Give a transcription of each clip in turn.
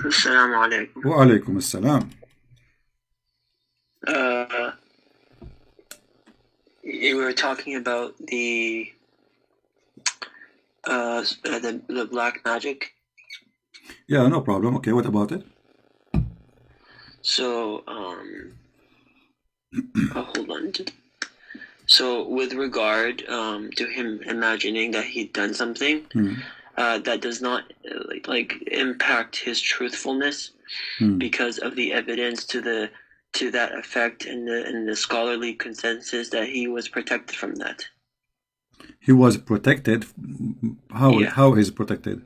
Assalamu alaikum. Wa alaikum assalam. Uh, we were talking about the black magic. Yeah, no problem. Okay, what about it? So, hold on. So, with regard to him imagining that he'd done something, that does not like impact his truthfulness because of the evidence to that effect and the scholarly consensus that he was protected from that. He was protected. Yeah. How is protected?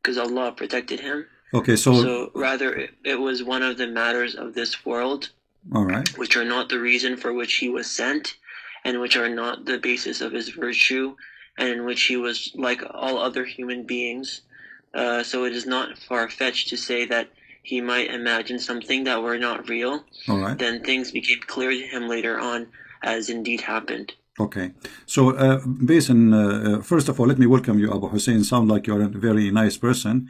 Because Allah protected him. Okay, So rather, it was one of the matters of this world, all right, which are not the reason for which he was sent, and which are not the basis of his virtue, and in which he was like all other human beings. So it is not far-fetched to say that he might imagine something that were not real. all right. Then things became clear to him later on, as indeed happened. Okay, so based on first of all, let me welcome you, Abu Hussein. Sound like you're a very nice person.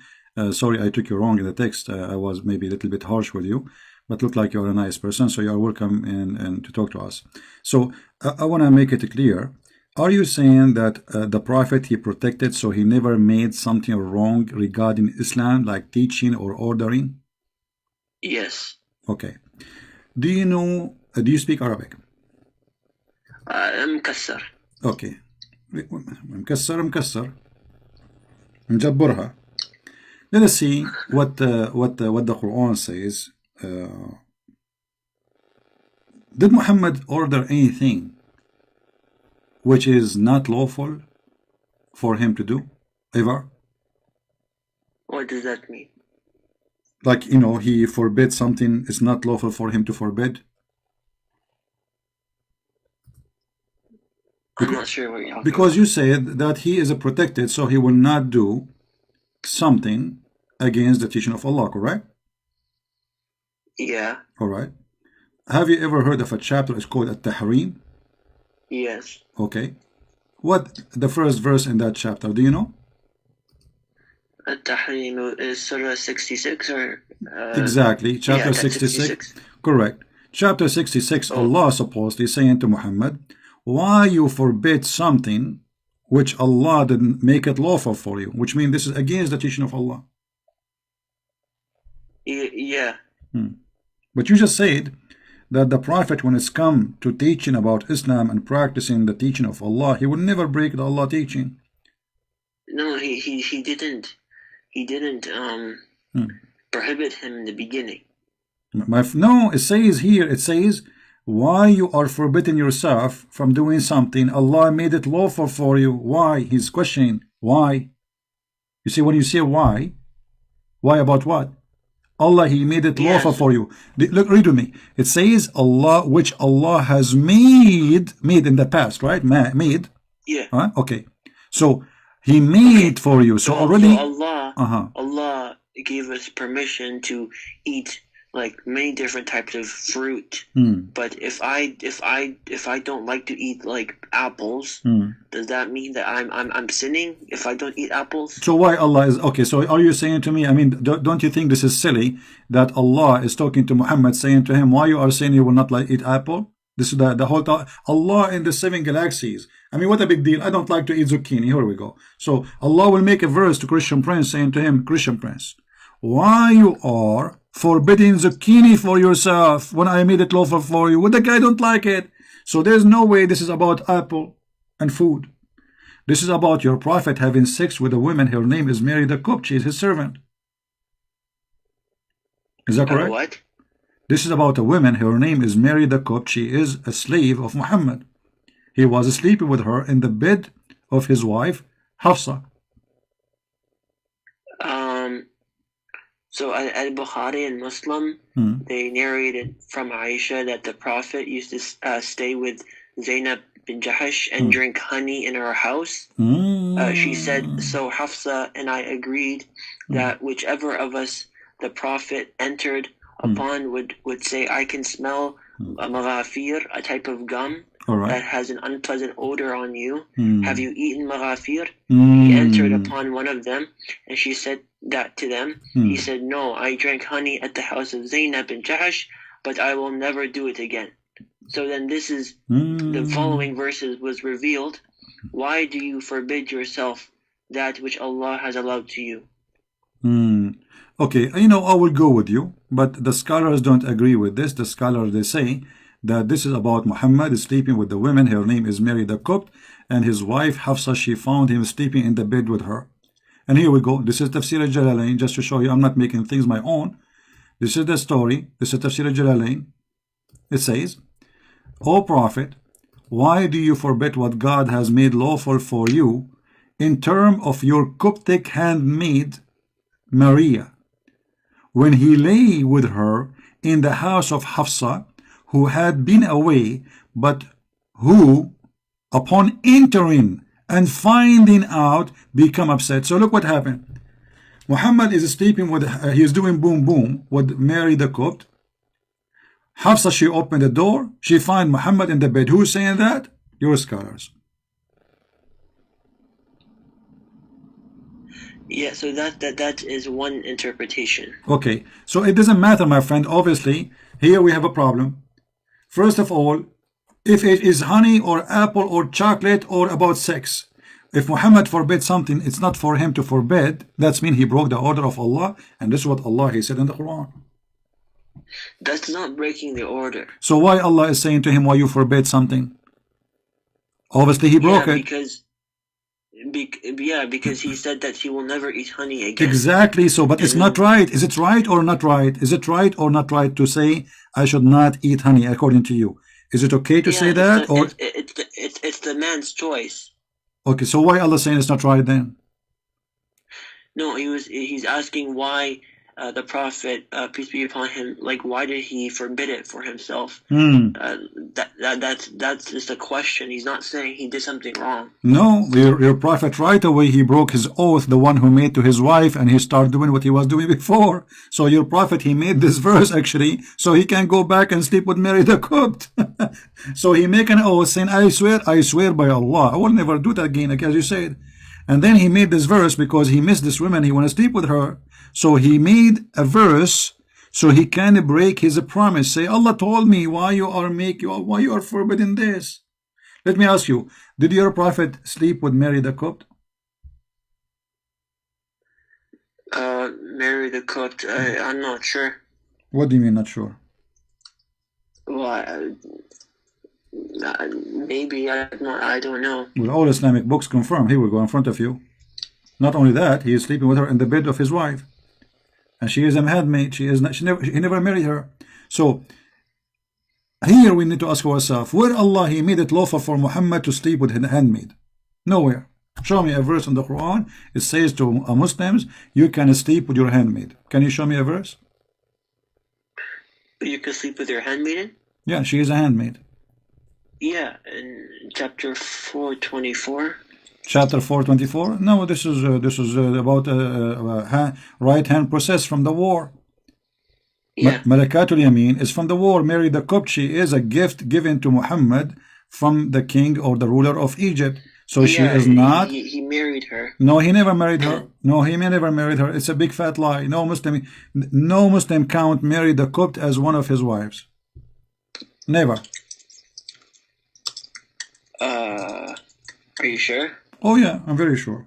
Sorry, I took you wrong in the text. I was maybe a little bit harsh with you, but look like you're a nice person. So you are welcome and to talk to us. So I want to make it clear. Are you saying that the Prophet he protected, so he never made something wrong regarding Islam, like teaching or ordering? Yes. Okay. Do you know? Do you speak Arabic? مكسر. Okay. مكسر نجبرها. Let us see what the Quran says. Did Muhammad order anything which is not lawful for him to do ever? What does that mean? Like, you know, he forbid something it's not lawful for him to forbid. I'm not sure what you're talking because about. you said that he is a protected, so he will not do something against the teaching of Allah, correct? Yeah. All right. Have you ever heard of a chapter? It's called At-Tahrim. Yes. Okay. What the first verse in that chapter? Do you know? At-Tahrim is Surah 66 or exactly. Chapter yeah, 66. Correct. Chapter 66. Oh. Allah supposedly saying to Muhammad, "Why you forbid something which Allah didn't make it lawful for you?" Which means this is against the teaching of Allah. Yeah. But you just said that the Prophet, when it's come to teaching about Islam and practicing the teaching of Allah, he would never break the Allah teaching. No, he didn't. He didn't prohibit him in the beginning. No, it says here, it says, why you are forbidding yourself from doing something Allah made it lawful for you. Why? He's questioning. Why? You see, when you say why about what? Allah, he made it lawful for you. Look, read with me. It says Allah, which Allah has made in the past, right? Made. Yeah. Huh? Okay. So he made for you. So already Allah gave us permission to eat like many different types of fruit. But if I don't like to eat like apples, does that mean that I'm sinning if I don't eat apples? So why Allah is okay? So are you saying to me? I mean, don't you think this is silly that Allah is talking to Muhammad, saying to him, "Why you are saying you will not like eat apple?" This is the whole Allah in the 7 galaxies. I mean, what a big deal. I don't like to eat zucchini. Here we go. So Allah will make a verse to Christian Prince saying to him, "Christian Prince, why you are forbidding zucchini for yourself when I made it lawful for you? Well, the guy don't like it." So there's no way this is about apple and food. This is about your Prophet having sex with a woman. Her name is Mary the cook. She is his servant. Is that correct? What? This is about a woman. Her name is Mary the cook. She is a slave of Muhammad. He was sleeping with her in the bed of his wife, Hafsa. So Al-Bukhari and Muslim, they narrated from Aisha that the Prophet used to stay with Zainab bin Jahash and drink honey in her house. She said, so Hafsa and I agreed that whichever of us the Prophet entered upon would say, I can smell a maghafir, a type of gum, All right. that has an unpleasant odor on you. Have you eaten maghafir? Mm. He entered upon one of them, and she said that to them. He said, no, I drank honey at the house of Zaynab bin Jahash, but I will never do it again. So then this is, the following verses was revealed. Why do you forbid yourself that which Allah has allowed to you? Okay, you know, I will go with you, but the scholars don't agree with this. The scholars, they say that this is about Muhammad sleeping with the women. Her name is Mary the Copt, and his wife Hafsa, she found him sleeping in the bed with her. And here we go. This is Tafsir al-Jalalain, just to show you I'm not making things my own. This is the story. This is Tafsir al-Jalalain. It says, O Prophet, why do you forbid what God has made lawful for you in terms of your Coptic handmaid Maria, when he lay with her in the house of Hafsa, who had been away, but who, upon entering and finding out, become upset. So look what happened. Muhammad is sleeping with, he is doing boom boom with Mary the Copt. Hafsa, she opened the door, she find Muhammad in the bed. Who's saying that? Your scholars. Yeah, so that is one interpretation. Okay, so it doesn't matter, my friend. Obviously, here we have a problem. First of all, if it is honey or apple or chocolate or about sex, if Muhammad forbid something, it's not for him to forbid. That's mean he broke the order of Allah, and this is what Allah he said in the Quran. That's not breaking the order. So why Allah is saying to him, why you forbid something? Obviously he broke it. Because he said that he will never eat honey again. Exactly. So, but it's not right. Is it right or not right? Is it right or not right to say I should not eat honey according to you? Is it okay to say that? Or it's the man's choice. Okay, so why Allah saying it's not right then? No, he's asking why the Prophet, peace be upon him, like why did he forbid it for himself? That's just a question. He's not saying he did something wrong. No, your Prophet right away he broke his oath, the one who made to his wife, and he started doing what he was doing before. So your Prophet he made this verse actually, so he can go back and sleep with Mary the Copt. So he make an oath saying, I swear by Allah, I will never do that again, like as you said. And then he made this verse because he missed this woman, he want to sleep with her. So he made a verse so he can break his promise. Say, Allah told me, why you are forbidding this? Let me ask you, did your Prophet sleep with Mary the Copt? Mary the Copt, I'm not sure. What do you mean not sure? Well, maybe, I don't know. Well, all Islamic books confirm. Here we go in front of you. Not only that, he is sleeping with her in the bed of his wife. And she is a handmaid. He never married her. So here we need to ask ourselves, where Allah he made it lawful for Muhammad to sleep with his handmaid? Nowhere. Show me a verse in the Quran. It says to Muslims, you can sleep with your handmaid. Can you show me a verse? You can sleep with your handmaiden? Yeah, she is a handmaid. Yeah, in chapter 424. Chapter 424? No, this is about right hand process from the war. Yeah. Malakatul Yamin is from the war. Mary the Copt, she is a gift given to Muhammad from the king or the ruler of Egypt. So she is not. He married her. No, he never married her. No, he never married her. It's a big fat lie. No Muslim count Mary the Copt as one of his wives. Never. Are you sure? Oh yeah, I'm very sure.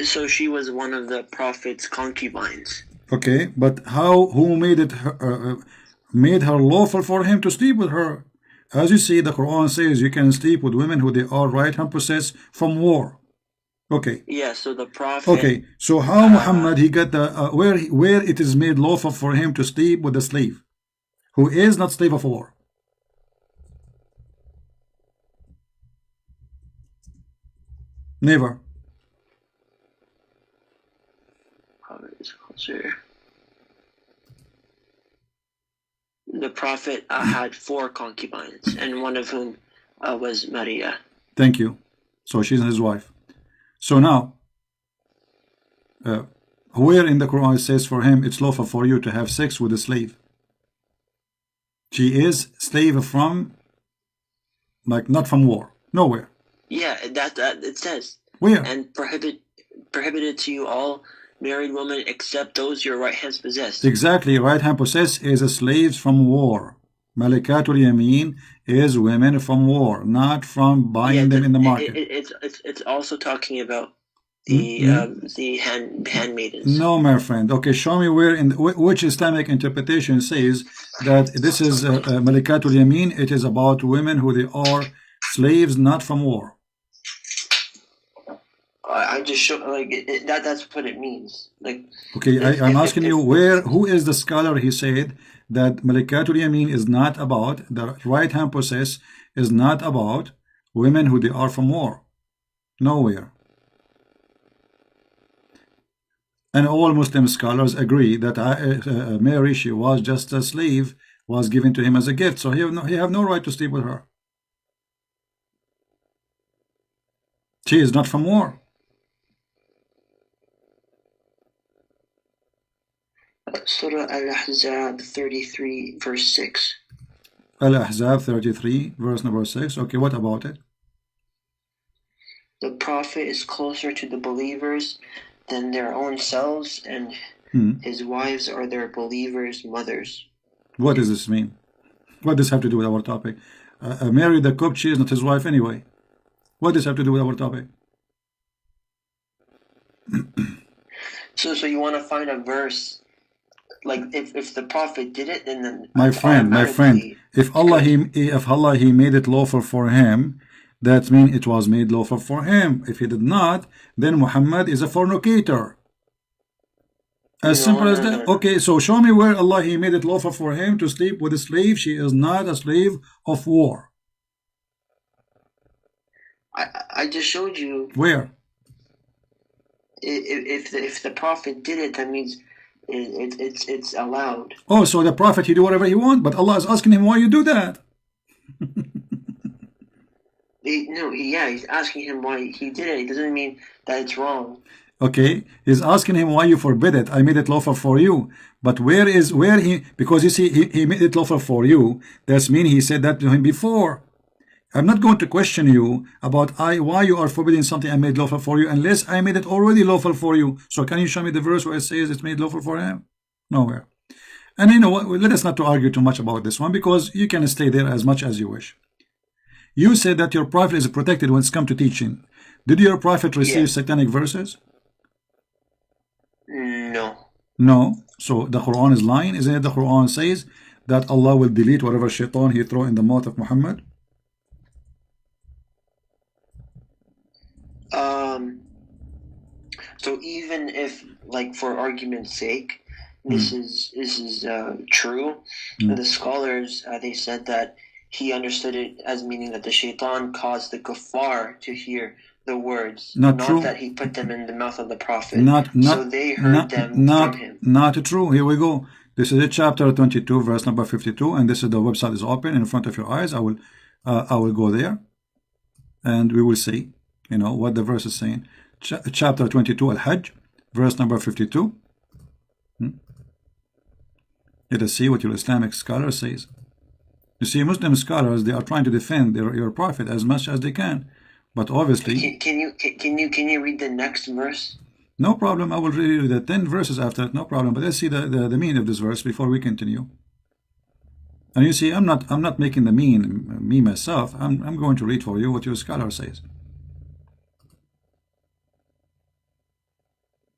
So she was one of the Prophet's concubines. Okay, but who made it made her lawful for him to sleep with her? As you see, the Quran says you can sleep with women who they are right hand possessed from war. Okay. Yeah, so the Prophet. Okay, so how Muhammad he got the where it is made lawful for him to sleep with a slave who is not slave of war? Never. The Prophet had 4 concubines, and one of whom was Maria. Thank you. So she's his wife. So now, where in the Quran it says for him it's lawful for you to have sex with a slave? She is slave from, like, not from war. Nowhere. Yeah, that it says. Where? And prohibited to you all married women except those your right hands possess. Exactly. Right hand possess is slaves from war. Malikatul Yamin is women from war, not from buying them in the market. It's also talking about the handmaidens. No, my friend. Okay, show me where in which Islamic interpretation says that this is Malikatul Yamin. It is about women who they are slaves, not from war. I just show that's what it means. Like, okay, I'm asking you who is the scholar he said that Malikatul Yamin is not about, the right hand possess is not about women who they are from war. Nowhere. And all Muslim scholars agree that Mary, she was just a slave, was given to him as a gift, so he have no right to sleep with her. She is not from war. Surah Al-Ahzab 33 verse 6. Al-Ahzab 33 verse number 6. Okay, what about it? The Prophet is closer to the believers than their own selves, and his wives are their believers' mothers. What does this mean? What does this have to do with our topic? Mary the cook, she is not his wife anyway. What does this have to do with our topic? So you want to find a verse, like if the Prophet did it, then my friend, if Allah he made it lawful for him, that means it was made lawful for him. If he did not, then Muhammad is a fornicator. As simple as that. Okay, so show me where Allah he made it lawful for him to sleep with a slave. She is not a slave of war. I just showed you. Where? If the Prophet did it, that means it's allowed. Oh, so the Prophet, he do whatever he wants, but Allah is asking him why you do that. He's asking him why he did it. It doesn't mean that it's wrong. Okay, he's asking him why you forbid it. I made it lawful for you. But where he, because you see, he made it lawful for you. That's mean he said that to him before. I'm not going to question you about why you are forbidding something I made lawful for you unless I made it already lawful for you. So can you show me the verse where it says it's made lawful for him? Nowhere. And you know what? Let us not to argue too much about this one, because you can stay there as much as you wish. You said that your prophet is protected when it's come to teaching. Did your prophet receive satanic verses? No. No. So the Quran is lying. Isn't it the Quran says that Allah will delete whatever shaitan he throw in the mouth of Muhammad? So even if, like, for argument's sake, this is true, the scholars they said that he understood it as meaning that the shaitan caused the kuffar to hear the words, not that he put them in the mouth of the Prophet. So they heard them from him. Not true. Here we go. This is chapter 22, verse number 52, and this is the website is open in front of your eyes. I will go there, and we will see, you know, what the verse is saying. Chapter 22, Al-Hajj, verse number 52. Let us see what your Islamic scholar says. You see, Muslim scholars, they are trying to defend your prophet as much as they can, but obviously. Can you read the next verse? No problem. I will read the 10 verses after it. No problem. But let's see the meaning of this verse before we continue. And you see, I'm not making the mean me myself. I'm going to read for you what your scholar says.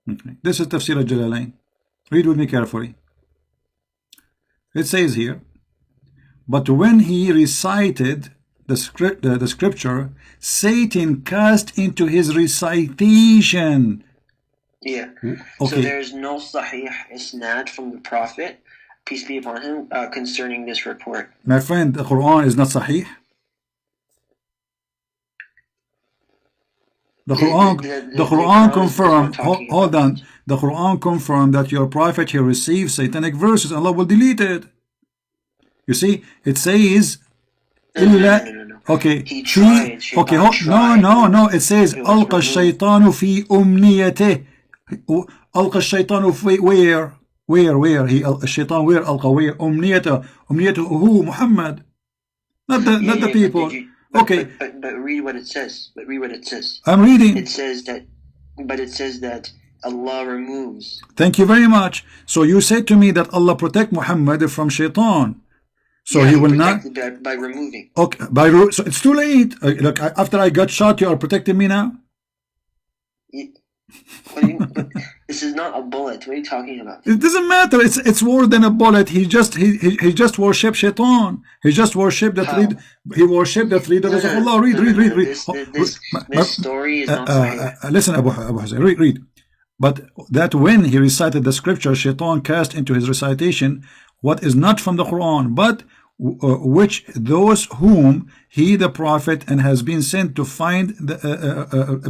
Okay. This is Tafsir al-Jalalain. Read with me carefully. It says here, but when he recited the scripture, Satan cast into his recitation. Yeah. Okay. So there's no sahih isnad from the Prophet, peace be upon him, concerning this report. My friend, the Quran is not sahih. The Quran confirmed, hold on, the Quran confirmed that your prophet, he received satanic verses. Allah will delete it. You see, it says No. Okay, He tried. okay, no. It says ألقى الشيطان في أمنيته. ألقى الشيطان في where he الشيطان where ألقى where أمنيته who Muhammad, not the people. Okay, but read what it says. I'm reading. It says that Allah removes. Thank you very much. So you said to me that Allah protect Muhammad from shaitan. So yeah, he will not by removing. Okay, so it's too late. Look, after I got shot, you are protecting me now. This is not a bullet. What are you talking about? It doesn't matter. It's more than a bullet. He just worshipped shaitan. He just worshipped the three. He worshipped the three daughters of Allah. Read. This story is not. Listen, Abu Hussain, read. But that when he recited the scripture, shaitan cast into his recitation what is not from the Quran, but which those whom he the prophet and has been sent to find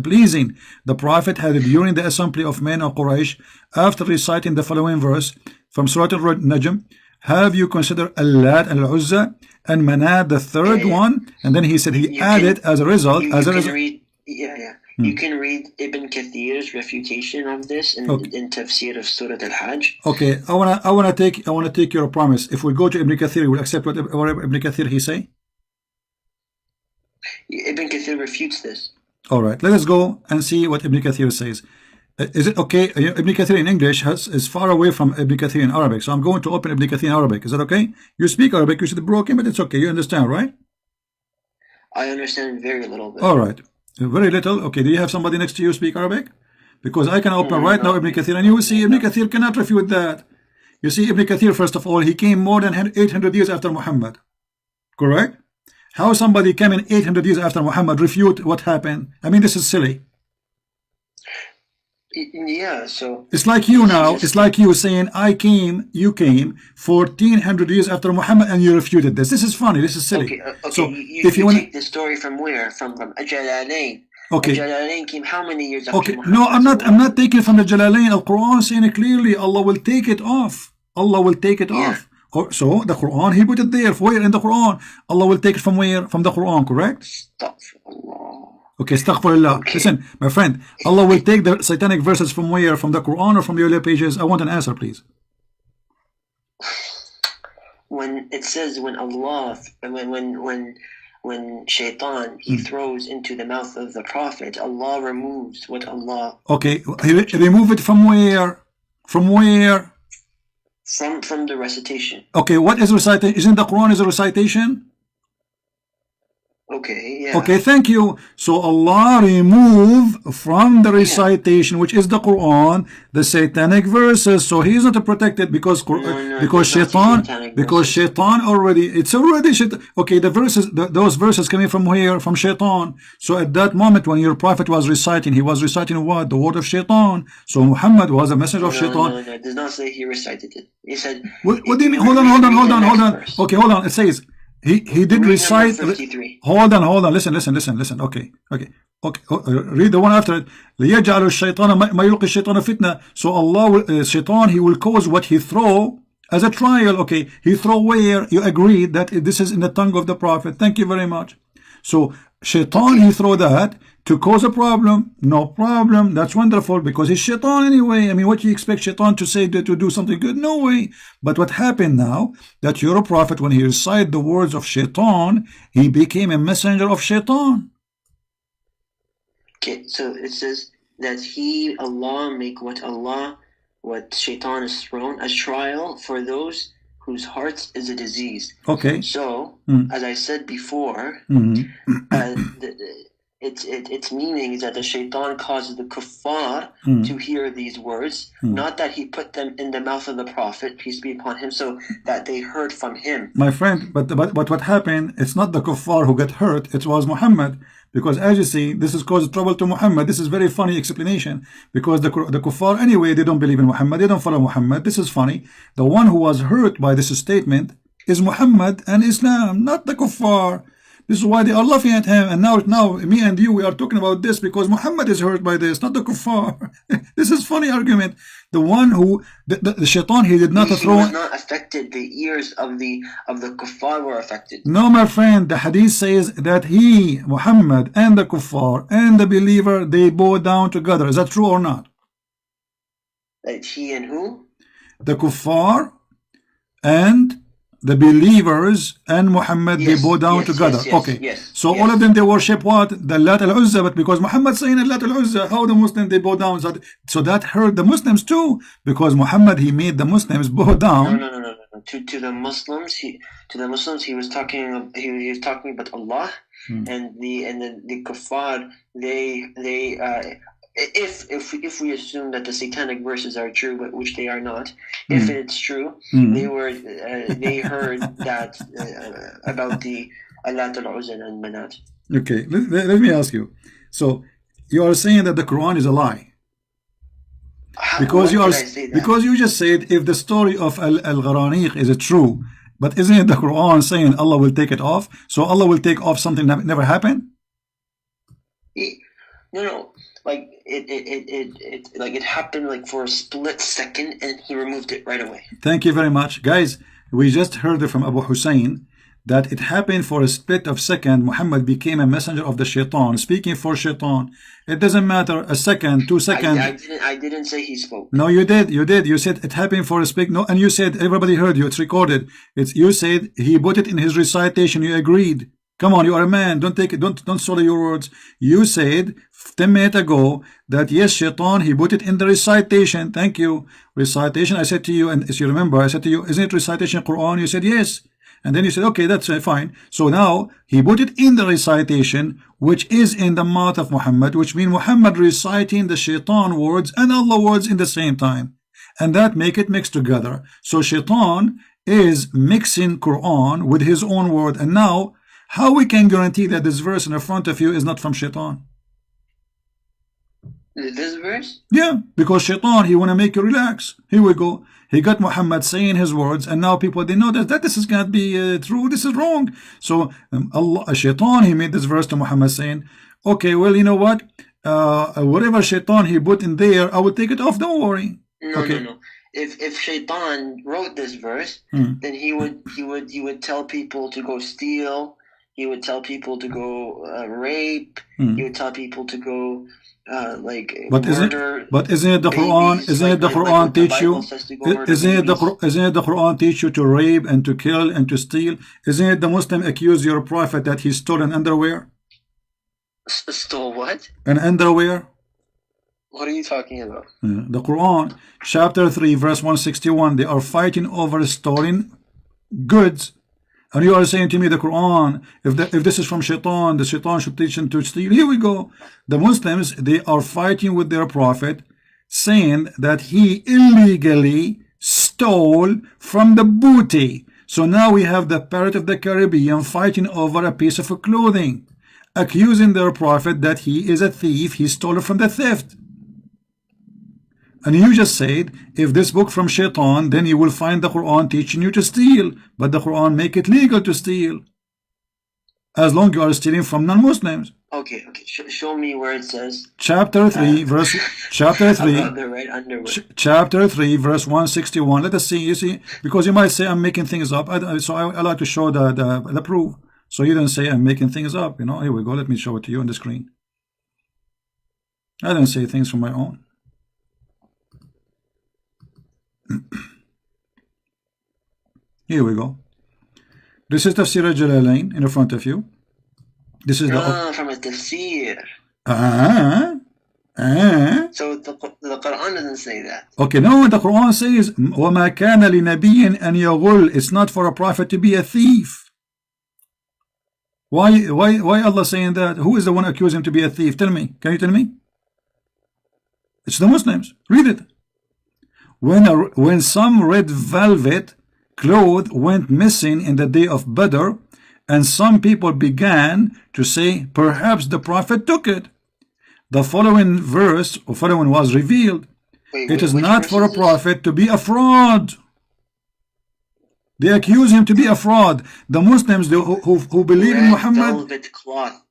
pleasing. The prophet had during the assembly of men of Quraysh, after reciting the following verse from Surah Al-Najm, have you considered Al-Lat and Al-Uzza and Manat the third one? And then he said he added as a result. You can read Ibn Kathir's refutation of this in Tafsir of Surah Al-Hajj. Okay, I wanna take your promise. If we go to Ibn Kathir, you will accept what Ibn Kathir he say? Ibn Kathir refutes this. All right, let us go and see what Ibn Kathir says. Is it okay? Ibn Kathir in English is far away from Ibn Kathir in Arabic, so I'm going to open Ibn Kathir in Arabic. Is that okay? You speak Arabic, you should broken, but it's okay. You understand, right? I understand very little bit. All right. Very little. Okay, do you have somebody next to you speak Arabic? Because I can open right now Ibn Kathir, and you will see Ibn Kathir cannot refute that. You see, Ibn Kathir, first of all, he came more than 800 years after Muhammad. Correct? How somebody came in 800 years after Muhammad refute what happened? I mean, this is silly. Yeah, so it's like you now. It's like you saying you came 1400 years after Muhammad and you refuted this. This is funny. This is silly. Okay. So if you take the story from where? From Jalalain. Okay. Jalalain came how many years after Muhammad? No, I'm not taking from the Jalalain. The Quran saying it clearly. Allah will take it off. Allah will take it off. So the Quran, he put it there. Where in the Quran? Allah will take it from where? From the Quran, correct? Astaghfirullah. Okay, astaghfirullah. Okay. Listen, my friend, Allah will take the satanic verses from where? From the Quran or from the earlier pages? I want an answer, please. When it says when shaitan he throws into the mouth of the prophet, Allah removes what Allah. Okay, he remove it from where? From where? From the recitation. Okay, what is recitation? Isn't the Quran is a recitation? Okay, yeah. Okay, thank you. So Allah remove from the recitation, which is the Quran, the satanic verses. So he is not protected because shaitan already, it's already shaitan. Okay, the verses, those verses coming from where? From shaitan. So at that moment when your prophet was reciting, he was reciting what? The word of shaitan. So Muhammad was a messenger of shaitan. No, it does not say he recited it. He said. What do you mean? Hold on. Okay, hold on. It says. He did recite. Hold on. Listen. Okay. Read the one after it. لِيَجْعَلُ الشَّيْطَانَ مَا يُلْقِي الشَّيْطَانَ فِتْنَةً. So Allah, shaitan, he will cause what he throw as a trial. Okay, he throw where? You agree that this is in the tongue of the prophet. Thank you very much. So shaitan, he throw that to cause a problem. No problem. That's wonderful because he's shaitan anyway. I mean, what do you expect shaitan to say to do something good? No way. But what happened now, that your prophet, when he recited the words of shaitan, he became a messenger of shaitan. Okay, so it says that Allah make what shaitan is thrown as trial for those whose hearts is a disease. Okay. So, as I said before, its meaning is that the shaitan causes the kuffar to hear these words, not that he put them in the mouth of the prophet, peace be upon him, so that they heard from him. My friend, but what happened, it's not the kuffar who got hurt, it was Muhammad. Because as you see, this has caused trouble to Muhammad. This is very funny explanation. Because the kuffar, anyway, they don't believe in Muhammad. They don't follow Muhammad. This is funny. The one who was hurt by this statement is Muhammad and Islam, not the kuffar. This is why they are laughing at him. And now me and you, we are talking about this because Muhammad is hurt by this, not the kuffar. This is funny argument. The one who the shaitan, he did not he throw. was not affected. The ears of the kuffar were affected. No, my friend, the hadith says that he, Muhammad, and the kuffar and the believer, they bow down together. Is that true or not? Like he and who? The kuffar and the believers and Muhammad, yes, they bow down yes, together. Yes, okay. Yes, so all of them, they worship what? The Lat al-Uzza, but because Muhammad saying Lat al-Uzza, how the Muslims, they bow down? So that hurt the Muslims too, because Muhammad, he made the Muslims bow down. No. To the Muslims, he was talking. He was talking about Allah, and the kuffar. If we assume that the satanic verses are true, but which they are not, if it's true, they heard that about the Lat al-Uzza and Manat. Okay, let me ask you. So you are saying that the Quran is a lie? Because you just said if the story of al-Gharaniq is true, but isn't it the Quran saying Allah will take it off? So Allah will take off something that never happened? No. Like it happened like for a split second, and he removed it right away. Thank you very much, guys. We just heard it from Abu Hussain that it happened for a split of second. Muhammad became a messenger of the shaitan, speaking for shaitan. It doesn't matter, a second, 2 seconds. I didn't say he spoke. No, you did. You said it happened for a split. No, and you said everybody heard you. It's recorded. You said he put it in his recitation. You agreed. Come on, you are a man. Don't take it. Don't swallow your words. You said 10 minutes ago that yes, shaitan, he put it in the recitation. Thank you. Recitation. I said to you, and as you remember, I said to you, isn't it recitation Quran? You said yes. And then you said, okay, that's fine. So now he put it in the recitation, which is in the mouth of Muhammad, which means Muhammad reciting the shaitan words and Allah words in the same time. And that make it mix together. So shaitan is mixing Quran with his own word. And now, how we can guarantee that this verse in the front of you is not from shaitan? This verse? Yeah, because shaitan, he want to make you relax. Here we go. He got Muhammad saying his words, and now people, they know that this is going to be true. This is wrong. So shaitan, he made this verse to Muhammad saying, okay, well, you know what? Whatever shaitan he put in there, I will take it off. Don't worry. No. If shaitan wrote this verse, then he would tell people to go steal. He would tell people to go rape. He would tell people to go murder. Isn't it the Quran? Isn't it the Quran teach you? Isn't it the Quran teach you to rape and to kill and to steal? Isn't it the Muslim accuse your prophet that he stole an underwear? Stole what? An underwear. What are you talking about? The Quran, chapter 3, verse 161. They are fighting over stolen goods. And you are saying to me the Quran, if this is from shaitan, the shaitan should teach them to steal. Here we go. The Muslims, they are fighting with their prophet, saying that he illegally stole from the booty. So now we have the Pirate of the Caribbean fighting over a piece of clothing, accusing their prophet that he is a thief, he stole it from the theft. And you just said, if this book from shaitan, then you will find the Quran teaching you to steal. But the Quran make it legal to steal, as long as you are stealing from non-Muslims. Okay. Show me where it says. Chapter 3, verse. Chapter 3. About the red underwear. Chapter 3, verse 161. Let us see. You see, because you might say I'm making things up. So I like to show the proof. So you don't say I'm making things up. You know. Here we go. Let me show it to you on the screen. I don't say things from my own. Here we go. This is Tafsir al-Jalalain in front of you. This is from a tafsir. So the Quran doesn't say that. Okay, no, the Quran says وَمَا كَانَ لِنَبِيٍّ أَنْ يَغُلْ. It's not for a prophet to be a thief. Why Allah saying that? Who is the one accusing him to be a thief? Tell me. Can you tell me? It's the Muslims. Read it. When some red velvet cloth went missing in the day of Badr, and some people began to say, perhaps the prophet took it. The following verse was revealed. It is not for a prophet to be a fraud. They accuse him to be a fraud. The Muslims who believe in Muhammad. Velvet cloth.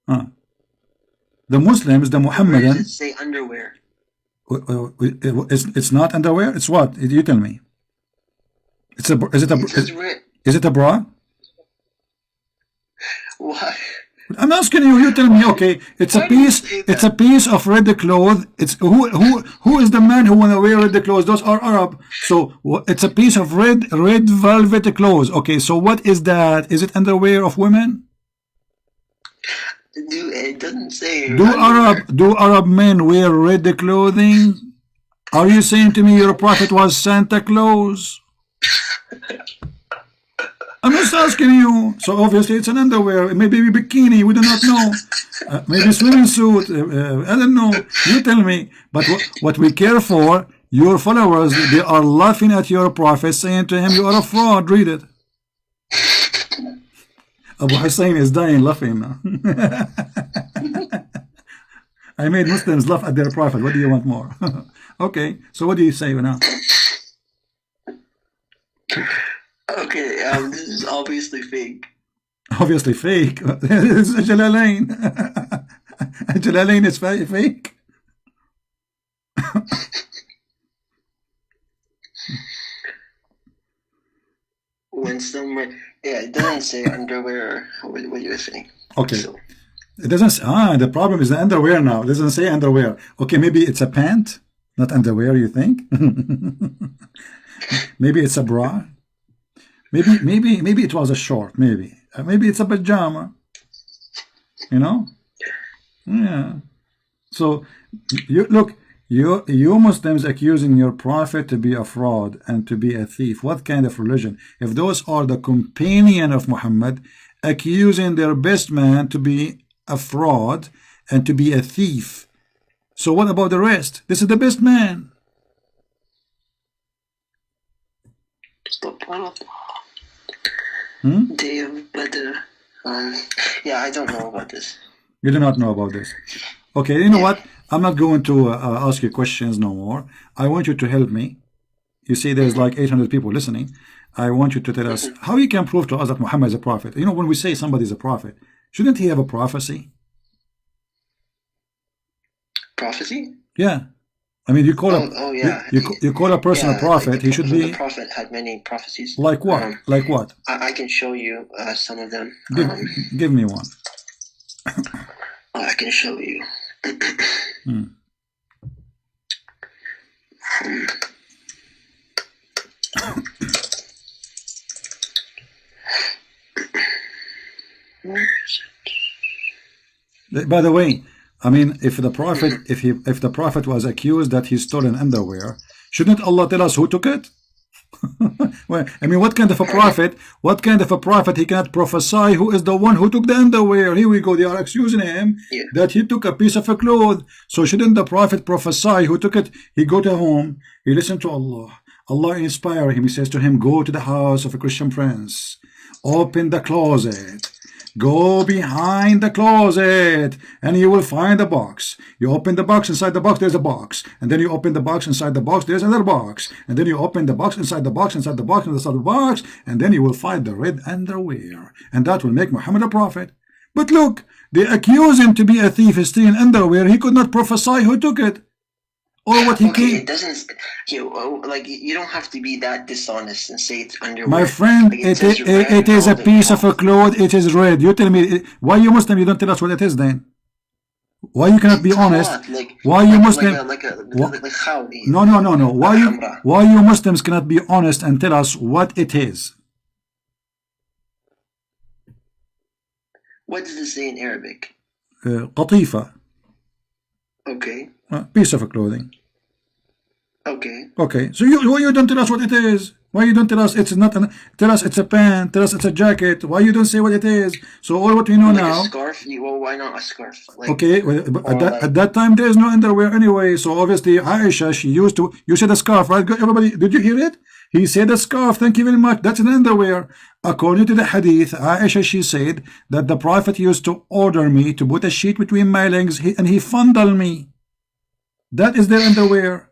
The Muslims, the Muhammadans. Where does it say underwear? It's not underwear. It's what? You tell me. It's a. Is it a? It says red. Is it a bra? Why? I'm asking you. You tell me. Okay, it's a Why do you piece. say It's that? a piece of red cloth. It's who is the man who wanna wear red clothes? Those are Arab. So it's a piece of red velvet clothes. Okay, so what is that? Is it underwear of women? Dude, it doesn't say Do underwear. Arab men wear red clothing? Are you saying to me your prophet was Santa Claus? I'm just asking you. So obviously it's an underwear, maybe a bikini. We do not know. Maybe swimming suit. I don't know. You tell me. But what we care for, your followers, they are laughing at your prophet, saying to him, "You are a fraud." Read it. Abu Hussain is dying laughing now. I made Muslims laugh at their prophet. What do you want more? Okay. So what do you say now? Okay, this is obviously fake. Obviously fake. It's Jalalain. Jalalain is fake. When someone, yeah, it doesn't say underwear. What do you think? Okay. So, It doesn't. The problem is the underwear now. It doesn't say underwear. Okay, maybe it's a pant, not underwear. You think? Maybe it's a bra. Maybe it was a short. Maybe it's a pajama. You know? Yeah. So you look. You Muslims accusing your prophet to be a fraud and to be a thief. What kind of religion? If those are the companion of Muhammad, accusing their best man to be a fraud and to be a thief. So what about the rest? This is the best man. Day of Badr. Yeah, I don't know about this. You do not know about this. Okay, you know what? I'm not going to ask you questions no more. I want you to help me. You see, there's like 800 people listening. I want you to tell us how you can prove to us that Muhammad is a prophet. You know, when we say somebody is a prophet, shouldn't he have a prophecy? Prophecy? Yeah. I mean, you call you call a person a prophet. Like he should be. The prophet had many prophecies. Like what? Like what? I can show you some of them. Give me one. I can show you. By the way, I mean, if the prophet was accused that he stole an underwear, shouldn't Allah tell us who took it? Well, I mean, what kind of a prophet? What kind of a prophet? He cannot prophesy who is the one who took the underwear. Here we go. They are accusing him that he took a piece of a cloth. So shouldn't the prophet prophesy who took it? He go to home. He listen to Allah. Allah inspire him. He says to him, "Go to the house of a Christian prince. Open the closet. Go behind the closet and you will find a box. You open the box, inside the box there's a box. And then you open the box, inside the box there's another box. And then you open the box, inside the box, inside the box, inside the box. And then you will find the red underwear. And that will make Muhammad a prophet." But look, they accuse him to be a thief, stealing underwear. He could not prophesy who took it. Or what he came. It doesn't. You don't have to be that dishonest and say it's underwear. My friend, it is a piece of a cloth. It is red. You tell me, why you Muslim? You don't tell us what it is then. Why you cannot be honest? Why you Muslim? No. Why you Muslims cannot be honest and tell us what it is? What does it say in Arabic? قطيفة. Okay. Piece of clothing. Okay. So why you don't tell us what it is? Why you don't tell us it's not tell us it's a pant, tell us it's a jacket? Why you don't say what it is? So all what we know now. A scarf? Well, why not a scarf? Okay, well, at that time there is no underwear anyway. So obviously Aisha, she used to. You said a scarf, right? Everybody, did you hear it? He said a scarf. Thank you very much. That's an underwear. According to the hadith, Aisha, she said that the Prophet used to order me to put a sheet between my legs and he fondled me. That is their underwear.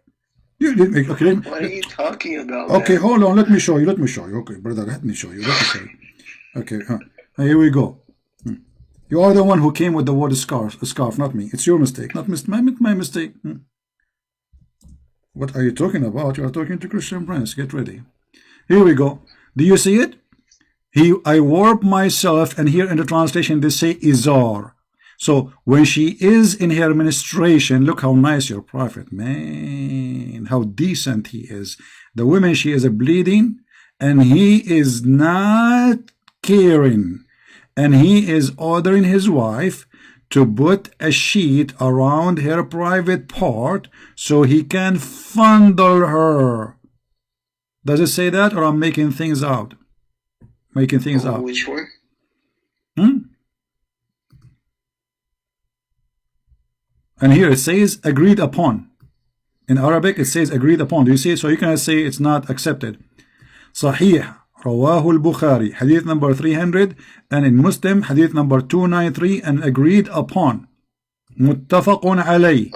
Okay. What are you talking about? Okay, man? hold on. Let me show you. Okay, brother, let me show you. Okay, here we go. You are the one who came with the word scarf, not me. It's your mistake, not my mistake. What are you talking about? You are talking to Christian Prince. Get ready. Here we go. Do you see it? I warp myself, and here in the translation they say izar. So when she is in her menstruation, look how nice your prophet, man, how decent he is. The woman, she is bleeding, and he is not caring, and he is ordering his wife to put a sheet around her private part so he can fondle her. Does it say that, or I'm making things out? Making things out. Which one? And here it says agreed upon. In Arabic it says agreed upon. Do you see it? So you cannot say it's not accepted. Sahih, Rawahu al-Bukhari, hadith number 300, and in Muslim, hadith number 293, and agreed upon. Muttafaqun alayh.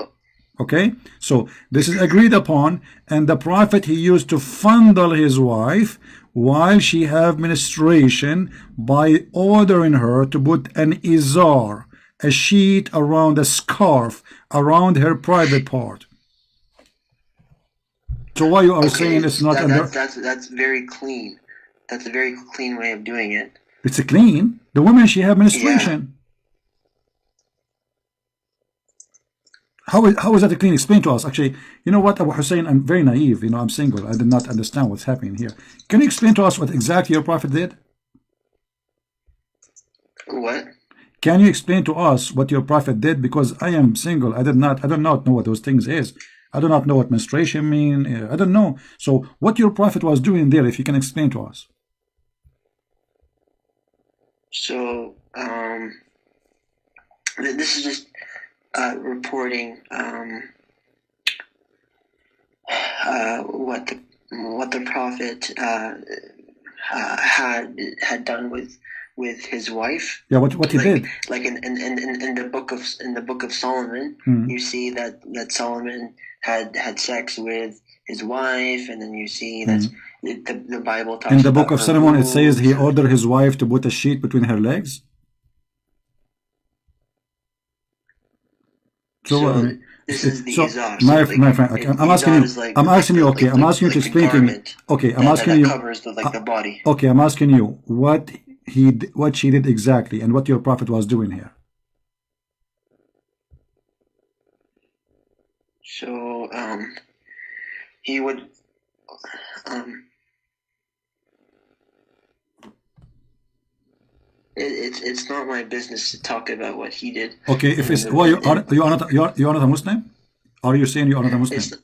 Okay, so this is agreed upon, and the Prophet, he used to fondle his wife while she have menstruation by ordering her to put an izar, a sheet around, a scarf around her private part. So why you are saying it's not that's very clean. That's a very clean way of doing it. It's a clean. The woman, she have menstruation. Yeah. How is that a clean? Explain to us. Actually, you know what, Abu Hussain, I'm very naive. You know, I'm single. I did not understand what's happening here. Can you explain to us what exactly your prophet did? What? Can you explain to us what your prophet did? Because I am single. I do not know what those things is. I do not know what menstruation mean. I don't know. So what your prophet was doing there, if you can explain to us. So, this is just reporting what the prophet had done with his wife. Yeah, what he did. Like in the book of Solomon, you see that Solomon had sex with his wife, and then you see that the Bible talks about in the book of Solomon, it says he ordered his wife to put a sheet between her legs. So this is the izar. My friend, okay, I'm asking you. Okay, I'm asking you to explain to me. Okay, I'm asking you. That covers the body. Okay, I'm asking you what she did exactly, and what your prophet was doing here. So he would it's not my business to talk about what he did. Okay, if it's why you are not a Muslim? Are you saying you are not a Muslim?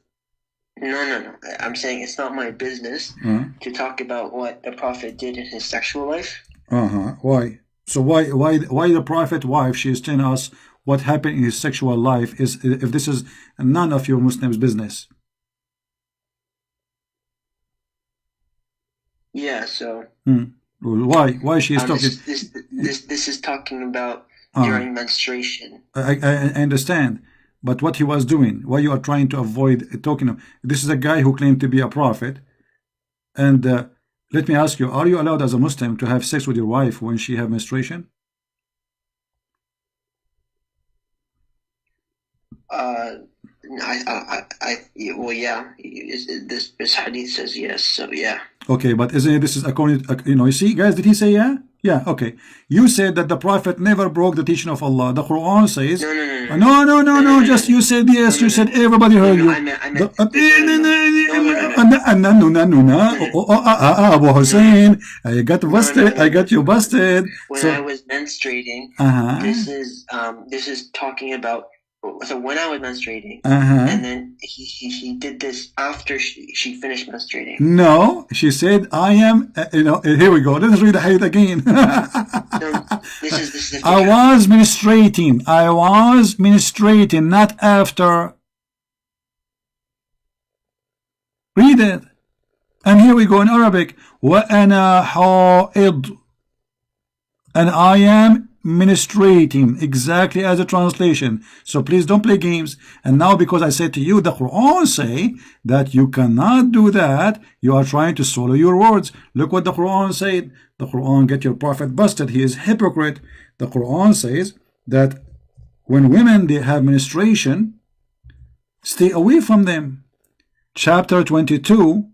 No. I'm saying it's not my business to talk about what the prophet did in his sexual life. Why? So why the prophet wife, she is telling us what happened in his sexual life, is if this is none of your Muslims' business? Yeah. So. Why she is talking? This is talking about during menstruation. I understand, but what he was doing, why you are trying to avoid talking? This is a guy who claimed to be a prophet, and let me ask you: are you allowed as a Muslim to have sex with your wife when she have menstruation? Well, yeah. This hadith says yes, so yeah. Okay, but isn't it, this is according to, you see, guys, did he say yeah? Yeah, okay. You said that the prophet never broke the teaching of Allah. The Quran says no, just you said yes, you said everybody heard you. Abu Hussain, I got busted. I got you busted. When I was menstruating, this is talking about. So when I was menstruating, and then he did this after she finished menstruating. No, she said, I am, here we go. Let's read the hadith again. This is I was menstruating, not after. Read it. And here we go in Arabic. وَأَنَا حَائِض. And I am ministrating, exactly as a translation. So please don't play games. And now, because I said to you, the Quran say that you cannot do that, you are trying to swallow your words. Look what the Quran said. The Quran get your prophet busted. He is hypocrite. The Quran says that when women, they have menstruation, stay away from them. chapter 22,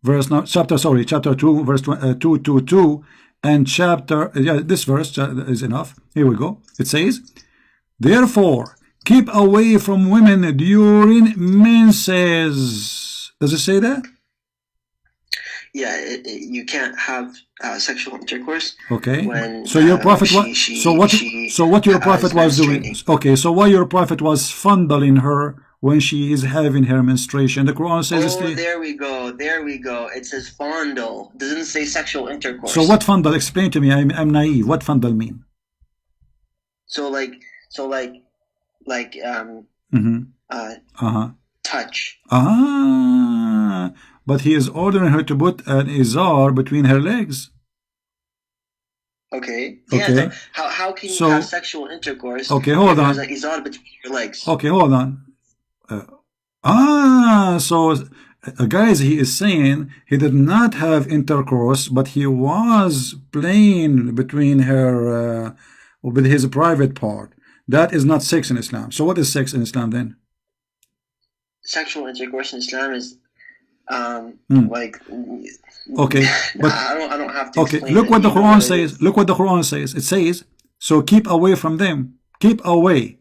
verse no, chapter sorry, chapter 2, verse 222, and chapter this verse is enough. Here we go. It says, therefore, keep away from women during menses. Does it say that? Yeah, you can't have sexual intercourse. Okay. When, so your prophet was so what your prophet was doing? Okay. So what your prophet was fondling her when she is having her menstruation? The Quran says. Oh, there we go. There we go. It says fondle. It doesn't say sexual intercourse. So what fondle? Explain to me. I'm naive. What fondle mean? So touch. But he is ordering her to put an izar between her legs. Okay. Yeah. So how can you have sexual intercourse? Okay, hold on. There's an izar between your legs. Okay, hold on. So guys, he is saying he did not have intercourse, but he was playing between her with his private part. That is not sex in Islam. So what is sex in Islam then? Sexual intercourse in Islam is like okay, but I don't have to. Okay, look what the Quran says. Look what the Quran says. It says, so keep away from them. Keep away.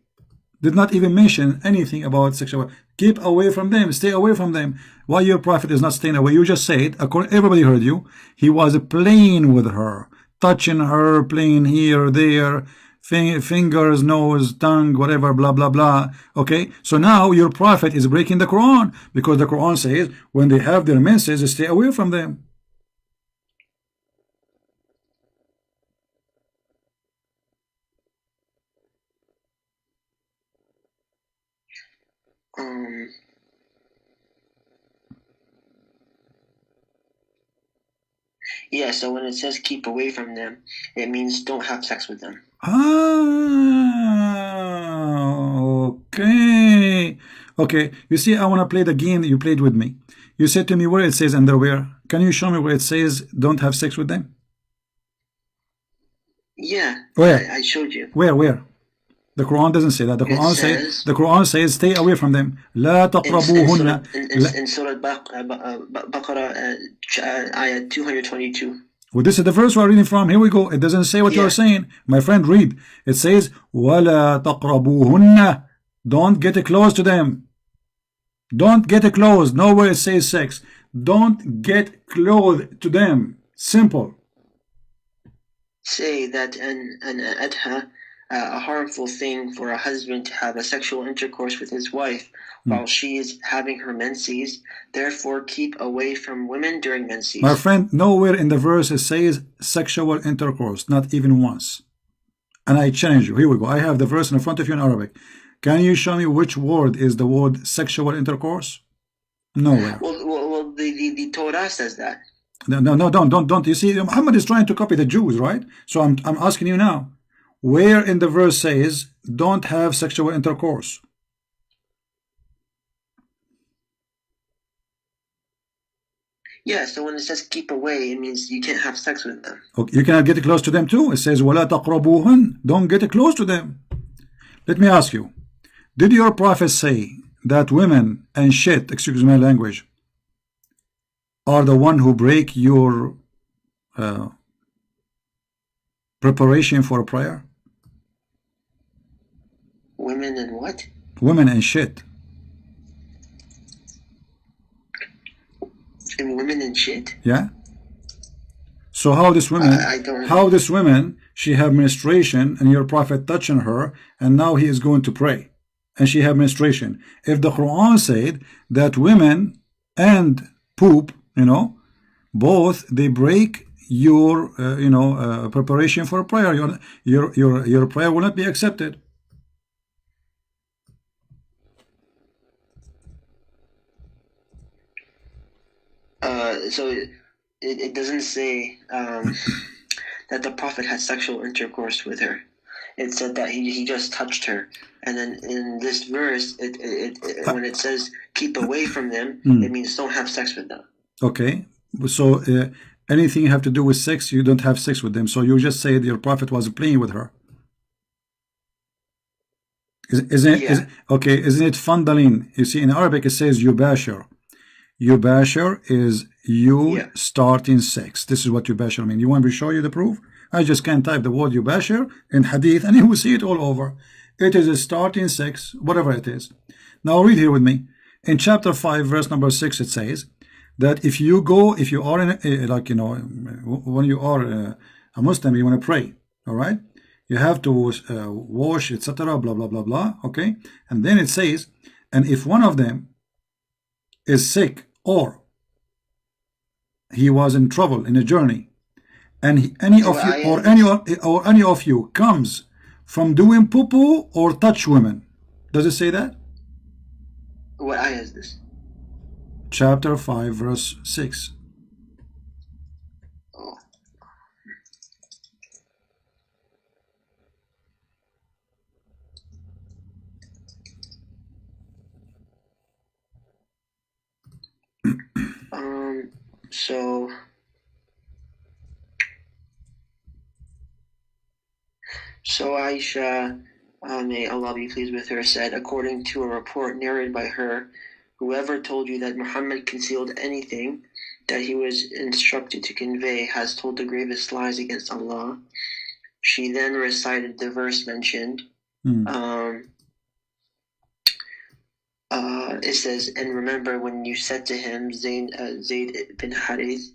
Did not even mention anything about sexual. Keep away from them. Stay away from them. Why your prophet is not staying away? You just said, everybody heard you. He was playing with her, touching her, playing here, there, fingers, nose, tongue, whatever, blah, blah, blah. Okay, so now your prophet is breaking the Quran, because the Quran says when they have their menses, stay away from them. Yeah, so when it says keep away from them, it means don't have sex with them. Okay. Okay, you see, I want to play the game that you played with me. You said to me where it says underwear. Can you show me where it says don't have sex with them? Yeah. Where? I showed you. Where? The Quran doesn't say that. The Quran says stay away from them. لا تقربوهن. In Surah Baqarah, ayah 222. Well, this is the verse we're reading from. Here we go. It doesn't say what you're saying. My friend, read. It says, وَلَا تَقْرَبُوهُنَّ. Don't get close to them. Don't get close. Nowhere it says sex. Don't get close to them. Simple. Say that an adha, a harmful thing for a husband to have a sexual intercourse with his wife while she is having her menses. Therefore, keep away from women during menses. My friend, nowhere in the verse it says sexual intercourse, not even once. And I challenge you. Here we go. I have the verse in front of you in Arabic. Can you show me which word is the word sexual intercourse? Nowhere. Well, the Torah says that. No, don't. You see, Muhammad is trying to copy the Jews, right? So I'm asking you now. Where in the verse says don't have sexual intercourse? Yeah, so when it says keep away, it means you can't have sex with them. Okay, you cannot get close to them too. It says وَلَا تَقْرَبُوهُنْ. Don't get close to them. Let me ask you, did your prophet say that women and shit, excuse my language, are the one who break your preparation for a prayer? Women and what? Women and shit. And women and shit? Yeah. So how this woman, she have menstruation and your prophet touching her, and now he is going to pray, and she have menstruation. If the Quran said that women and poop, both they break your preparation for a prayer, your prayer will not be accepted. So it doesn't say that the prophet had sexual intercourse with her. It said that he just touched her. And then in this verse, when it says keep away from them, it means don't have sex with them. Okay. So anything you have to do with sex, you don't have sex with them. So you just said your prophet was playing with her. Isn't it fondling? You see, in Arabic it says yubashir. Yubashir is you Yeah. starting sex. This is what Yubashir means. You want me to show you the proof? I just can type the word Yubashir in hadith and you will see it all over. It is a starting sex, whatever it is. Now read here with me. In chapter 5, verse number 6, it says that if you are in, like, you know, when you are a Muslim, you want to pray, all right? You have to wash, etc., blah, blah, blah, blah, okay? And then it says, and if one of them is sick or he was in trouble in a journey, and any of you comes from doing poo-poo or touch women, does it say that? What ayah is this? Chapter 5, verse 6. Oh. So Aisha, may Allah be pleased with her, said, according to a report narrated by her, whoever told you that Muhammad concealed anything that he was instructed to convey has told the gravest lies against Allah. She then recited the verse mentioned. It says, and remember when you said to him, Zayd bin Harith,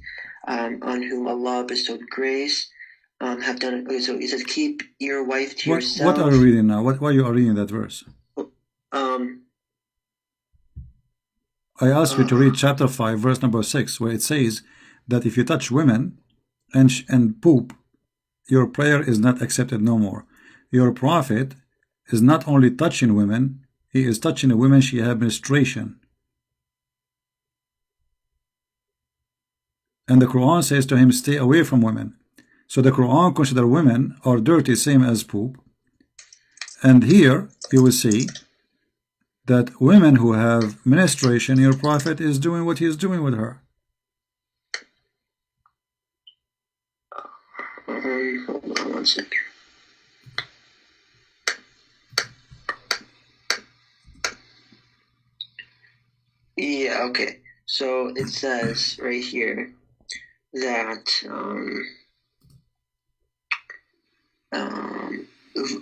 on whom Allah bestowed grace, have done it. Okay, so it says, keep your wife to yourself. What are you reading now? Why you are reading that verse? I asked you to read chapter 5, verse number 6, where it says that if you touch women and poop, your prayer is not accepted no more. Your prophet is not only touching women, he is touching a woman she had menstruation. And the Quran says to him, stay away from women. So the Quran considers women are dirty, same as poop. And here you will see that women who have menstruation, your prophet is doing what he is doing with her. Hold on 1 second. Yeah, okay. So it says right here that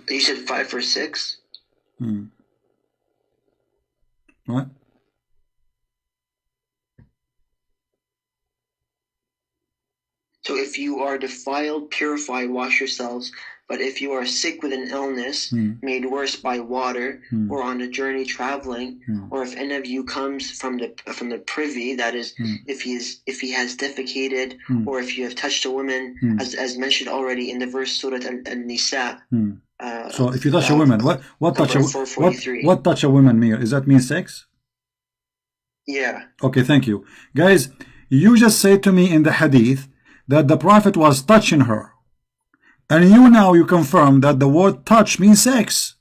you said 5 verse 6? What? So if you are defiled, purify, wash yourselves. But if you are sick with an illness, made worse by water, or on a journey traveling, or if any of you comes from the privy, that is, if he has defecated, or if you have touched a woman, as mentioned already in the verse Surah An-Nisa. So if you touch a woman, what touch a woman mean? Does that mean sex? Yeah. Okay, thank you. Guys, you just said to me in the hadith that the prophet was touching her. And you confirm that the word touch means sex.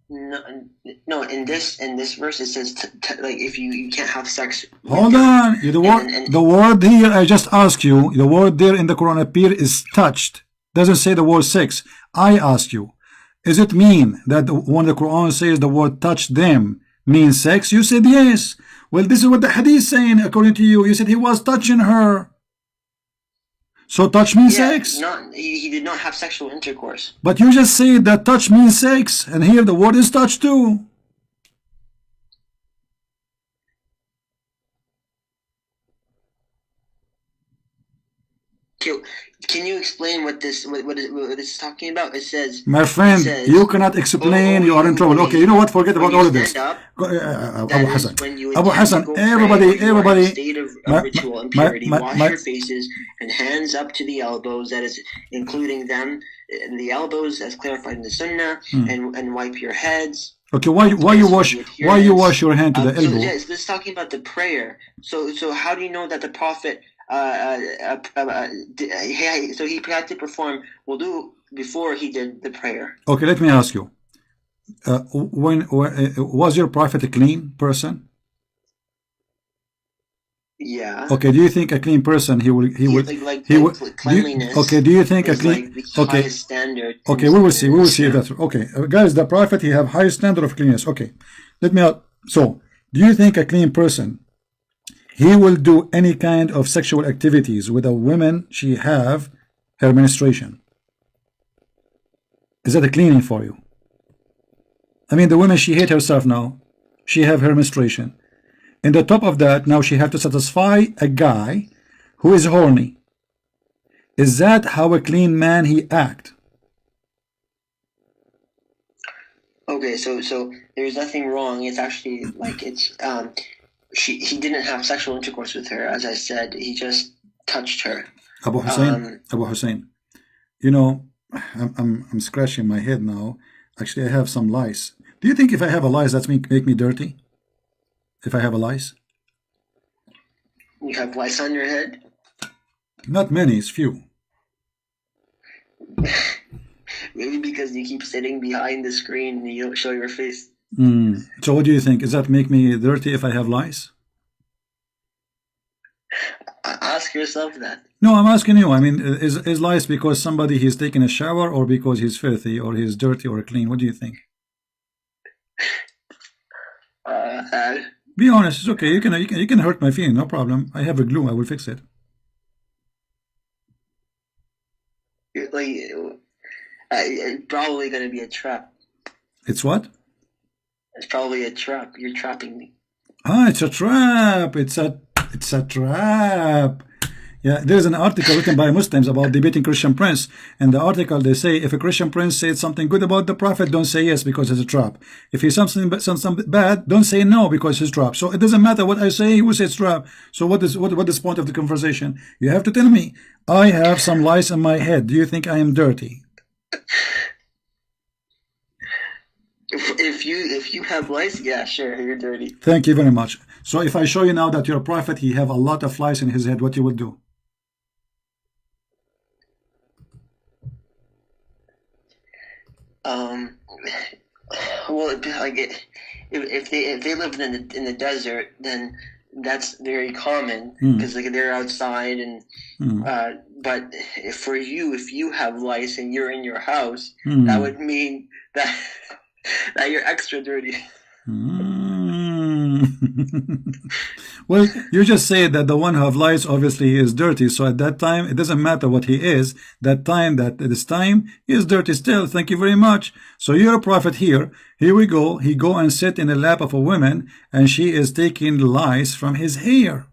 No, in this verse it says like if you can't have sex. Hold on, the word here I just asked you, the word there in the Quran appear is touched. Doesn't say the word sex. I asked you, does it mean that when the Quran says the word touch them means sex? You said yes. Well, this is what the hadith is saying according to you. You said he was touching her. So touch means sex? He did not have sexual intercourse. But you just said that touch means sex, and here the word is touch too. Can you explain what this is talking about? It says, my friend, you cannot explain. You are in trouble. Okay, you know what? Forget about all of this. Abu Hassan, everybody. State of ritual impurity. Wash your faces and hands up to the elbows. That is including them, the elbows, as clarified in the Sunnah, and wipe your heads. Okay, why you wash your hand to the elbow? Yes, this is talking about the prayer. So how do you know that the Prophet? So he had to perform wudu before he did the prayer. Okay, let me ask you. When was your prophet a clean person? Yeah. Okay, do you think a clean person he will cleanliness? Okay, do you think a clean standard? Okay, we will see if that's okay, guys. The prophet he have high standard of cleanliness. Okay, let me so Do you think a clean person, he will do any kind of sexual activities with a woman she have her menstruation? Is that a cleaning for you? I mean, the woman, she hate herself now. She have her menstruation. And the top of that, now she have to satisfy a guy who is horny. Is that how a clean man he act? Okay, so there's nothing wrong. It's actually like he didn't have sexual intercourse with her, as I said. He just touched her. Abu Hussain, Abu Hussain, you know, I'm scratching my head now. Actually, I have some lice. Do you think if I have a lice, that's make me dirty? If I have a lice? You have lice on your head? Not many, it's few. Maybe because you keep sitting behind the screen and you don't show your face. So what do you think? Does that make me dirty if I have lice? Ask yourself that. No, I'm asking you. I mean, is lice because somebody he's taking a shower, or because he's filthy, or he's dirty, or clean? What do you think? Be honest. It's okay. You can hurt my feeling. No problem. I have a glue. I will fix it. It's probably going to be a trap. It's what? It's probably a trap. You're trapping me. Ah, it's a trap. It's a trap. Yeah, there's an article written by Muslims about debating Christian prince, and the article they say if a Christian prince said something good about the Prophet, don't say yes because it's a trap. If he says something bad, don't say no because it's a trap. So it doesn't matter what I say, he will say it's trap. So what is the point of the conversation? You have to tell me. I have some lice in my head. Do you think I am dirty? If you have lice, yeah, sure, you're dirty. Thank you very much. So if I show you now that your prophet, he have a lot of lice in his head, what you will do? Well, if they live in the desert, then that's very common because they're outside and but for you, if you have lice and you're in your house, that would mean that that you're extra dirty. Well, you just said that the one who have lice obviously is dirty, so at that time it doesn't matter what he is. That this time he is dirty still. Thank you very much. So you're a prophet here. Here we go. He go and sit in the lap of a woman, and she is taking lice from his hair.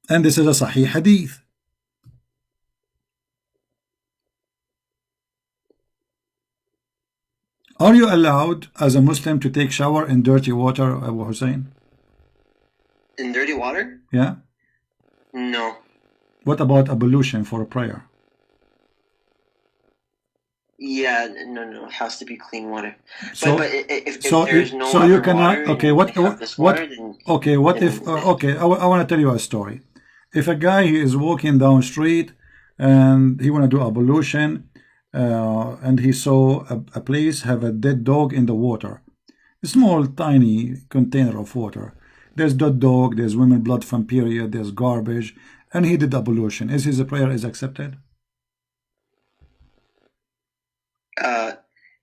And this is a Sahih hadith. Are you allowed as a Muslim to take shower in dirty water, Abu Hussain? In dirty water? Yeah. No. What about ablution for a prayer? Yeah, no, it has to be clean water. So, but if there's no so other you cannot. water, okay, what? Okay, what if? Okay, I want to tell you a story. If a guy is walking down street and he want to do ablution, and he saw a place have a dead dog in the water, a small tiny container of water. There's dead dog, there's women blood from period, there's garbage, and he did ablution. Is his prayer is accepted?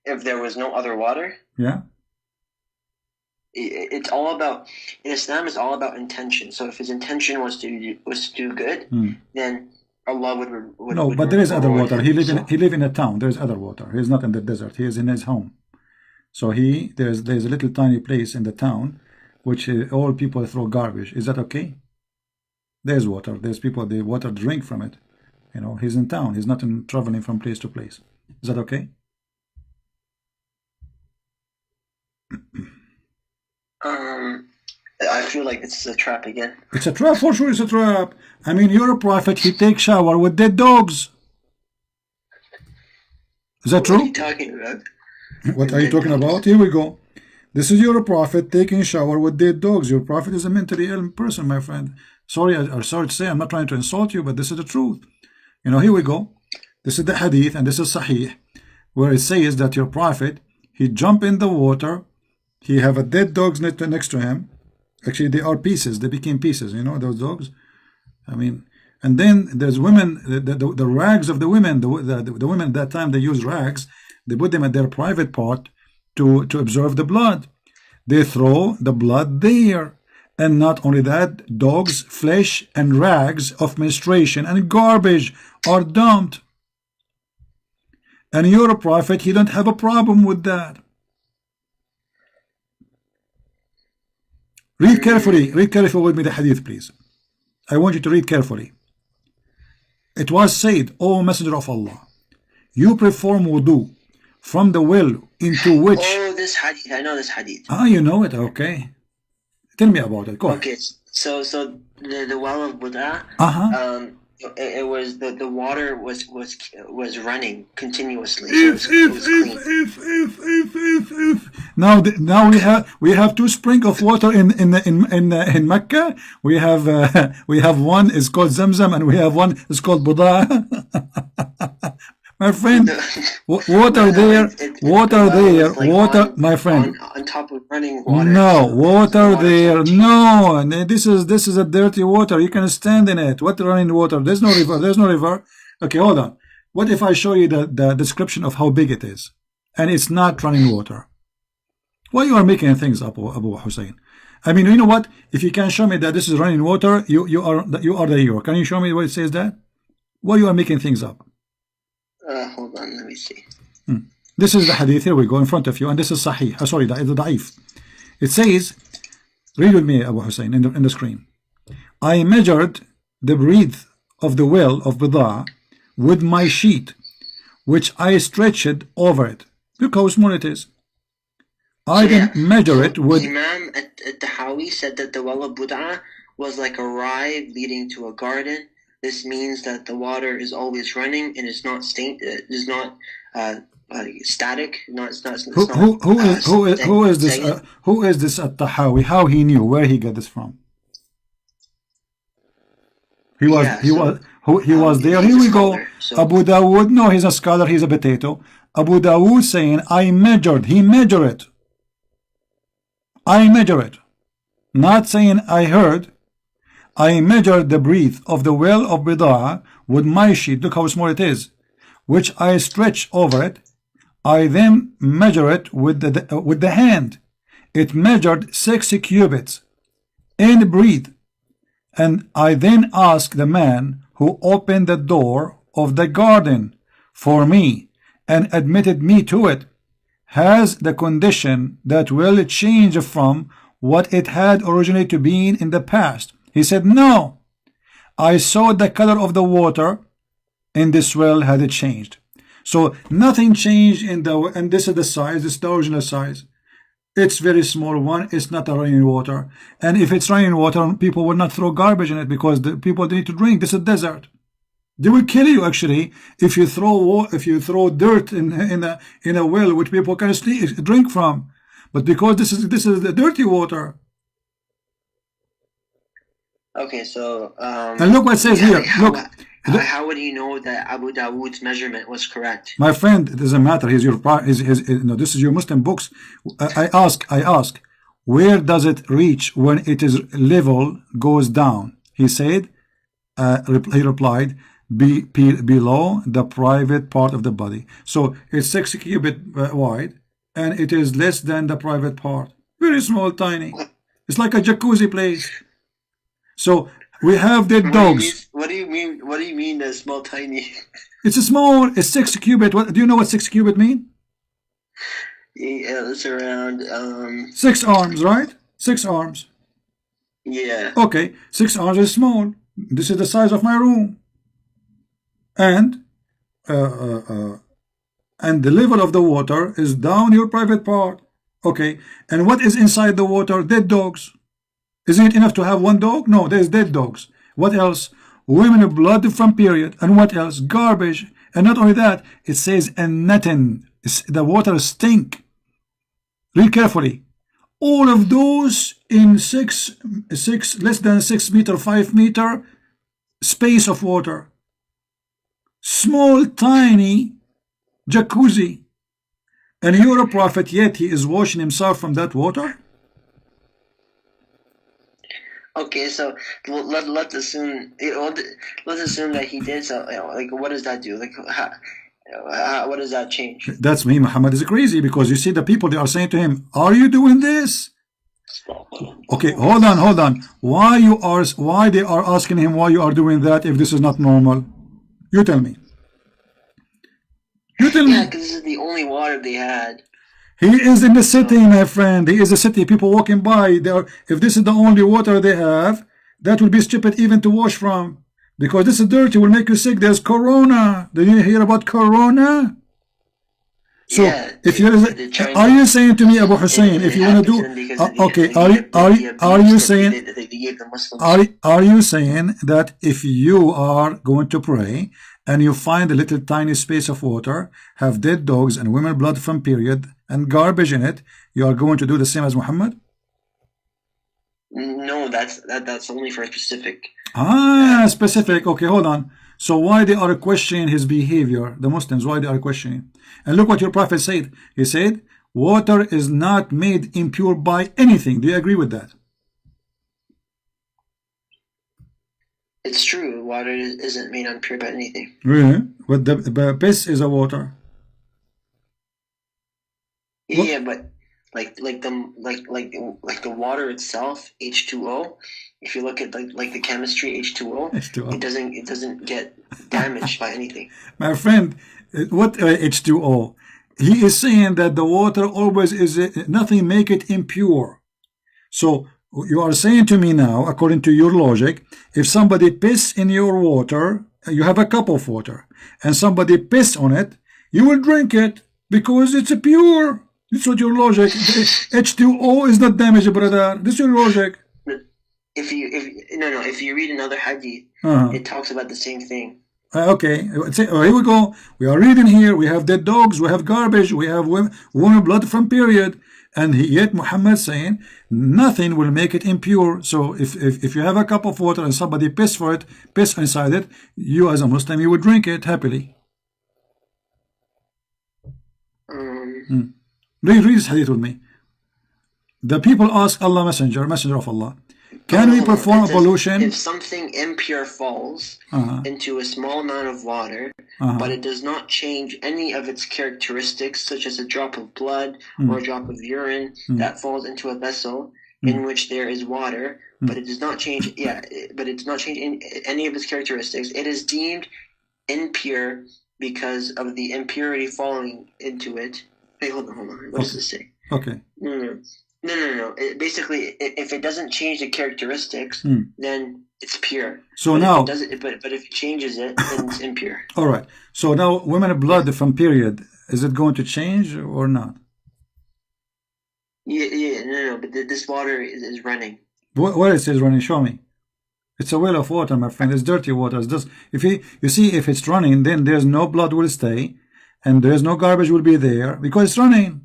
If there was no other water? Yeah. It's all about, in Islam, it's all about intention. So if his intention was to do good, then Allah would no, but there is other water. He live in a town. There's other water. He's not in the desert. He is in his home. So there's a little tiny place in the town, which all people throw garbage. Is that okay? There's water. There's people. The water drink from it. You know, he's in town. He's not traveling from place to place. Is that okay? I feel like it's a trap again. It's a trap, for sure. It's a trap. I mean, you're a prophet. He takes shower with dead dogs. Is that true? What are you talking about? What are you talking about? Here we go. This is your prophet taking shower with dead dogs. Your prophet is a mentally ill person, my friend. Sorry, I'm sorry to say, I'm not trying to insult you, but this is the truth. You know, here we go. This is the hadith, and this is Sahih, where it says that your prophet, he jump in the water, he have a dead dogs next to him. Actually, they are pieces. They became pieces, you know, those dogs. I mean, and then there's women, the rags of the women, the women at that time, they use rags. They put them at their private part to observe the blood. they throw the blood there. And not only that, dogs, flesh, and rags of menstruation and garbage are dumped. And you're a prophet, he don't have a problem with that. Read carefully with me the hadith, please. I want you to read carefully. It was said, O Messenger of Allah, you perform wudu from the well into which... Oh, this hadith, I know this hadith. Ah, you know it, okay. Tell me about it, go ahead. Okay, so the well of Buddha, it was the water was running continuously. So it was clean. Now we have two springs of water in Mecca. We have one is called Zamzam and we have one is called Buddha. My friend, water there, my friend. On top of running water. No, water there, no. This is a dirty water. You can stand in it. What running water? There's no river. Okay, hold on. What if I show you the description of how big it is, and it's not running water? Why you are making things up, Abu Hussain? I mean, you know what? If you can show me that this is running water, you are the hero. Can you show me what it says that? Why you are making things up? Hold on, let me see. This is the hadith, here we go, in front of you, and this is sahih. Sorry, it's da'if. It says, read with me, Abu Hussain, in the screen. I measured the breadth of the well of Bida with my sheet, which I stretched over it. Look how small it is. I didn't measure it with... Imam at-Tahawi said that the well of Buddha was like a ride leading to a garden. This means that the water is always running and it's not static. Who is this? Who is this at-Tahawi? How he knew? Where he got this from? He was there. Here we go. Abu Dawood. No, he's a scholar. He's a potato. Abu Dawood saying, I measured. He measured it. I measure it. Not saying I heard. I measured the breadth of the well of Bida with my sheet. Look how small it is, which I stretch over it. I then measure it with the hand. It measured 6 cubits in breadth. And I then asked the man who opened the door of the garden for me and admitted me to it, has the condition that will change from what it had originally to be in the past. He said, no. I saw the color of the water in this well had it changed. So nothing changed in and this is the size, this is the original size. It's very small one, it's not a running water. And if it's running water, people will not throw garbage in it because the people need to drink. This is a desert. They will kill you actually if you throw dirt in a well which people can drink from. But because this is the dirty water. Okay, so and look what it says here. Look. How would you know that Abu Dawood's measurement was correct? My friend, it doesn't matter. This is your Muslim books. I ask, where does it reach when it is level goes down? He said, he replied, below the private part of the body. So it's 6 cubits wide, and it is less than the private part. Very small, tiny. It's like a jacuzzi place. So we have dead dogs. What do you mean? What do you mean that small, tiny? It's a small. It's 6 cubit. What do you know? What 6 cubit mean? Yeah, it's around 6 arms, right? 6 arms. Yeah. Okay, 6 arms is small. This is the size of my room, and the level of the water is down your private part. Okay, and what is inside the water? Dead dogs. Isn't it enough to have one dog? No, there's dead dogs. What else? Women blood from period. And what else? Garbage. And not only that, it says and nothing. The water stink. Read carefully. All of those in less than 6 meter, 5 meter space of water. Small, tiny jacuzzi. And you're a prophet, yet he is washing himself from that water? Okay, so let's assume that he did. So, like, what does that do? Like, what does that change? That's me. Muhammad is crazy because you see the people, they are saying to him, "Are you doing this?" Okay, hold on. Why they are asking him why you are doing that if this is not normal? You tell me. You tell Yeah, me. because this is the only water they had. He is in the city, my friend. He is a city. People walking by. If this is the only water they have, that will be stupid even to wash from. Because this is dirty, will make you sick. There's corona. Did you hear about corona? So Yeah, if you're, they're trying are to. you saying to me, Abu Hussein, And if it you want to happened to do, them because of okay, the are abuse you that saying, they gave the Muslims. are you saying that if you are going to pray and you find a little tiny space of water, have dead dogs and women blood from period and garbage in it, you are going to do the same as Muhammad? No, that's only for a specific. Specific. Okay, hold on. So why they are questioning his behavior, the Muslims, why they are questioning? And look what your prophet said. He said, water is not made impure by anything. Do you agree with that? It's true. Water isn't made impure by anything. Really? But the piss is a water. Yeah, but like the water itself, H2O. If you look at like the chemistry, H2O, H2O. it doesn't get damaged by anything. My friend, what H2O? He is saying that the water always is nothing make it impure. So you are saying to me now, according to your logic, if somebody piss in your water, you have a cup of water, and somebody piss on it, you will drink it because it's pure. This is your logic. H2O is not damaged, brother. This is your logic. If you read another hadith, it talks about the same thing. Okay, here we go. We are reading here. We have dead dogs. We have garbage. We have woman blood from period. And yet Muhammad saying nothing will make it impure. So if you have a cup of water and somebody piss inside it, you as a Muslim, you would drink it happily. Read this hadith with me. The people ask Allah messenger of Allah, can we perform ablution? If something impure falls into a small amount of water, but it does not change any of its characteristics, such as a drop of blood or a drop of urine that falls into a vessel in which there is water, but it does not change. But it does not change any of its characteristics. It is deemed impure because of the impurity falling into it. Wait, hold on. What does this say? Okay. No. Basically, if it doesn't change the characteristics, then it's pure. So but now, if if it changes it, then it's impure. All right. So now, women blood from period, is it going to change or not? No. But this water is running. Where it says running? Show me. It's a well of water, my friend. It's dirty water. It's just, you see, if it's running, then there's no blood will stay, and there's no garbage will be there because it's running.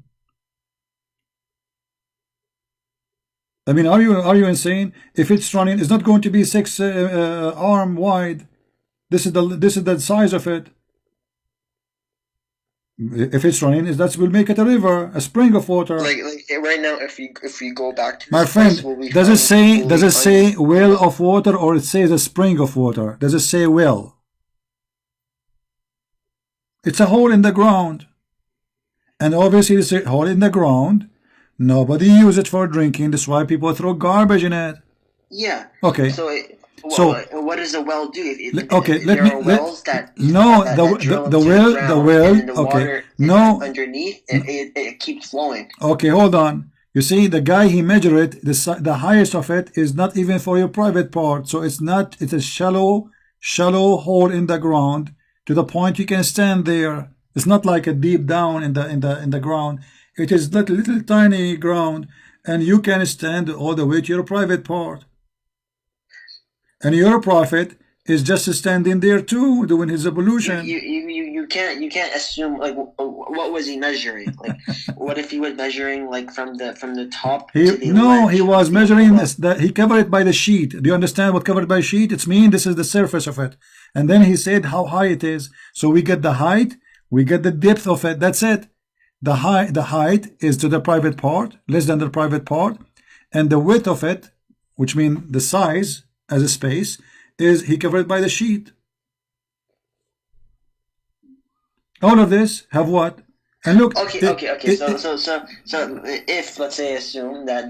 I mean, are you insane? If it's running, it's not going to be 6 arm wide. This is the size of it. If it's running, that will make it a river, a spring of water. Like right now, if we go back to my friend, does it say well of water, or it says a spring of water? Does it say well? It's a hole in the ground, and obviously it's a hole in the ground. Nobody uses it for drinking. That's why people throw garbage in it. Yeah. Okay. So what does a well do? The water underneath, it keeps flowing. Okay, hold on. You see, the guy he measured it, the highest of it is not even for your private part. So it's a shallow hole in the ground to the point you can stand there. It's not like a deep down in the ground. It is little tiny ground, and you can stand all the way to your private part. And your prophet is just standing there too, doing his ablution. You can't assume, like, what was he measuring? Like, what if he was measuring like from the top to the ledge? He was measuring this. He covered it by the sheet. Do you understand what covered by sheet? It's mean this is the surface of it. And then he said how high it is. So we get the height, we get the depth of it. That's it. The height is to the private part, less than the private part, and the width of it, which means the size as a space, is he covered by the sheet. All of this have what? And look, Okay. So, if let's say assume that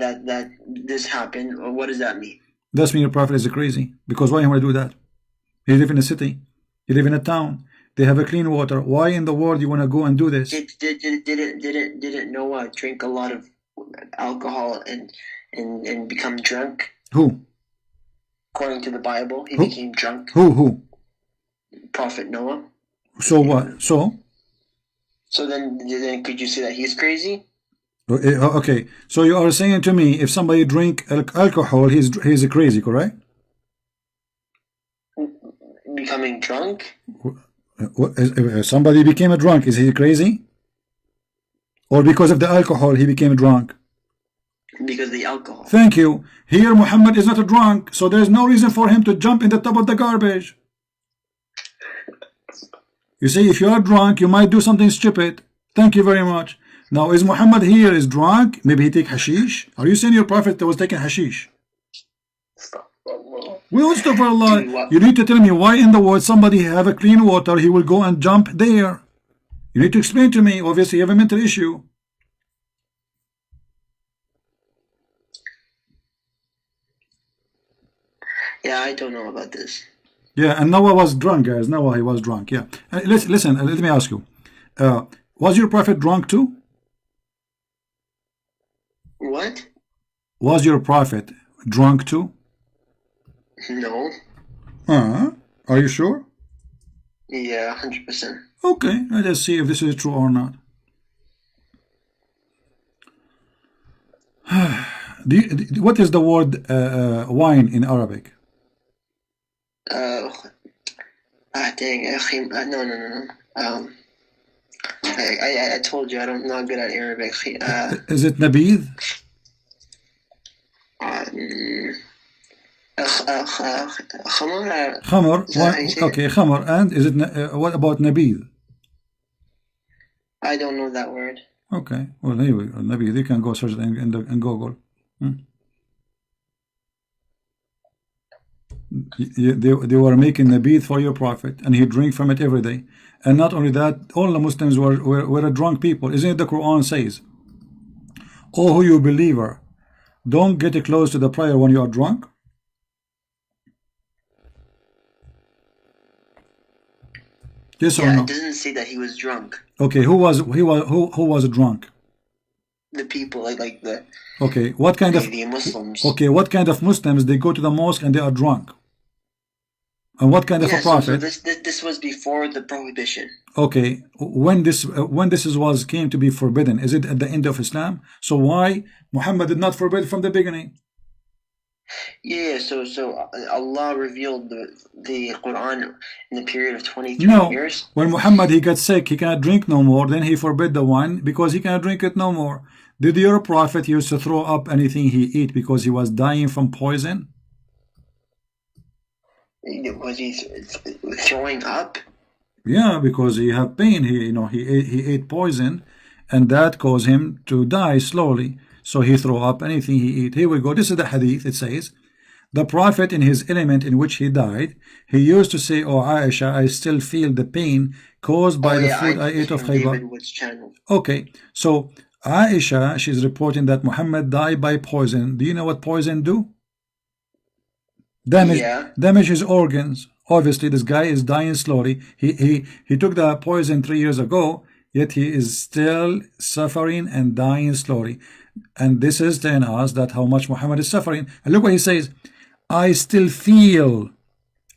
this happened, what does that mean? that's mean your prophet is crazy. Because why you want to do that? You live in a city. You live in a town. They have a clean water. Why in the world you want to go and do this? Didn't Noah drink a lot of alcohol and become drunk? Who? According to the Bible, he Who? became drunk. Who? Prophet Noah. So what? So then could you say that he's crazy? Okay. So you are saying to me, if somebody drink alcohol, he's crazy, correct? Becoming drunk? If somebody became a drunk, is he crazy? Or because of the alcohol he became drunk? Because of the alcohol. Thank you. Here Muhammad is not a drunk, so there's no reason for him to jump in the top of the garbage. You see, if you are drunk, you might do something stupid. Thank you very much. Now, is Muhammad here is drunk? Maybe he take hashish? Are you saying your prophet was taking hashish? We will stop for Allah. You need to tell me why in the world somebody have a clean water, he will go and jump there. You need to explain to me. Obviously, you have a mental issue. Yeah, I don't know about this. Yeah, and Noah was drunk, guys. Noah, he was drunk. Yeah. Listen, let me ask you. Was your prophet drunk too? What? Was your prophet drunk too? No. Are you sure? Yeah, 100%. Okay, let's see if this is true or not. What is the word wine in Arabic? Dang, no. I told you I'm not good at Arabic. Is it nabid? Khamr. Okay, khamr. And is it? What about nabid? I don't know that word. Okay. Well, anyway, nabid. You can go search it in Google. They were making nabid for your prophet, and he drink from it every day. And not only that, all the Muslims were a drunk people. Isn't it the Quran says, "Oh, who you believer, don't get close to the prayer when you are drunk"? Yes or no? It doesn't say that he was drunk. Okay, who was drunk? The people, like the. Okay, what kind of the Muslims? Okay, what kind of Muslims they go to the mosque and they are drunk? And what kind of a prophet? So this was before the prohibition. Okay, when this was came to be forbidden, is it at the end of Islam? So why Muhammad did not forbid from the beginning? Yeah, so Allah revealed the Quran in the period of 23 years. When Muhammad he got sick, he cannot drink no more. Then he forbid the wine because he cannot drink it no more. Did your prophet used to throw up anything he ate because he was dying from poison? Was he throwing up? Yeah, because he had pain. He ate poison, and that caused him to die slowly. So he threw up anything he ate. Here we go. This is the hadith. It says, the prophet in his element in which he died, he used to say, "Oh Aisha, I still feel the pain caused by the food I ate of Khaybar." Okay, so Aisha, she's reporting that Muhammad died by poison. Do you know what poison do? Damage his organs. Obviously, this guy is dying slowly. He took the poison 3 years ago, yet he is still suffering and dying slowly. And this is telling us that how much Muhammad is suffering. And look what he says, "I still feel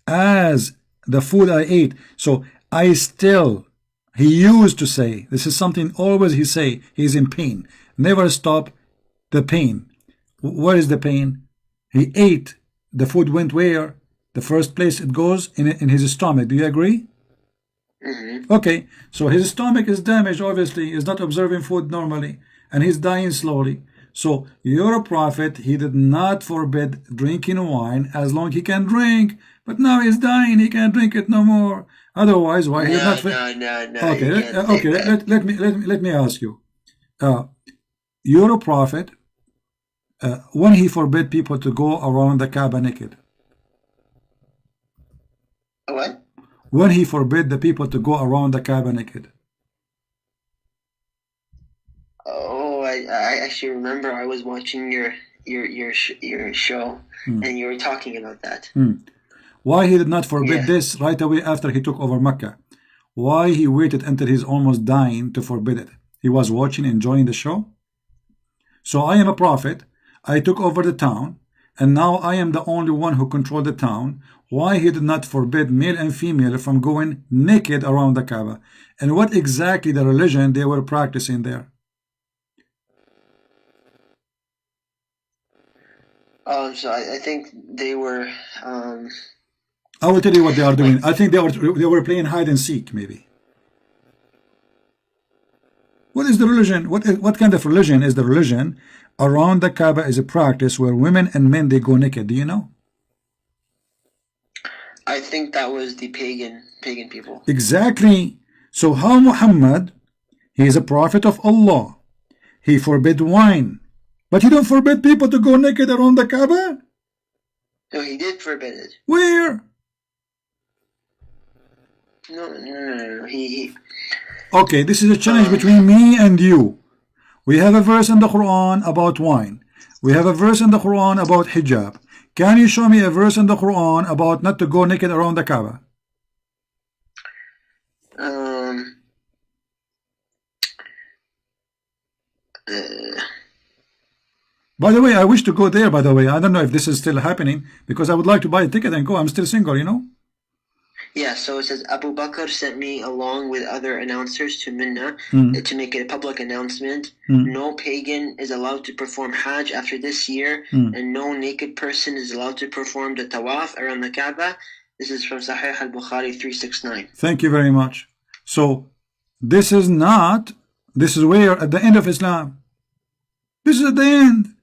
as the food I ate." So I still, he used to say, this is something always he say, he's in pain. Never stop the pain. Where is the pain? He ate. The food went where? The first place it goes in his stomach. Do you agree? Okay, so his stomach is damaged, obviously. He's not observing food normally, and he's dying slowly. So your prophet, he did not forbid drinking wine as long he can drink, but now he's dying, he can't drink it no more. Otherwise, why he did not? No. Okay, let me ask you. Your prophet, when he forbid people to go around the Kaaba naked. What? When he forbid the people to go around the Kaaba naked. I actually remember I was watching your show, and you were talking about that. Why he did not forbid this right away after he took over Mecca? Why he waited until he's almost dying to forbid it? He was watching, enjoying the show. So I am a prophet. I took over the town, and now I am the only one who controlled the town. Why he did not forbid male and female from going naked around the Kaaba? And what exactly the religion they were practicing there? So I think they were. I will tell you what they are doing. I think they were playing hide and seek, maybe. What is the religion? What kind of religion is the religion around the Kaaba? Is a practice where women and men they go naked. Do you know? I think that was the pagan people. Exactly. So how Muhammad, he is a prophet of Allah. He forbid wine, but he don't forbid people to go naked around the Kaaba. No, he did forbid it. Where? No. He. Okay, this is a challenge between me and you. We have a verse in the Quran about wine. We have a verse in the Quran about hijab. Can you show me a verse in the Quran about not to go naked around the Kaaba? By the way, I wish to go there, by the way. I don't know if this is still happening, because I would like to buy a ticket and go. I'm still single, you know? Yeah, so it says, Abu Bakr sent me along with other announcers to Minna to make a public announcement. No pagan is allowed to perform Hajj after this year, and no naked person is allowed to perform the Tawaf around the Kaaba. This is from Sahih al-Bukhari 369. Thank you very much. So, this is where, at the end of Islam. This is at the end.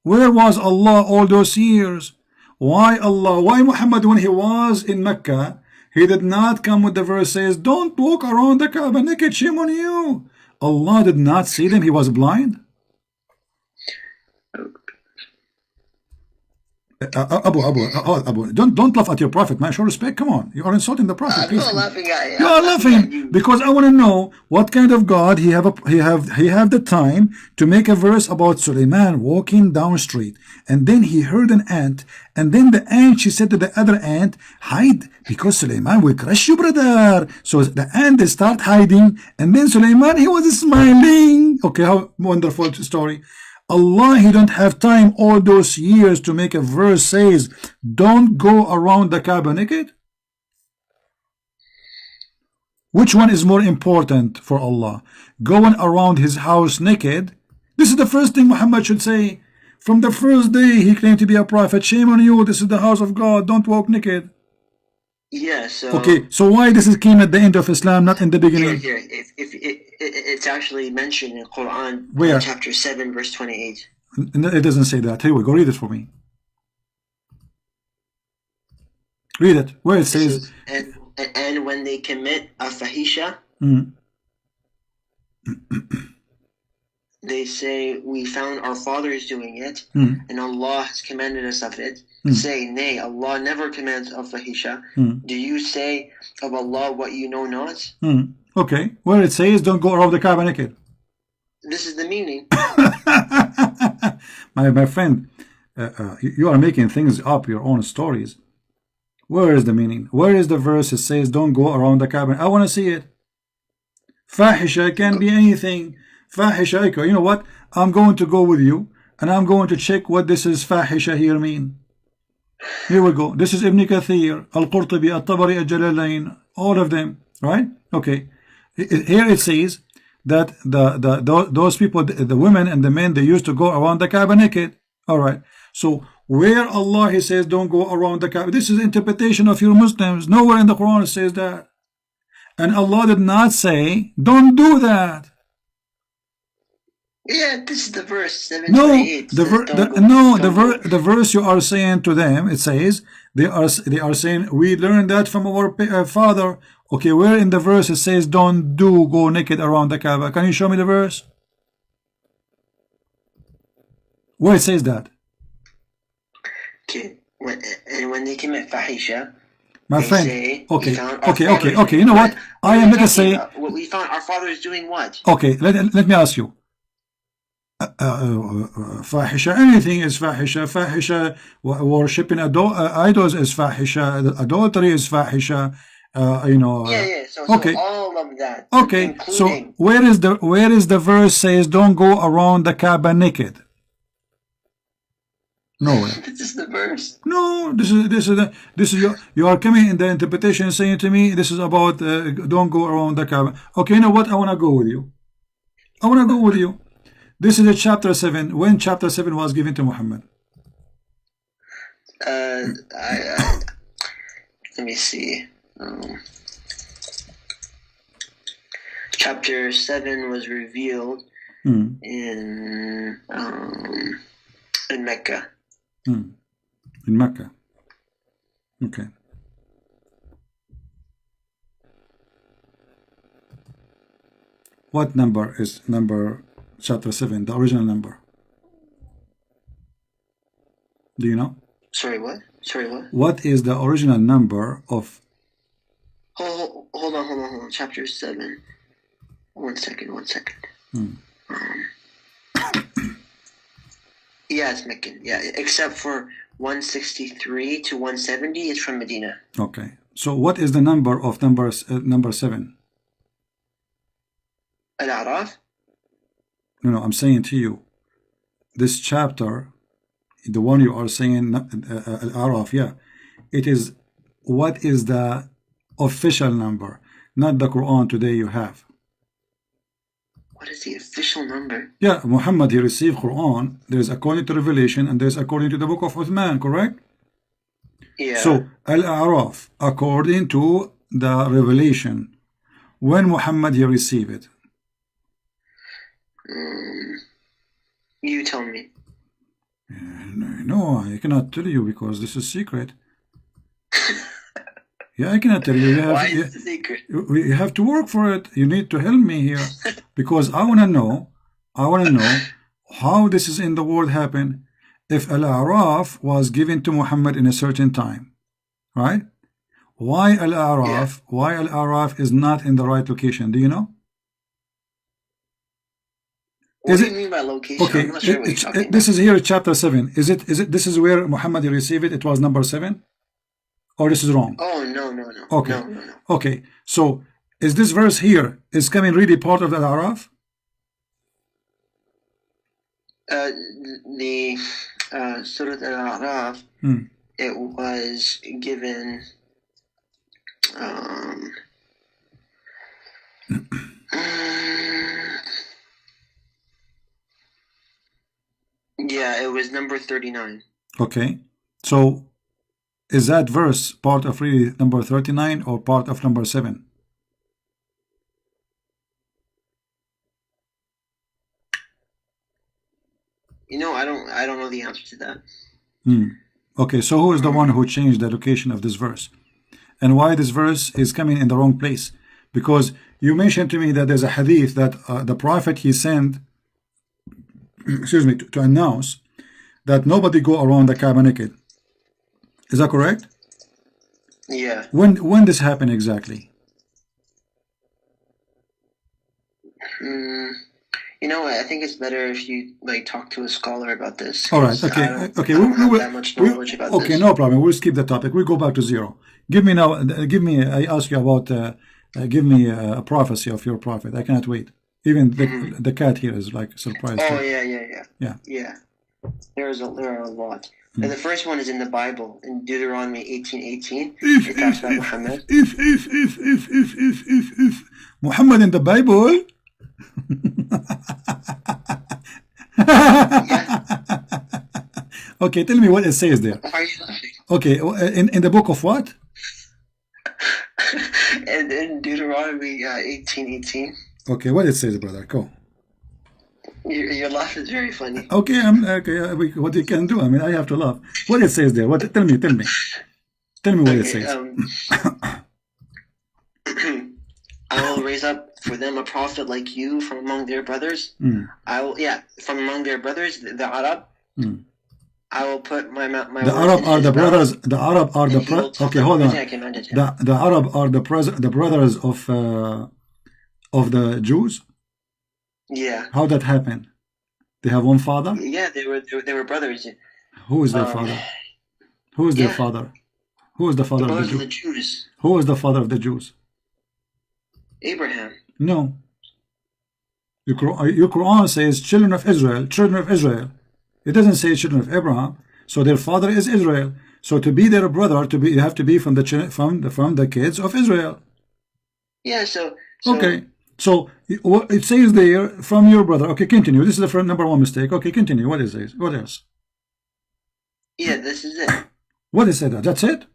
Where was Allah all those years? Why Allah? Why Muhammad, when he was in Mecca, he did not come with the verse says, don't walk around the Kaaba naked, shame on you. Allah did not see them, he was blind. Abu, don't laugh at your prophet, man. Show respect. Come on, you are insulting the prophet. I'm not laughing at you. You are laughing because I want to know what kind of God he have the time to make a verse about Suleiman walking down street, and then he heard an ant, and then the ant, she said to the other ant, hide because Suleiman will crush you, brother. So the ant they start hiding, and then Suleiman, he was smiling. Okay, how wonderful story. Allah, he don't have time all those years to make a verse says, don't go around the Kaaba naked. Which one is more important for Allah? Going around his house naked? This is the first thing Muhammad should say. From the first day he claimed to be a prophet. Shame on you, this is the house of God, don't walk naked. Yeah, so... Okay, so why this came at the end of Islam, not in the beginning? Here. It's actually mentioned in Quran, where? Chapter 7, verse 28. It doesn't say that. Here we go, read it for me. Read it, where it says... And when they commit a fahisha, they say, we found our fathers doing it, and Allah has commanded us of it. Say, nay, Allah never commands of fahisha. Do you say of Allah what you know not? Okay, where it says, don't go around the Kaaba naked. This is the meaning. my friend, you are making things up, your own stories. Where is the meaning? Where is the verse that says, don't go around the Kaaba? I want to see it. Fahisha can be anything. Fahisha, you know what? I'm going to go with you, and I'm going to check what this is fahisha here mean. Here we go. This is Ibn Kathir, Al-Qurtubi, Al-Tabari, Al-Jalalain, all of them, right? Okay. Here it says that those people, the women and the men, they used to go around the Kaaba naked. All right. So where Allah, he says, don't go around the Kaaba. This is interpretation of your Muslims. Nowhere in the Quran it says that. And Allah did not say, don't do that. Yeah, this is the verse. No, the verse you are saying to them, it says they are saying we learned that from our father. Okay, where in the verse it says don't go naked around the Kaaba? Can you show me the verse? Where it says that? Okay, when they commit fahisha, my friend. Say, okay. You know what? I am going to say. We found our fathers doing what? Okay, let me ask you. fahisha, anything is fahisha, worshipping idols is fahisha, adultery is fahisha, So okay, all of that, okay, so including. where is the verse says don't go around the Kaaba naked? Nowhere. This is the verse. No, this is you are coming in the interpretation saying to me this is about don't go around the Kaaba. Okay, you know what? I want to go with you. I want to go with you. This is a chapter 7. When chapter 7 was given to Muhammad? Let me see. Chapter 7 was revealed in Mecca. In Mecca. Okay. What number is number chapter 7, the original number? Do you know? Sorry, what? What is the original number of... Hold on. Chapter 7. One second. Yeah, it's Meccan. Yeah, except for 163 to 170 is from Medina. Okay. So what is the number of number 7? Al-A'raf? No, I'm saying to you, this chapter, the one you are saying, Al-A'raf, yeah, it is, what is the official number, not the Quran today you have. What is the official number? Yeah, Muhammad, he received Quran. There's according to Revelation and there's according to the book of Uthman, correct? Yeah. So, Al-A'raf, according to the Revelation, when Muhammad he received it? You tell me. No, I cannot tell you because this is secret. Yeah, I cannot tell you. Why is it a secret? You have to work for it. You need to help me here because I want to know how this is in the world happen. If Al-A'raf was given to Muhammad in a certain time, right? Why Al-A'raf is not in the right location? Do you know? What do you mean by location? Okay, I'm not sure what you're talking about. this is here chapter 7. Is it this is where Muhammad received it? It was number 7? Or this is wrong? Oh, no. Okay. No. Okay. So is this verse here is coming really part of the Al-A'raf? The Surah Al-A'raf, it was given yeah, it was number 39. Okay. So is that verse part of really number 39 or part of number 7? You know, I don't know the answer to that. Okay, so who is the one who changed the location of this verse? And why this verse is coming in the wrong place? Because you mentioned to me that there's a hadith that the prophet he sent excuse me, to announce that nobody go around the Kaaba naked. Is that correct? Yeah. When this happened exactly? You know what? I think it's better if you talk to a scholar about this. All right. Okay. I don't have that much knowledge about this. Okay, no problem. We'll skip the topic. We'll go back to zero. Give me now. I ask you about. Give me a prophecy of your prophet. I cannot wait. Even the cat here is like surprised. Oh yeah. There are a lot. And the first one is in the Bible in Deuteronomy 18:18. It talks about Muhammad. If Muhammad in the Bible. Okay, tell me what it says there. Why are you laughing? Okay, in the book of what? And in Deuteronomy 18:18. Okay, what it says, brother? Go. Your laugh is very funny. Okay, what you can do? I mean, I have to laugh. What it says there? What? Tell me what it says. I will raise up for them a prophet like you from among their brothers. From among their brothers, the Arab. I will put my the Arab are the brothers. The Arab are the okay. Hold on. The Arab are the brothers of the Jews. Yeah. How that happened? They have one father? Yeah, they were brothers. Who is their father? Who is their father? Who is the father of the Jews? The Jews. Who is the father of the Jews? Abraham. No. Your Quran says children of Israel, children of Israel. It doesn't say children of Abraham. So their father is Israel. So to be their brother, you have to be from the kids of Israel. Yeah. So okay. So it says there from your brother. Okay, continue. This is the number one mistake. Okay, continue. What is this? What else? Yeah, this is it. What is it? That's it?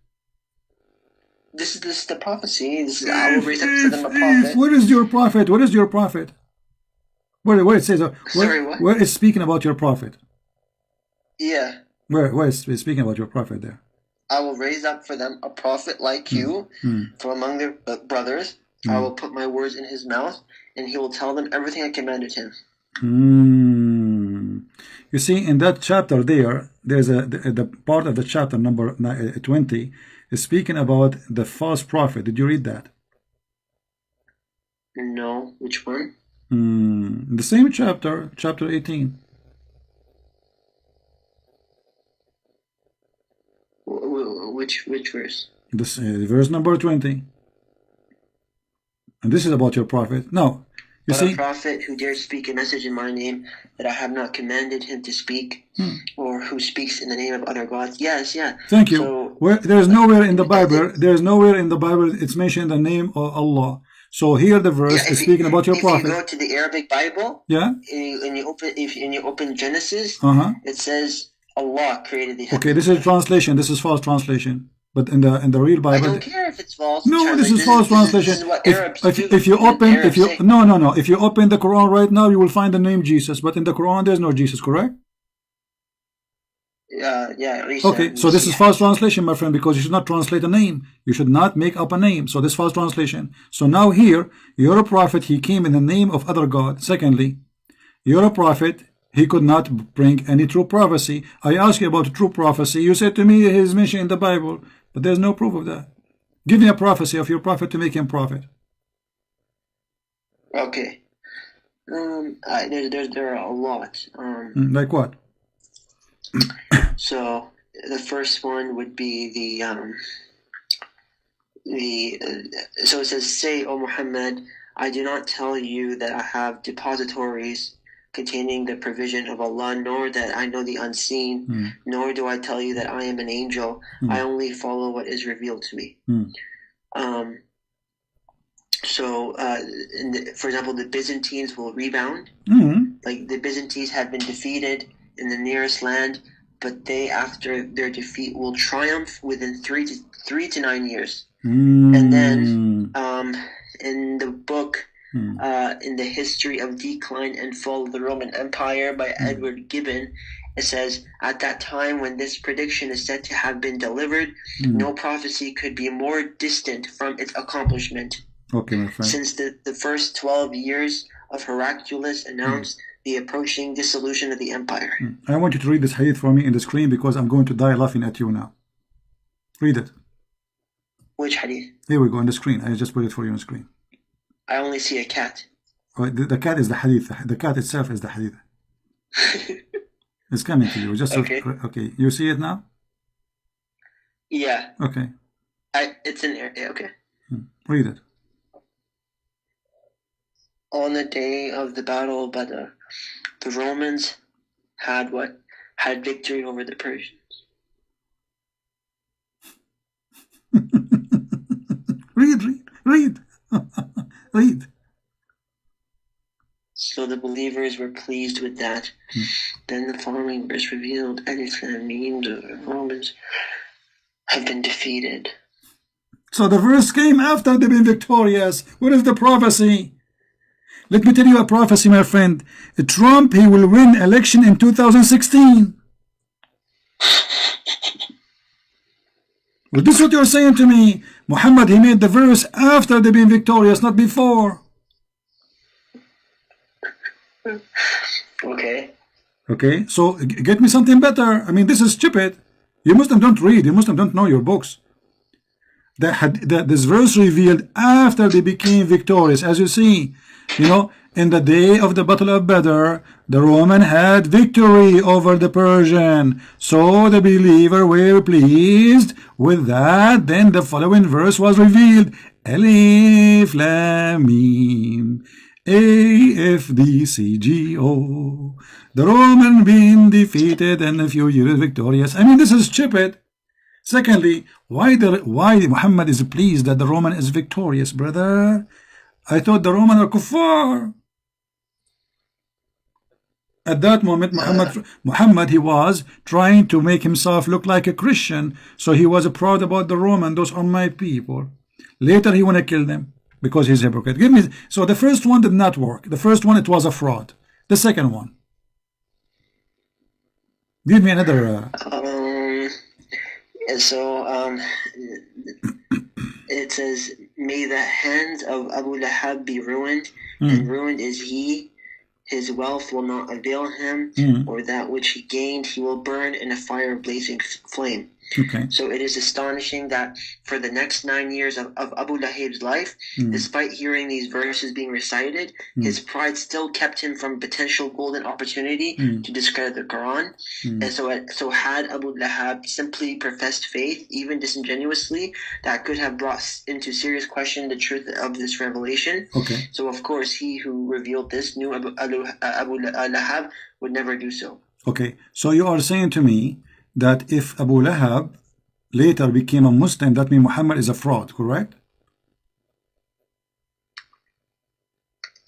This is the prophecy. This is I will raise up for them a prophet. Where is your prophet? What is your prophet? Where it says where it's speaking about your prophet? Yeah. Where is speaking about your prophet there? I will raise up for them a prophet like you from among their brothers. I will put my words in his mouth, and he will tell them everything I commanded him. You see, in that chapter there's the part of the chapter number 20 is speaking about the false prophet. Did you read that? No. Which one? The same chapter, chapter 18. Which verse? This verse number 20. And this is about your prophet. Now, you see, a prophet who dares speak a message in my name that I have not commanded him to speak, or who speaks in the name of other gods. Yes, yeah. Thank you. So, there's nowhere in the Bible. There's nowhere in the Bible it's mentioned the name of Allah. So here the verse is speaking about your prophet. If you go to the Arabic Bible, yeah, and you open Genesis, it says Allah created the heavens. Okay, this is translation. This is false translation. But in the real Bible, I don't care if it's false. No, this is false translation. This is what Arabs do. If you open the Quran right now, you will find the name Jesus. But in the Quran, there's no Jesus, correct? Yeah. Isa, okay, so this is false translation, my friend, because you should not translate a name. You should not make up a name. So this is false translation. So now here, you're a prophet. He came in the name of other God. Secondly, you're a prophet. He could not bring any true prophecy. I asked you about true prophecy. You said to me he is mentioned in the Bible, but there's no proof of that. Give me a prophecy of your prophet to make him prophet. Okay. There are a lot. Like what? So the first one would be so it says, "Say, O Muhammad, I do not tell you that I have depositories containing the provision of Allah, nor that I know the unseen, nor do I tell you that I am an angel. I only follow what is revealed to me." For example, the Byzantines will rebound. Like the Byzantines have been defeated in the nearest land, but they, after their defeat, will triumph within 3 to 9 years. And then in the book, in the History of Decline and Fall of the Roman Empire by Edward Gibbon, it says, at that time when this prediction is said to have been delivered, no prophecy could be more distant from its accomplishment. Okay, my friend. Since the first 12 years of Heraclius announced the approaching dissolution of the empire. I want you to read this hadith for me in the screen because I'm going to die laughing at you now. Read it. Which hadith? Here we go on the screen. I just put it for you on the screen. I only see a cat. Oh, the cat is the hadith. The cat itself is the hadith. It's coming to you. Just okay. Okay. You see it now? Yeah. Okay. It's in there. Yeah, okay. Read it. On the day of the battle of Badr, the Romans had victory over the Persians. Read. Read. So the believers were pleased with that. Then the following verse revealed, Alif Lam Mim, the Romans have been defeated. So the verse came after they've been victorious. What is the prophecy? Let me tell you a prophecy, my friend. Trump, he will win election in 2016. Well, this is what you're saying to me. Muhammad, he made the verse after they've been victorious, not before. Okay. Okay, so get me something better. I mean, this is stupid. You Muslim don't read. You Muslim don't know your books. That this verse revealed after they became victorious. As you see, you know, In the day of the Battle of Badr, the Roman had victory over the Persian. So the believer were pleased with that. Then the following verse was revealed. Alif Lam Mim. AFDCGO. The Roman being defeated and a few years victorious. I mean, this is stupid. Secondly, why Muhammad is pleased that the Roman is victorious, brother? I thought the Roman are kuffar. At that moment, Muhammad, he was trying to make himself look like a Christian, so he was proud about the Roman. Those are my people. Later, he want to kill them because he's a hypocrite. Give me. So the first one did not work. The first one, it was a fraud. The second one. Give me another. It says, may the hands of Abu Lahab be ruined, and ruined is he. His wealth will not avail him, or that which he gained he will burn in a fire of blazing flame. Okay. So it is astonishing that for the next 9 years of Abu Lahab's life, despite hearing these verses being recited, his pride still kept him from potential golden opportunity to discredit the Quran. And so had Abu Lahab simply professed faith, even disingenuously, that could have brought into serious question the truth of this revelation. Okay. So of course he who revealed this knew Abu Lahab would never do so. Okay, so you are saying to me that if Abu Lahab later became a Muslim, that means Muhammad is a fraud, correct?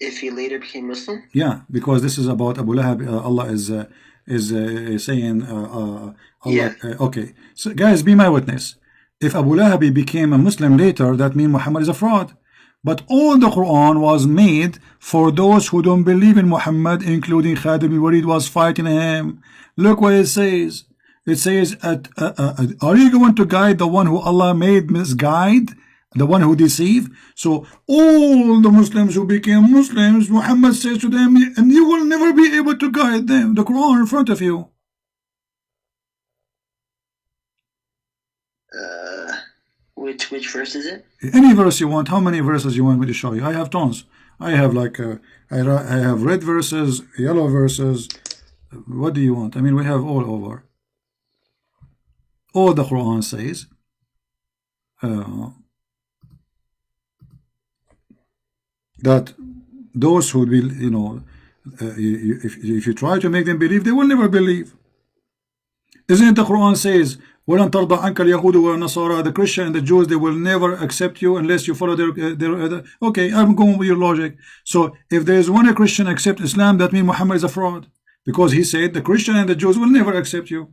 If he later became Muslim? Yeah, because this is about Abu Lahab. Allah is saying, Allah. Yeah. Okay, so guys, be my witness. If Abu Lahab became a Muslim later, that means Muhammad is a fraud. But all the Quran was made for those who don't believe in Muhammad, including Khalid bin Walid was fighting him. Look what it says. It says, are you going to guide the one who Allah made misguide? The one who deceived? So all the Muslims who became Muslims, Muhammad says to them, and you will never be able to guide them. The Quran in front of you. Which verse is it? Any verse you want. How many verses you want me to show you? I have tons. I have like I have red verses, yellow verses. What do you want? I mean, we have all over. All the Quran says that those who will, you know, if you try to make them believe, they will never believe. Isn't it the Quran says, وَلَنْ تَرْضَ عَنْكَ الْيَهُودُ وَالنَّصَارَى, the Christian and the Jews, they will never accept you unless you follow their okay, I'm going with your logic. So if there is one Christian accept Islam, that means Muhammad is a fraud, because he said the Christian and the Jews will never accept you.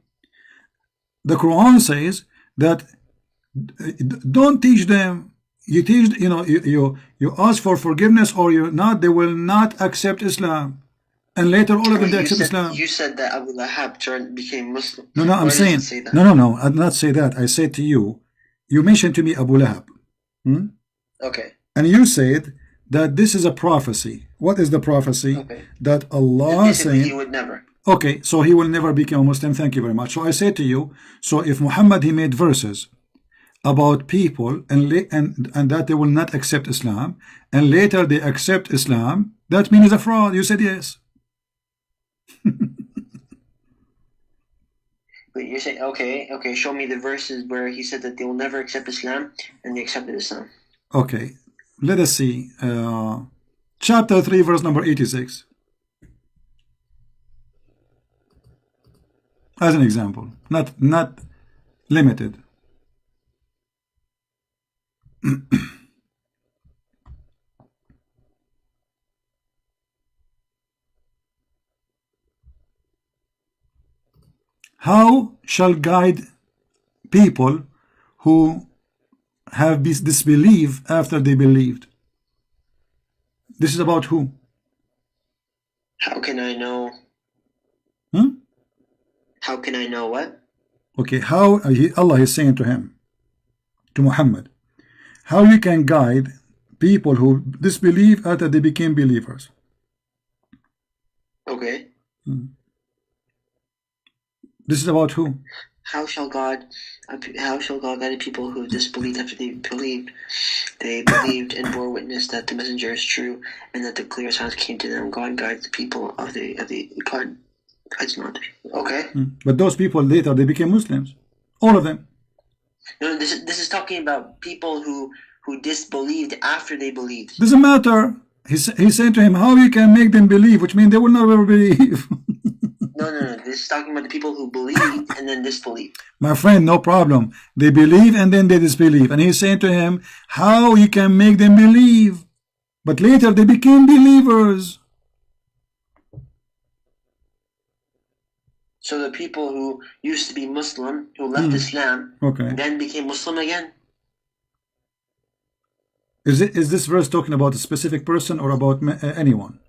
The Quran says that don't teach them. You teach, you know, you ask for forgiveness or you're not, they will not accept Islam. And later all of them they accept Islam. You said that Abu Lahab became Muslim. No, I'm saying, no, I did not say that. I said to you, you mentioned to me Abu Lahab. Okay. And you said that this is a prophecy. What is the prophecy? Okay. That Allah saying he would never. Okay, so he will never become a Muslim. Thank you very much. So I say to you, so if Muhammad, he made verses about people and that they will not accept Islam, and later they accept Islam, that means a fraud. You said yes. But you're saying, okay, show me the verses where he said that they will never accept Islam, and they accepted Islam. Okay, let us see. Chapter 3, verse number 86. As an example, not limited. How shall guide people who have disbelief after they believed? This is about who? How can I know? How can I know what? Okay, how Allah is saying to him, to Muhammad, how you can guide people who disbelieve after they became believers. Okay. This is about who? how shall God guide people who disbelieved after they believed? They believed and bore witness that the messenger is true, and that the clear signs came to them. God guides the people of the God guides not. Okay. But those people later they became Muslims, all of them. No, this is talking about people who disbelieved after they believed. Doesn't matter. He's saying to him, how you can make them believe, which means they will never believe. No. This is talking about the people who believed and then disbelieved. My friend, no problem. They believe and then they disbelieve. And he's saying to him, how you can make them believe? But later they became believers. So the people who used to be Muslim, who left Islam, then became Muslim again? Is this verse talking about a specific person or about anyone?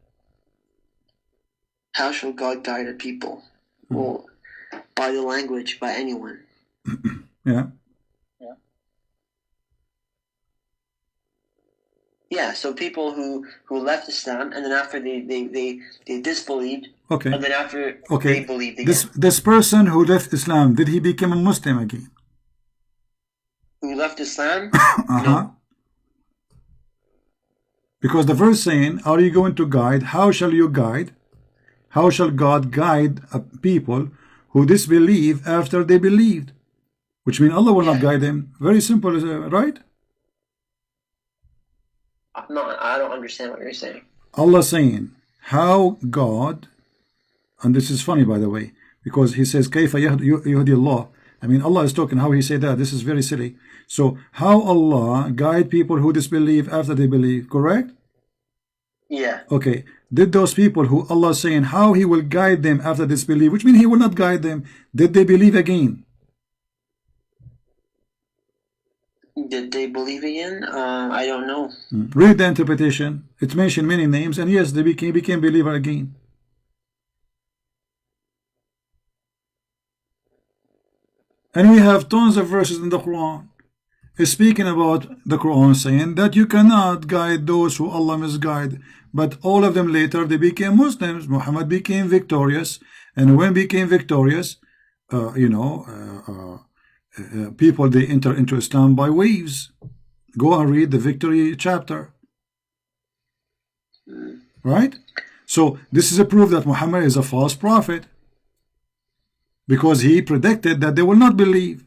How shall God guide a people? Well, by the language, by anyone. Yeah. Yeah, so people who left Islam and then after they disbelieved, and then after they believed again. This person who left Islam, did he become a Muslim again? Who left Islam? No. Because the verse saying, are you going to guide? How shall you guide? How shall God guide people who disbelieve after they believed? Which means Allah will not guide them. Very simple, right? No, I don't understand what you're saying. Allah saying, how God, and this is funny by the way, because he says, كيف يهدي الله. I mean, Allah is talking, how he said that. This is very silly. So, how Allah guide people who disbelieve after they believe, correct? Yeah. Okay. Did those people who Allah is saying how he will guide them after disbelief, which means he will not guide them, did they believe again? Did they believe again? I don't know. Read the interpretation. It mentioned many names, and yes, they became believer again. And we have tons of verses in the Quran speaking about the Quran saying that you cannot guide those who Allah misguide. But all of them later, they became Muslims. Muhammad became victorious. And when became victorious, people, they enter into Islam by waves. Go and read the victory chapter. Right? So this is a proof that Muhammad is a false prophet. Because he predicted that they will not believe.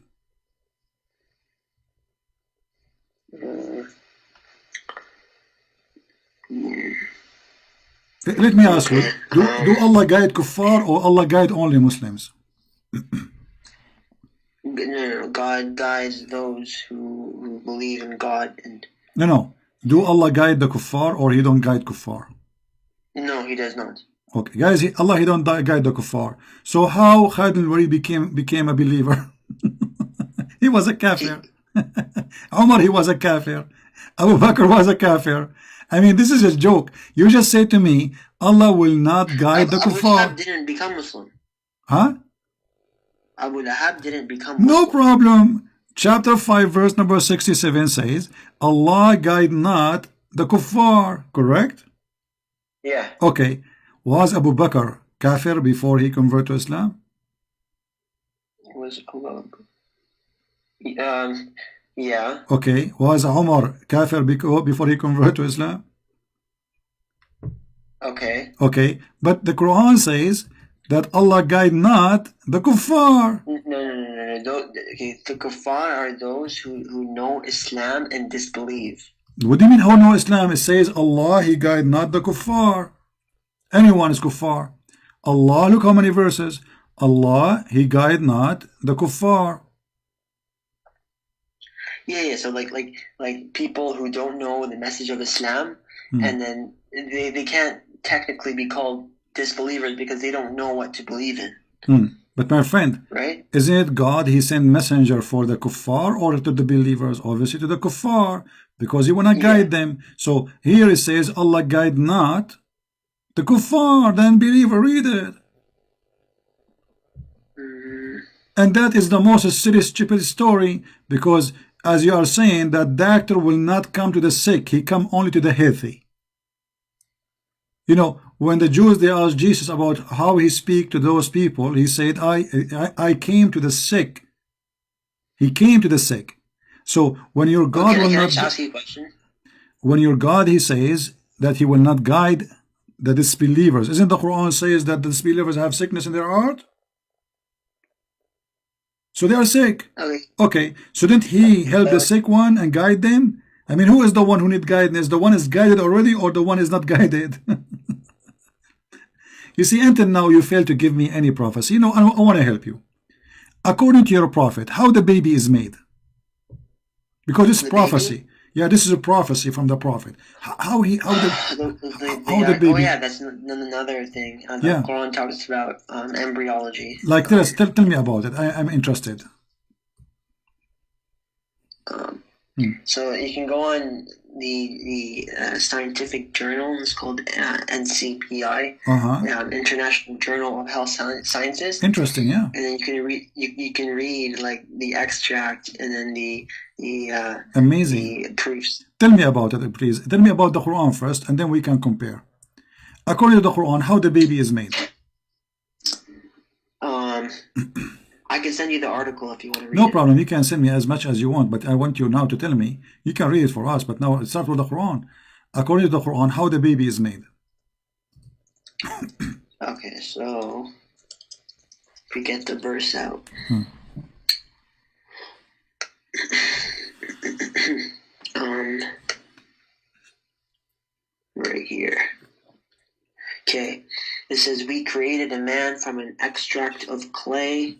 Let me ask you, do Allah guide kuffar or Allah guide only Muslims? No, God guides those who believe in God. No. Do Allah guide the kuffar or he don't guide kuffar? No, he does not. Okay, guys, Allah, he don't guide the kuffar. So how Khalid al-Walid became a believer? He was a kafir. Umar, he was a kafir. Abu Bakr was a kafir. I mean, this is a joke. You just say to me, Allah will not guide the kuffar. Abu Lahab didn't become Muslim. Huh? Abu Lahab didn't become Muslim. No problem. Chapter 5, verse number 67 says, Allah guide not the kuffar. Correct? Yeah. Okay. Was Abu Bakr kafir before he converted to Islam? Was yeah. Okay. Was Umar kafir before he converted to Islam? Okay. Okay. But the Quran says that Allah guide not the kuffar. No. Okay, the kuffar are those who know Islam and disbelieve. What do you mean who know Islam? It says Allah, he guide not the kuffar. Anyone is kuffar. Allah, look how many verses. Allah, he guide not the kuffar. Yeah. So like people who don't know the message of Islam, and then they can't technically be called disbelievers because they don't know what to believe in. But my friend, right? Isn't it God, he sent messenger for the kuffar or to the believers? Obviously to the kuffar, because he want to guide them. So here it says Allah guide not the kuffar, the unbeliever. Read it. And that is the most silly, stupid story, because as you are saying, that doctor will not come to the sick, he come only to the healthy. You know, When the Jews, they asked Jesus about how he speak to those people, he said, I came to the sick. He came to the sick. So when your God will can I not, just ask you a question? when your God, he says that he will not guide the disbelievers. Isn't the Quran says that the disbelievers have sickness in their heart? So they are sick. Okay. Okay. So didn't he help the sick one and guide them? I mean, who is the one who need guidance? The one is guided already, or the one is not guided? You see, until now you fail to give me any prophecy. You know, I want to help you. According to your prophet, how the baby is made? Because it's prophecy. Baby? Yeah, this is a prophecy from the prophet. How the baby? Oh yeah, that's another thing. The Quran talks about embryology. Like this, tell me about it. I'm interested. So you can go on the scientific journal. It's called NCPI, International Journal of Health Sciences. Interesting, yeah. And then you can read you can read like the extract and then the amazing the proofs. Tell me about it, please. Tell me about the Quran first, and then we can compare. According to the Quran, how the baby is made. I can send you the article if you want to read it. No problem. problem. You can send me as much as you want, but I want you now to tell me. You can read it for us, but now start with the Quran. According to the Quran, how the baby is made. Okay, so if we get the verse out. Right here. Okay, it says, we created a man from an extract of clay.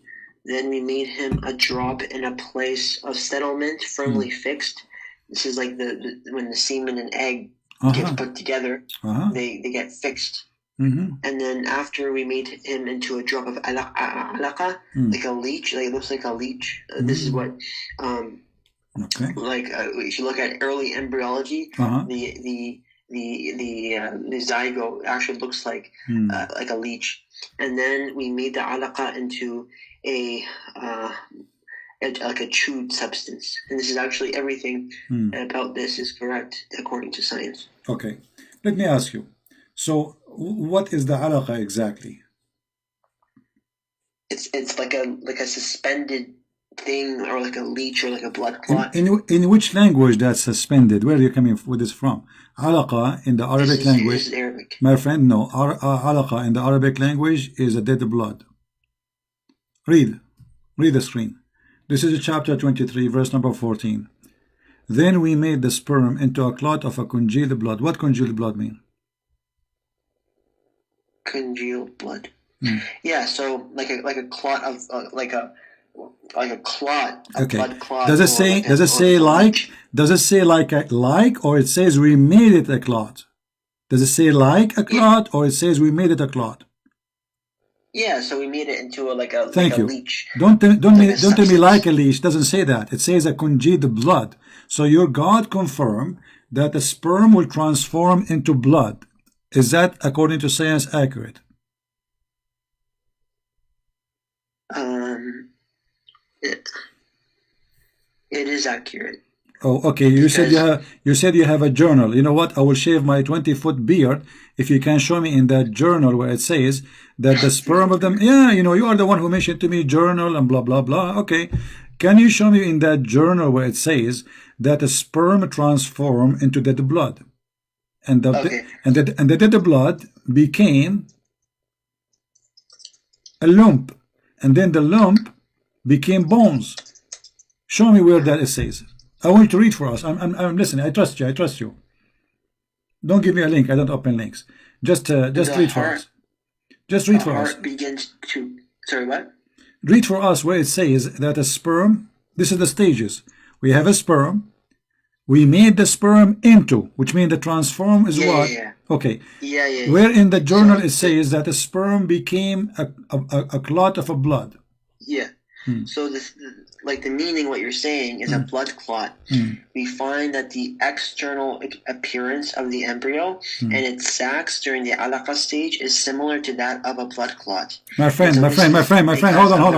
Then we made him a drop in a place of settlement, firmly fixed. This is like when the semen and egg get put together, they get fixed. And then after we made him into a drop of alaqa, like a leech, like it looks like a leech. This is what, like if you look at early embryology, the zygote actually looks like a leech. And then we made the alaqa into like a chewed substance, and this is actually everything about this is correct according to science. Okay, let me ask you. So, what is the alaqa exactly? It's like a suspended thing, or like a leech, or like a blood clot. In which language that's suspended? Where are you coming with this from? Alaqa in the Arabic language. This is Arabic. My friend, no. Alaqa in the Arabic language is a dead blood. Read the screen. This is chapter 23, verse number 14. Then we made the sperm into a clot of a congealed blood. What congealed blood mean? Congealed blood. Yeah, so like a clot of like a clot. Okay. Blood clot. Does it say like? Does it say like or it says we made it a clot? Does it say like a clot, or it says we made it a clot? Yeah, so we made it into a leech. Don't tell me like a leech. Doesn't say that. It says a congealed blood. So your God confirmed that the sperm will transform into blood. Is that according to science accurate? It is accurate. Oh, okay. You said you have a journal. You know what? I will shave my 20-foot beard if you can show me in that journal where it says that the sperm of them. Yeah, you know, you are the one who mentioned to me journal and blah blah blah. Okay, can you show me in that journal where it says that the sperm transform into dead blood, and the dead blood became a lump, and then the lump became bones? Show me where that it says. I want you to read for us. I'm listening. I trust you. I trust you. Don't give me a link. I don't open links. Just read for us. Just read for us. Begins to. Sorry, what? Read for us where it says that a sperm. This is the stages. We have a sperm. We made the sperm into, which means the transform is what? Yeah. Okay. Yeah. Where in the journal it says that the sperm became a clot of a blood. Yeah. So like the meaning, what you're saying is a blood clot. We find that the external appearance of the embryo and its sacs during the alaqa stage is similar to that of a blood clot. My friend, hold on.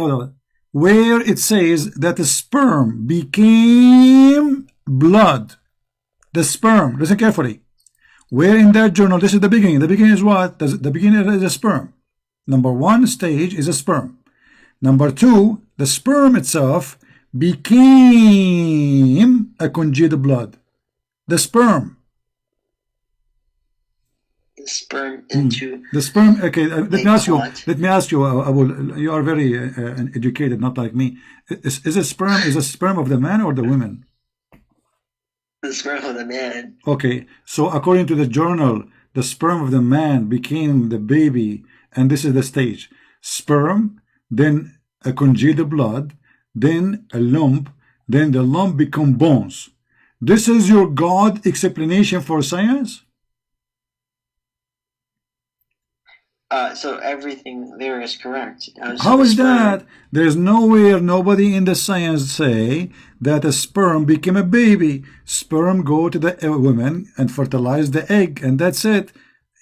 No. Where it says that the sperm became blood, the sperm. Listen carefully. Where in that journal, this is the beginning. The beginning is what? The beginning is a sperm. Number one stage is a sperm. Number two, the sperm itself became a congealed blood. The sperm. The sperm into the sperm. Okay, let me ask you. blood. Let me ask you. Abul, you are very educated, not like me. Is a sperm of the man or the woman? The sperm of the man. Okay, so according to the journal, the sperm of the man became the baby, and this is the stage: sperm, then a congealed blood, then a lump, then the lump become bones. This is your God explanation for science? So everything there is correct. How is that? There's nowhere, nobody in the science say that a sperm became a baby. Sperm go to the woman and fertilize the egg, and that's it.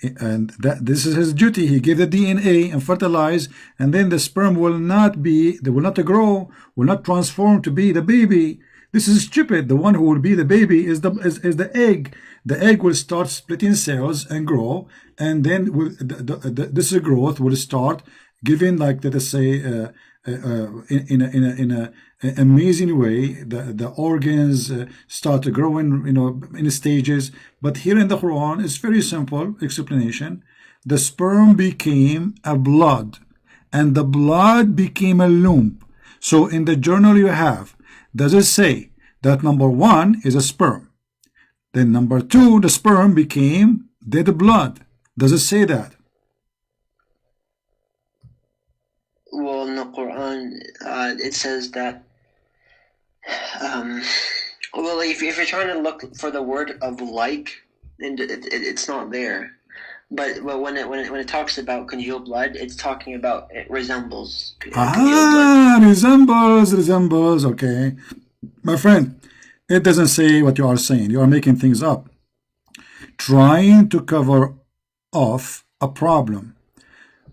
And this is his duty. He gave the DNA and fertilize, and then the sperm will not grow, will not transform to be the baby. This is stupid. The one who will be the baby is the egg. The egg will start splitting cells and grow, and then this growth will start giving, like, let us say, in an amazing way, the organs start growing, in stages. But here in the Quran, it's very simple explanation. The sperm became a blood, and the blood became a lump. So in the journal you have, does it say that number one is a sperm? Then number two, the sperm became dead blood. Does it say that? Well, in the Quran, it says that. Well, if you're trying to look for the word of like, it's not there. But when it talks about congealed blood, it's talking about it resembles. Resembles. Okay, my friend, it doesn't say what you are saying. You are making things up, trying to cover off a problem.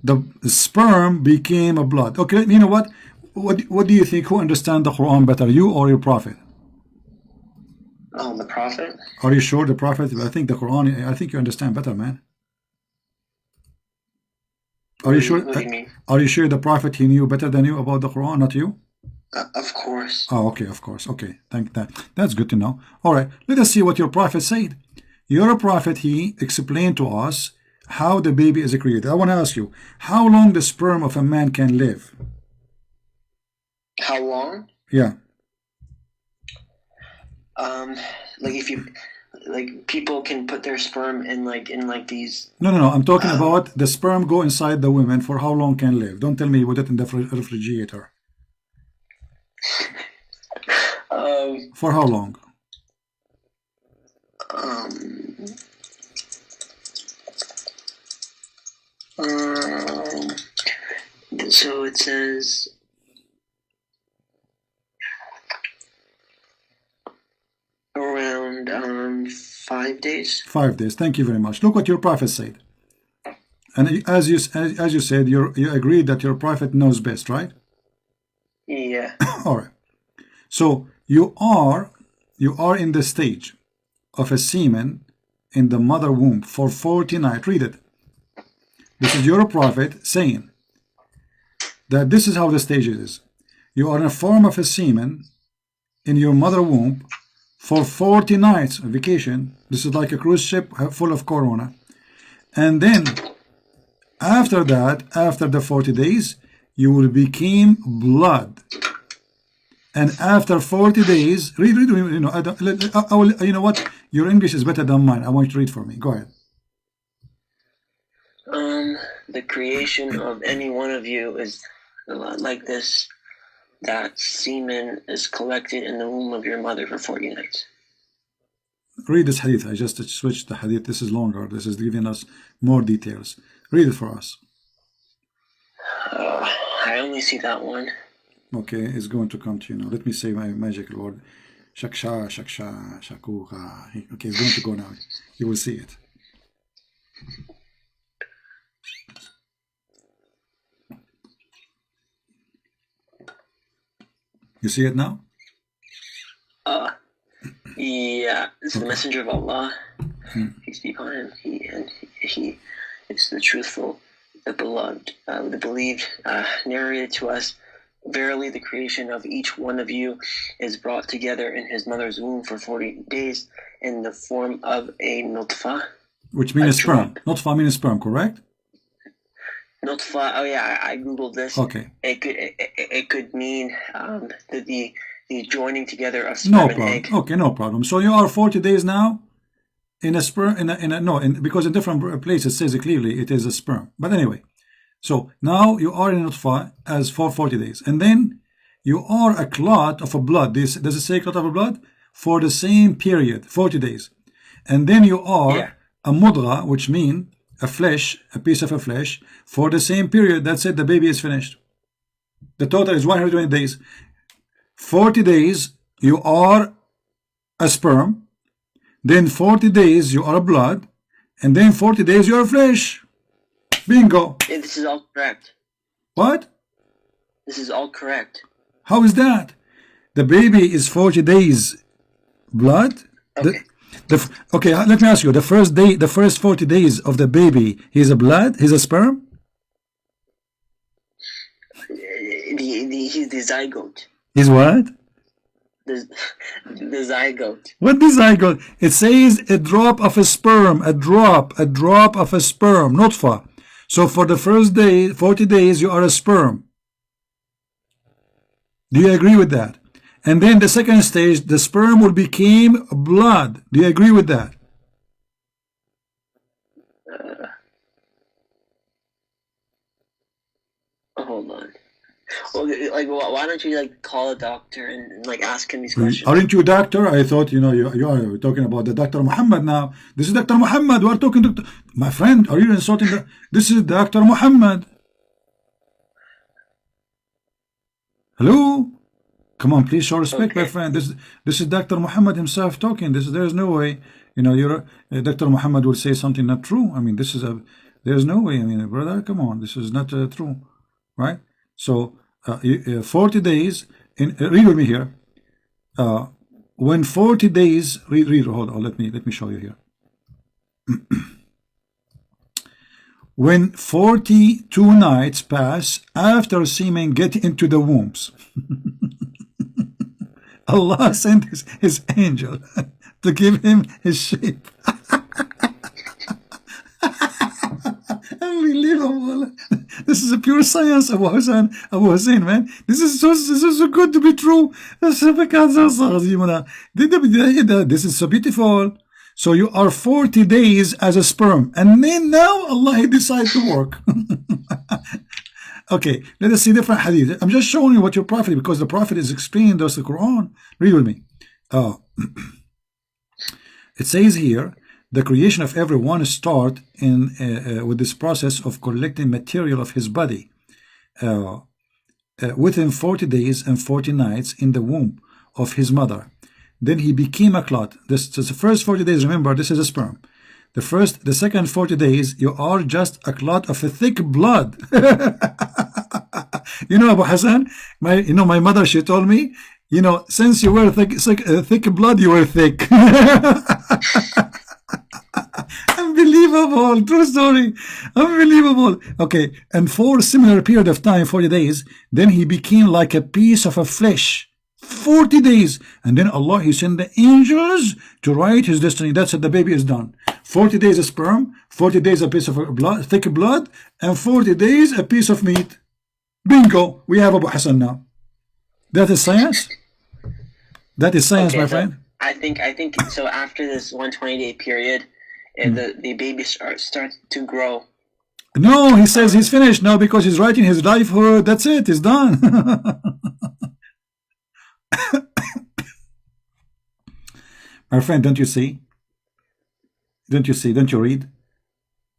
The sperm became a blood. Okay, you know what? What do you think? Who understands the Quran better, you or your prophet? Oh, the prophet. Are you sure the prophet? I think the Quran. I think you understand better, man. Are you sure? What do you mean? Are you sure the prophet, he knew better than you about the Quran, not you? Of course. Oh, okay, of course. Okay, thank that. That's good to know. All right, let us see what your prophet said. Your prophet, he explained to us how the baby is created. I want to ask you, how long the sperm of a man can live? How long? Yeah. Like if you, like people can put their sperm in these. No. I'm talking about the sperm go inside the woman for how long can live. Don't tell me you put it in the refrigerator. For how long? So it says around 5 days. 5 days. Thank you very much. Look what your prophet said. And as you said, you agreed that your prophet knows best, right? Yeah. All right. So you are in the stage of a semen in the mother womb for 40 nights. Read it. This is your prophet saying that this is how the stage is. You are in a form of a semen in your mother womb for 40 nights of vacation. This is like a cruise ship full of corona. And then after that, after the 40 days, you will become blood. And after 40 days, read, you know what? Your English is better than mine. I want you to read for me. Go ahead. The creation of any one of you is like this. That semen is collected in the womb of your mother for 40 nights. Read this hadith. I just switched the hadith. This is longer. This is giving us more details. Read it for us. I only see that one. Okay, it's going to come to you now. Let me say my magical word. Shaksha, shaksha, shakuha. Okay, it's going to go now. You will see it. You see it now? Yeah, it's the Okay. messenger of Allah. Peace be upon him. He is the truthful, the beloved, the believed, narrated to us. Verily, the creation of each one of you is brought together in his mother's womb for 40 days in the form of a nutfa. Which means sperm. Nutfa means sperm, correct? Nutfa. Oh yeah, I googled this. Okay. It could mean the joining together of sperm No and problem. egg. Okay, no problem. So you are 40 days now in a sperm, because in different places it says it clearly it is a sperm. But anyway, so now you are in nutfa as for 40 days, and then you are a clot of a blood. Does it say clot of a blood? For the same period, 40 days, and then you are a mudra, which means a flesh, a piece of a flesh, for the same period. That's it. The baby is finished. The total is 120 days. 40 days you are a sperm, then 40 days you are a blood, and then 40 days you are flesh. Bingo. Yeah, this is all correct. What? This is all correct. How is that? The baby is 40 days blood. Okay. Okay, let me ask you. The first 40 days of the baby, he's a blood, he's a sperm? He's the zygote. He's what? The zygote. What the zygote? It says a drop of a sperm, a drop of a sperm, nutfa. So for the first day, 40 days, you are a sperm. Do you agree with that? And then the second stage, the sperm will become blood. Do you agree with that? Hold on. Well, like, why don't you like call a doctor and like ask him these questions? Aren't you a doctor? I thought you are talking about the Dr. Muhammad now. This is Dr. Muhammad. We are talking to my friend. Are you insulting this is Dr. Muhammad? Hello. Come on, please show respect, my friend. This is Dr. Muhammad himself talking. There's no way, Dr. Muhammad will say something not true. I mean, there's no way. I mean, brother, come on, this is not true, right? So 40 days. Read with me here. When 40 days, read. Hold on. Let me show you here. When 42 nights pass after semen get into the wombs. Allah sent his angel to give him his shape. Unbelievable. This is a pure science, Abu Hussain, man. This is so good to be true. This is so beautiful. So you are 40 days as a sperm, and then now Allah decides to work. Okay, let us see different hadith. I'm just showing you what your prophet, because the prophet is explaining those the Quran. Read with me. It says here, the creation of everyone start with this process of collecting material of his body within 40 days and 40 nights in the womb of his mother. Then he became a clot. This is the first 40 days. Remember, this is a sperm. The second 40 days, you are just a clot of a thick blood. Abu Hassan, my mother, she told me, since you were thick blood, you were thick. Unbelievable, true story, unbelievable. Okay, and for a similar period of time, 40 days, then he became like a piece of a flesh. 40 days, and then Allah, he sent the angels to write his destiny. That's it, the baby is done. 40 days a sperm, 40 days a piece of blood, thick blood, and 40 days a piece of meat. Bingo, we have Abu Hassan now. That is science. That is science, my friend. I think so. After this 120-day period, the baby starts to grow. No, he says he's finished now because he's writing his lifehood. That's it, he's done. My friend, don't you see? Don't you see? Don't you read?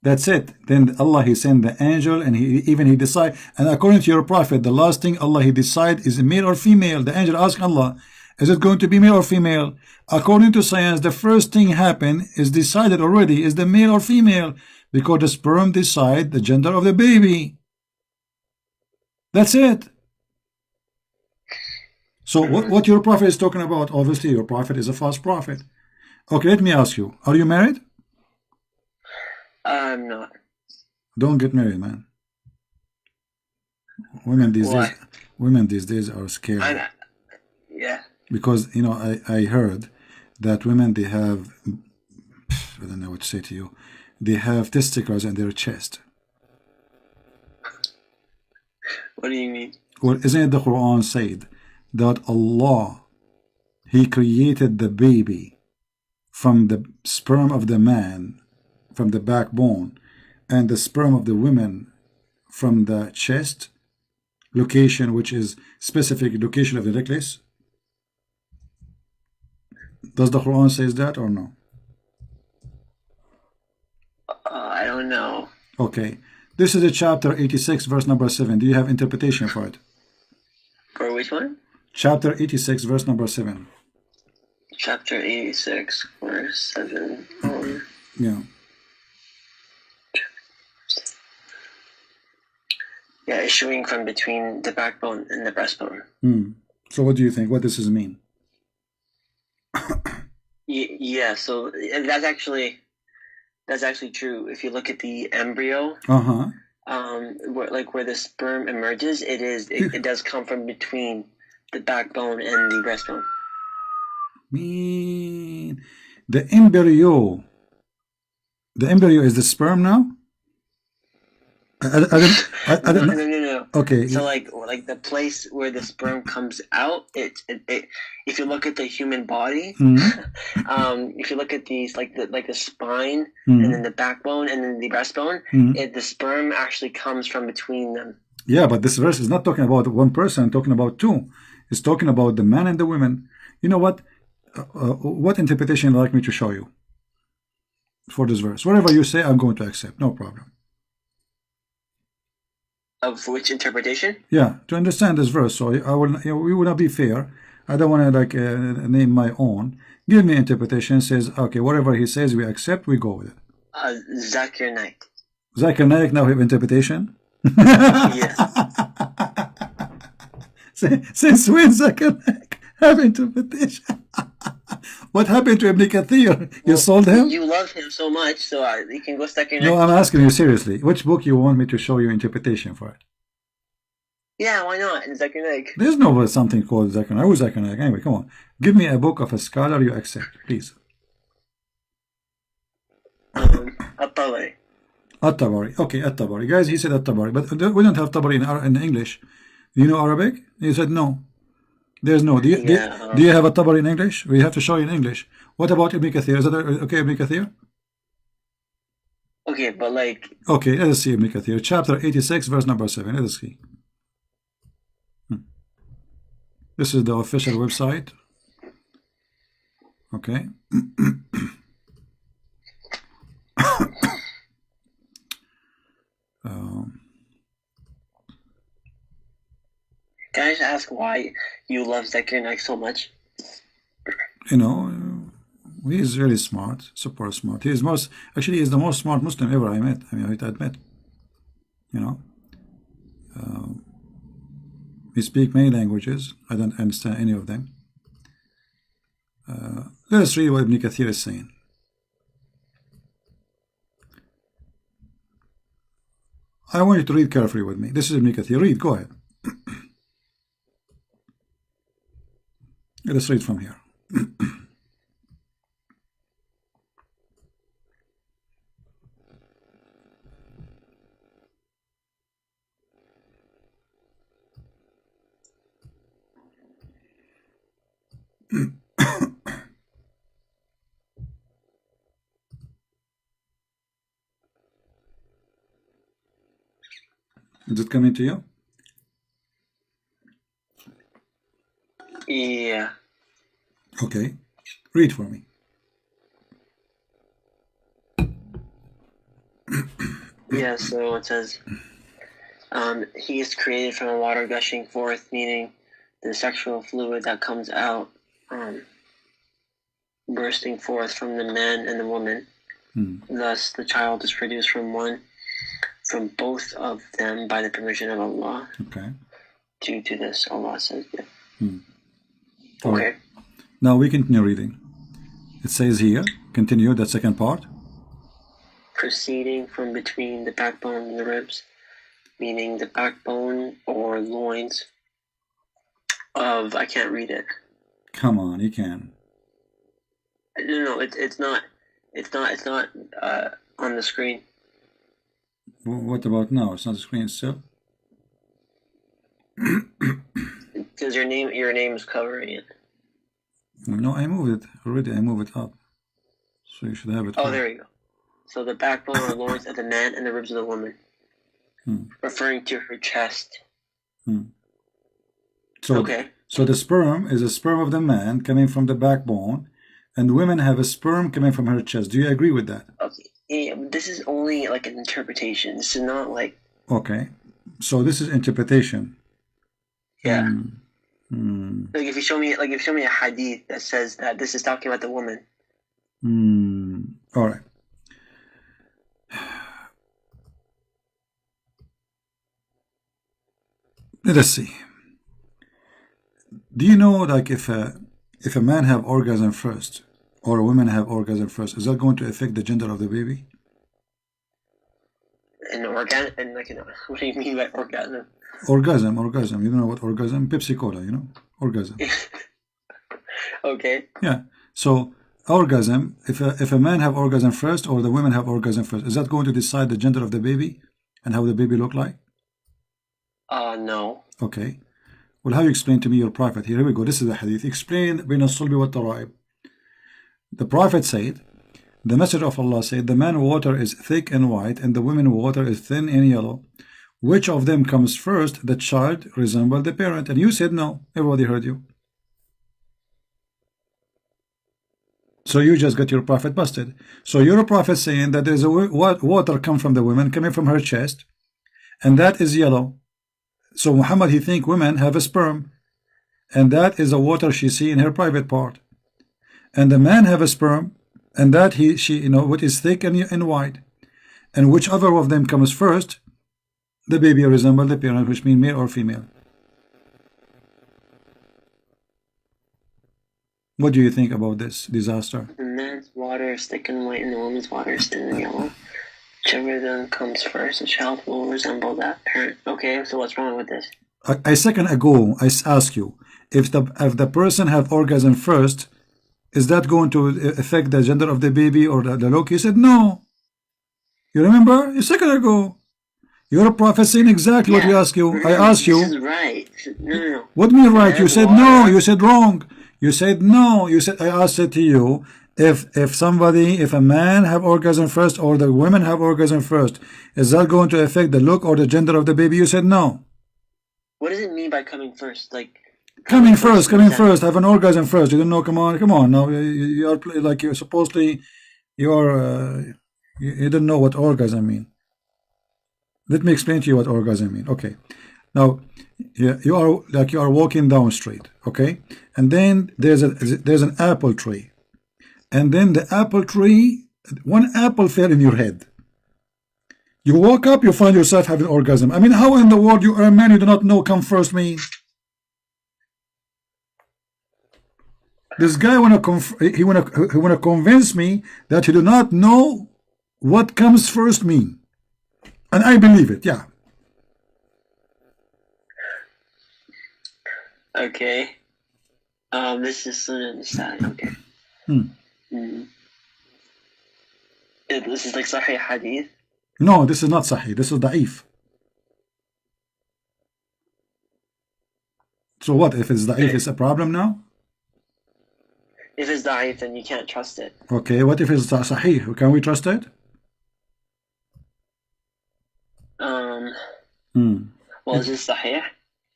That's it. Then Allah, he sent the angel, and he decide. And according to your prophet, the last thing Allah, he decide is male or female. The angel asked Allah, is it going to be male or female? According to science, the first thing happen is decided already, is the male or female, because the sperm decide the gender of the baby. That's it. So what your prophet is talking about, obviously your prophet is a false prophet. Okay, let me ask you, are you married? I'm not. Don't get married, man. Women these days are scary. Yeah. Because, you know, I heard that women, they have, I don't know what to say to you, they have testicles in their chest. What do you mean? Well, isn't it the Quran said that Allah, He created the baby from the sperm of the man, from the backbone, and the sperm of the woman from the chest location, which is specific location of the necklace? Does the Quran says that or no? I don't know. Okay. This is a chapter 86, verse number 7. Do you have interpretation for it? For which one? Chapter 86, verse number 7. Chapter 86, verse 7. Yeah. Yeah, issuing from between the backbone and the breastbone. So what do you think? What does this mean? Yeah, so that's actually true. If you look at the embryo, where the sperm emerges, it does come from between the backbone and the breastbone. The embryo is the sperm now? I don't know. No. Okay. So like the place where the sperm comes out, if you look at the human body, if you look at these like the spine and then the backbone and then the breastbone, the sperm actually comes from between them. Yeah, but this verse is not talking about one person, talking about two. It's talking about the man and the women. You know what? What interpretation would you like me to show you for this verse? Whatever you say, I'm going to accept. No problem. Of which interpretation? Yeah, to understand this verse. So I will. We will not be fair. I don't want to name my own. Give me interpretation. Says okay. Whatever he says, we accept. We go with it. Zakir Naik. Zakir Naik now have interpretation. Yes. Since when Zakir Naik have interpretation? What happened to Ibn Kathir? You sold him? You love him so much, so you can go Zakir Naik. No, I'm asking you seriously. Which book you want me to show you interpretation for it? Yeah, why not? In Zakir Naik. There's no something called Zakir Naik. Who's Zakir Naik? Anyway, come on. Give me a book of a scholar you accept, please. At-Tabari. At-Tabari. Okay, At-Tabari. Guys, he said At-Tabari. But we don't have Tabari in English. Do you know Arabic? He said no. There's no. Do you have a Tabari in English? We have to show you in English. What about Ibn Kathir? Is that okay, Ibn Kathir? Okay, but like... Okay, let us see Ibn Kathir. Chapter 86, verse number 7. Let us see. This is the official website. Okay. Can I just ask why you love Zakir Naik so much? You know, he is really smart, super smart. He is actually he is the most smart Muslim ever I met. I mean, I admit. You know, he speaks many languages. I don't understand any of them. Let us read what Ibn Kathir is saying. I want you to read carefully with me. This is Ibn Kathir. Read, go ahead. Let us read from here. Is it coming to you? Yeah. Okay. Read for me. Yeah, so it says, he is created from a water gushing forth, meaning the sexual fluid that comes out, bursting forth from the man and the woman. Thus, the child is produced from both of them by the permission of Allah. Okay. Due to this, Allah says, yeah. All right. Now we continue reading. It says here, continue that second part. Proceeding from between the backbone and the ribs, meaning the backbone or loins of, I can't read it. Come on, you can. No, it's not on the screen. What about now? It's not the screen still? Because your name is covering it. No, I moved it already. I moved it up. So you should have it. Oh, there you go. So the backbone or loins of the man and the ribs of the woman. Referring to her chest. So, okay. So the sperm is a sperm of the man coming from the backbone, and women have a sperm coming from her chest. Do you agree with that? Okay. Yeah, this is only like an interpretation. This is not like... Okay. So this is interpretation. Yeah. Like if you show me a hadith that says that this is talking about the woman. All right. Let us see. Do you know, like, if a man have orgasm first or a woman have orgasm first, is that going to affect the gender of the baby? What do you mean by orgasm? Orgasm. You don't know what orgasm? Pepsi Cola, you know? Orgasm. Okay. Yeah. So orgasm, if a man have orgasm first or the women have orgasm first, is that going to decide the gender of the baby and how the baby look like? No. Okay. Well, how you explain to me your prophet? Here we go. This is the hadith. Explain بين الصلب والترائب. The prophet said, the messenger of Allah said, the man water is thick and white, and the women water is thin and yellow. Which of them comes first? The child resembled the parent. And you said no. Everybody heard you. So you just got your prophet busted. So your prophet saying that there's a water come from the woman coming from her chest, and that is yellow. So Muhammad, he think women have a sperm, and that is the water she see in her private part. And the man have a sperm, and that she what is thick and white. And whichever of them comes first, the baby resemble the parent, which means male or female. What do you think about this disaster? The man's water is thick and white, and the woman's water is thin and yellow. Whichever of them comes first, the child will resemble that parent. Okay, so what's wrong with this? A second ago, I asked you, if the person have orgasm first, is that going to affect the gender of the baby or the look? You said no. You remember? A second ago. Your prophet saying exactly what we asked you. I asked you. This is right. No. What do you mean right? You said no. You said wrong. You said no. You said, I asked it to you, if a man have orgasm first or the women have orgasm first, is that going to affect the look or the gender of the baby? You said no. What does it mean by coming first? Like coming first, have an orgasm first. You don't know. Come on. Now you are like you're supposedly you don't know what orgasm mean. Let me explain to you what orgasm mean. Okay. Now you are walking down street, okay, and then there's an apple tree, and then the apple tree, one apple fell in your head. You woke up, you find yourself having orgasm. I mean, how in the world you are a man, you do not know come first mean? This guy wanna convince me that he do not know what comes first mean, and I believe it. Yeah. Okay. This is Sunan Nasa'i. Okay. This is like Sahih Hadith. No, this is not Sahih. This is Da'if. So what if it's Da'if? It's a problem now? If it's Da'if, then you can't trust it. Okay. What if it's Sahih? Can we trust it? Well, is this Sahih?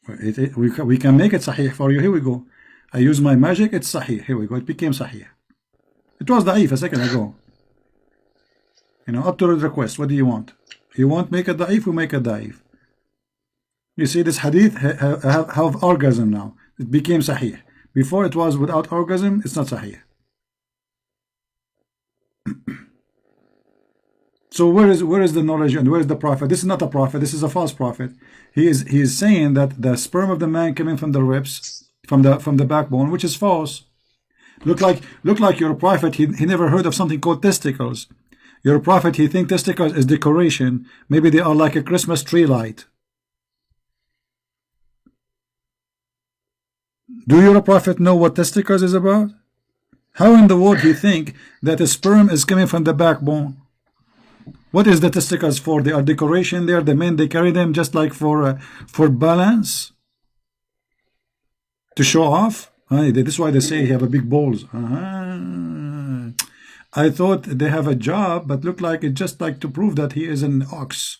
We can make it Sahih for you. Here we go. I use my magic. It's Sahih. Here we go. It became Sahih. It was Da'if a second ago. Up to the request. What do you want? You want make it Da'if? We make it Da'if. You see, this hadith have orgasm now. It became Sahih. Before it was without orgasm. It's not Sahih. So where is the knowledge and where is the prophet? This is not a prophet. This is a false prophet. He is saying that the sperm of the man coming from the ribs from the backbone, which is false. Look like your prophet, he never heard of something called testicles. Your prophet, he think testicles is decoration. Maybe they are like a Christmas tree light. Do your prophet know what testicles is about? How in the world he think that a sperm is coming from the backbone? What is the testicles for? They are decoration. They are the men. They carry them just like for balance, to show off. This is why they say he have a big balls. I thought they have a job, but look like it's just like to prove that he is an ox.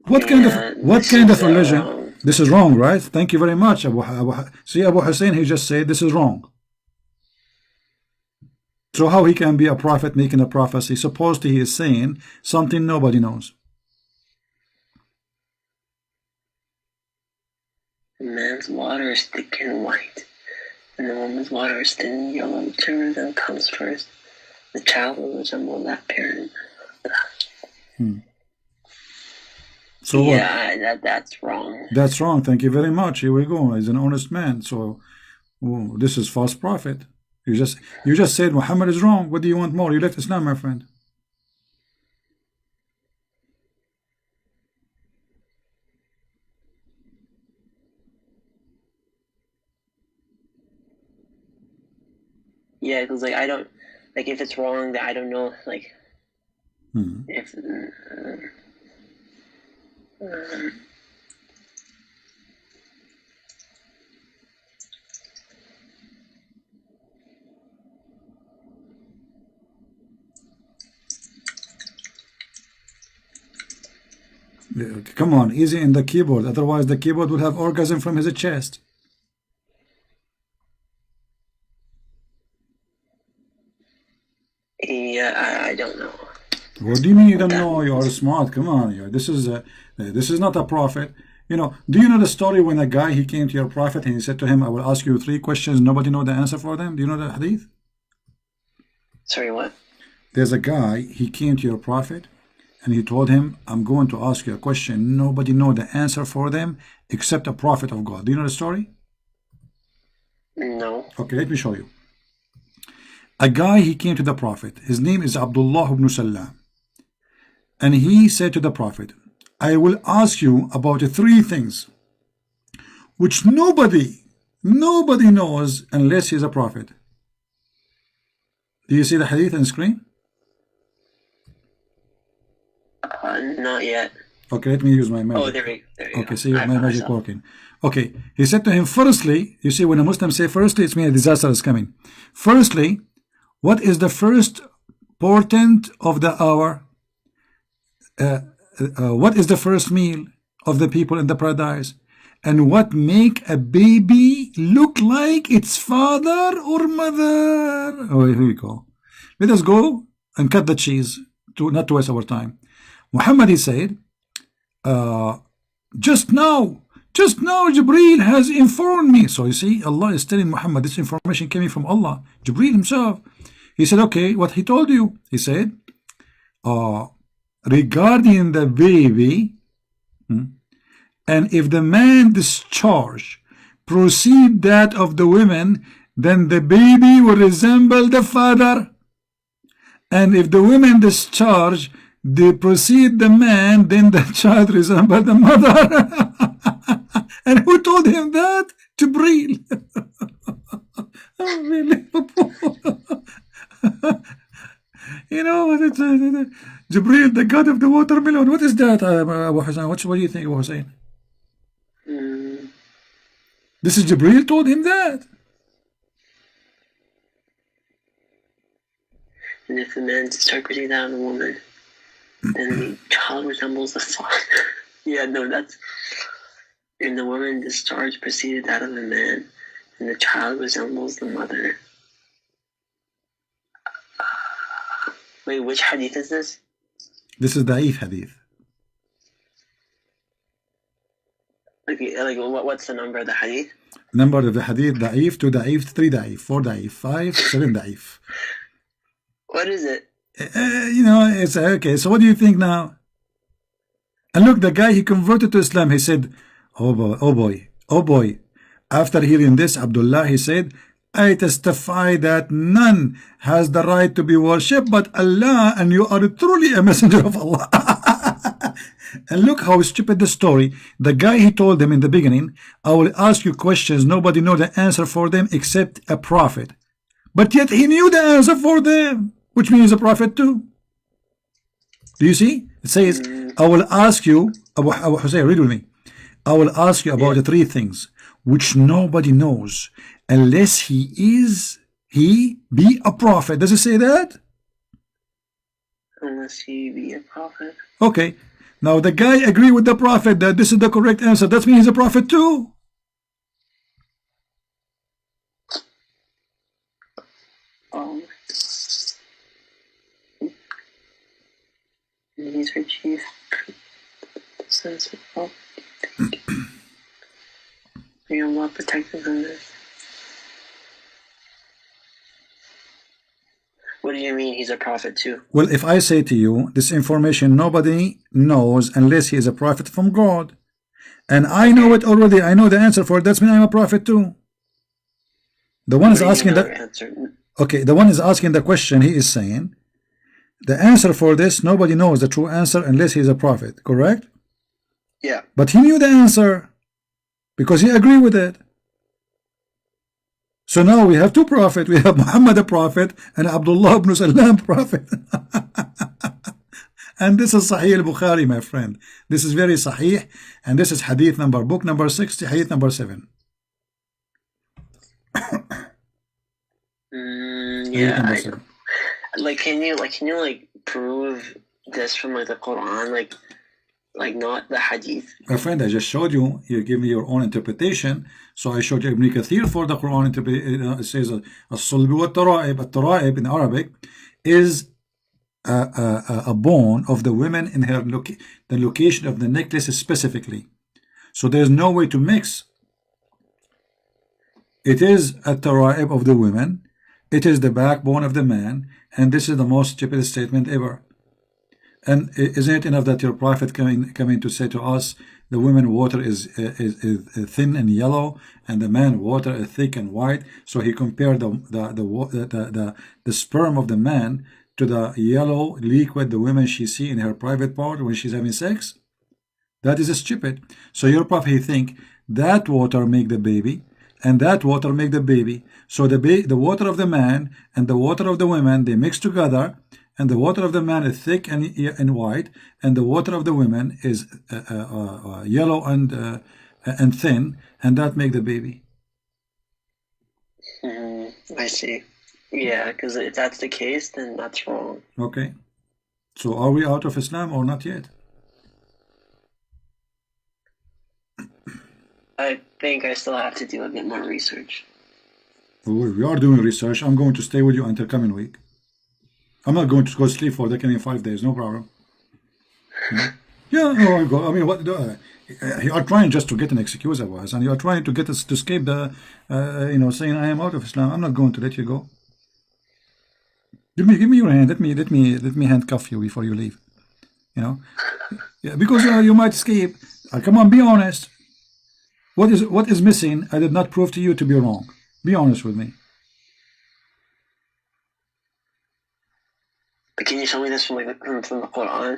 What kind of religion? This is wrong, right? Thank you very much, see, Abu Hussain, he just said this is wrong. So how he can be a prophet making a prophecy? Supposedly he is saying something nobody knows. Man's water is thick and white, and the woman's water is thin and yellow. Whichever of them comes first, the child will resemble that parent. So yeah, that's wrong. That's wrong. Thank you very much. Here we go. He's an honest man. So this is false prophet. You just said Muhammad is wrong. What do you want more? You left Islam, my friend. Yeah, because like I don't like if it's wrong that I don't know like if Come on, easy in the keyboard. Otherwise, the keyboard will have orgasm from his chest. Yeah, I don't know. What do you mean you don't know? You are smart. Come on, this is not a prophet. You know, do you know the story when a guy, he came to your prophet and he said to him, I will ask you 3 questions, nobody know the answer for them? Do you know the hadith? Sorry, what? There's a guy, he came to your prophet and he told him, I'm going to ask you a question, nobody know the answer for them except a prophet of God. Do you know the story? No. Okay, let me show you. A guy, he came to the prophet. His name is Abdullah ibn Salam. And he said to the prophet, I will ask you about 3 things which nobody knows unless he's a prophet. Do you see the hadith on the screen? Not yet. Okay, let me use my magic. Oh, there you go. Okay, see my magic working. Okay, he said to him, firstly, you see, when a Muslim say firstly, it means a disaster is coming. Firstly, what is the first portent of the hour? What is the first meal of the people in the paradise? And what make a baby look like its father or mother? Oh, here we go. Let us go and cut the cheese to not to waste our time. Muhammad, he said, just now Jibreel has informed me. So you see, Allah is telling Muhammad this information coming from Allah, Jibreel himself. He said, okay, what he told you? He said, regarding the baby, and if the man discharge proceed that of the women, then the baby will resemble the father. And if the women discharge, they proceed the man, then the child resemble the mother. And who told him that? Jibreel. You know, Jibreel, the god of the watermelon. What is that, Abu Hussain? What do you think, Abu Hussain? This is Jibreel told him that. And if the man starts proceeding out of the woman, then the child resembles the father. Yeah, no, that's... And the woman discharged proceeded out of the man, and the child resembles the mother. Wait, which hadith is this? This is Da'if hadith. Like what's the number of the hadith? Number of the hadith, Da'if, 2 Da'if, 3 Da'if, 4 Da'if, 5, 7 Da'if. What is it? You know, it's okay. So what do you think now? And look, the guy, he converted to Islam. He said, oh boy, After hearing this, Abdullah, he said, I testify that none has the right to be worshipped but Allah, and you are truly a messenger of Allah. And look how stupid the story. The guy, he told them in the beginning, I will ask you questions, nobody knows the answer for them except a prophet. But yet he knew the answer for them, which means a prophet too. Do you see? It says, I will ask you, Abu Hussain, read with me. I will ask you about the three things which nobody knows unless he be a prophet. Does it say that? Unless he be a prophet. Okay. Now the guy agree with the prophet that this is the correct answer. That means he's a prophet too. He's her chief. You're well protected from this. What do you mean he's a prophet too? Well, if I say to you, this information nobody knows unless he is a prophet from God. And I know it already. I know the answer for it. That's mean I'm a prophet too. The one is asking that. Okay, the one is asking the question. He is saying the answer for this, nobody knows the true answer unless he is a prophet. Correct? Yeah. But he knew the answer because he agreed with it. So now we have two prophets. We have Muhammad a prophet and Abdullah ibn Salam prophet. And this is Sahih al-Bukhari, my friend. This is very Sahih. And this is hadith number, book number 60, hadith number 7. Yeah. Number 7. Can you prove this from the Quran? Like not the hadith. My friend, I just showed you. You give me your own interpretation. So I showed you Ibn Kathir for the Quran. It says as-sulb wa tara'ib. At-tara'ib in Arabic is a bone of the women in her the location of the necklace specifically. So there's no way to mix. It is a tara'ib of the women. It is the backbone of the man. And this is the most stupid statement ever. And isn't it enough that your prophet coming to say to us, the women water is thin and yellow, and the man water is thick and white? So he compared the sperm of the man to the yellow liquid the woman she see in her private part when she's having sex. That is stupid. So your prophet he think that water make the baby, and that water make the baby. So the water of the man and the water of the women, they mix together. And the water of the man is thick and white, and the water of the women is yellow and thin, and that make the baby. I see. Yeah, because if that's the case, then that's wrong. Okay. So are we out of Islam or not yet? I think I still have to do a bit more research. We are doing research. I'm going to stay with you until coming week. I'm not going to go sleep for the coming 5 days, no problem. Yeah, no, I go. I mean, what? You are trying just to get an excuse, otherwise, and you are trying to get us to escape the, saying I am out of Islam. I'm not going to let you go. Give me your hand. Let me handcuff you before you leave. Yeah, because you might escape. Come on, be honest. What is missing? I did not prove to you to be wrong. Be honest with me. But can you show me this from the Quran?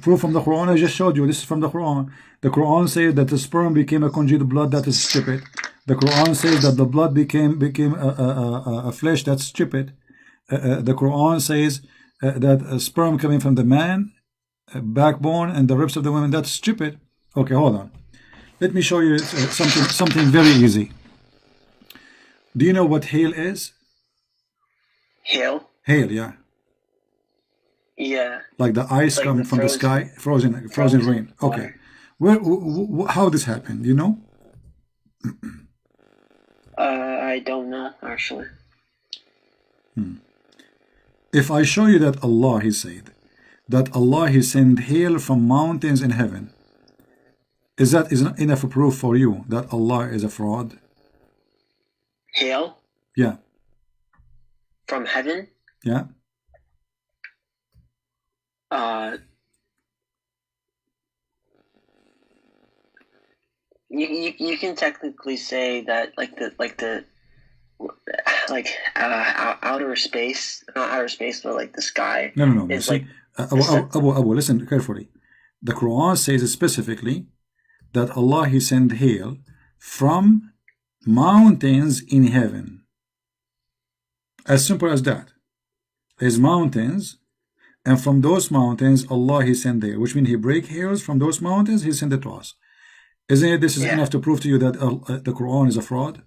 Proof from the Quran, I just showed you. This is from the Quran. The Quran says that the sperm became a congealed blood. That is stupid. The Quran says that the blood became a flesh. That's stupid. The Quran says that sperm coming from the man, backbone, and the ribs of the women. That's stupid. Okay, hold on. Let me show you something very easy. Do you know what hail is? Hail? Hail, yeah. Yeah. Like the ice coming from the sky, frozen rain. Okay. How this happened? You know? I don't know actually. If I show you that Allah, He said, that Allah He sent hail from mountains in heaven, is that enough proof for you that Allah is a fraud? Hail? Yeah. From heaven? Yeah. you can technically say that outer space, not outer space, but like the sky No. is See, like Abu, listen carefully. The Quran says specifically that Allah He sent hail from mountains in heaven. As simple as that. There's mountains, and from those mountains Allah He sent hail, which means He break hails from those mountains. He sent it to us. Isn't it? This is enough to prove to you that the Quran is a fraud.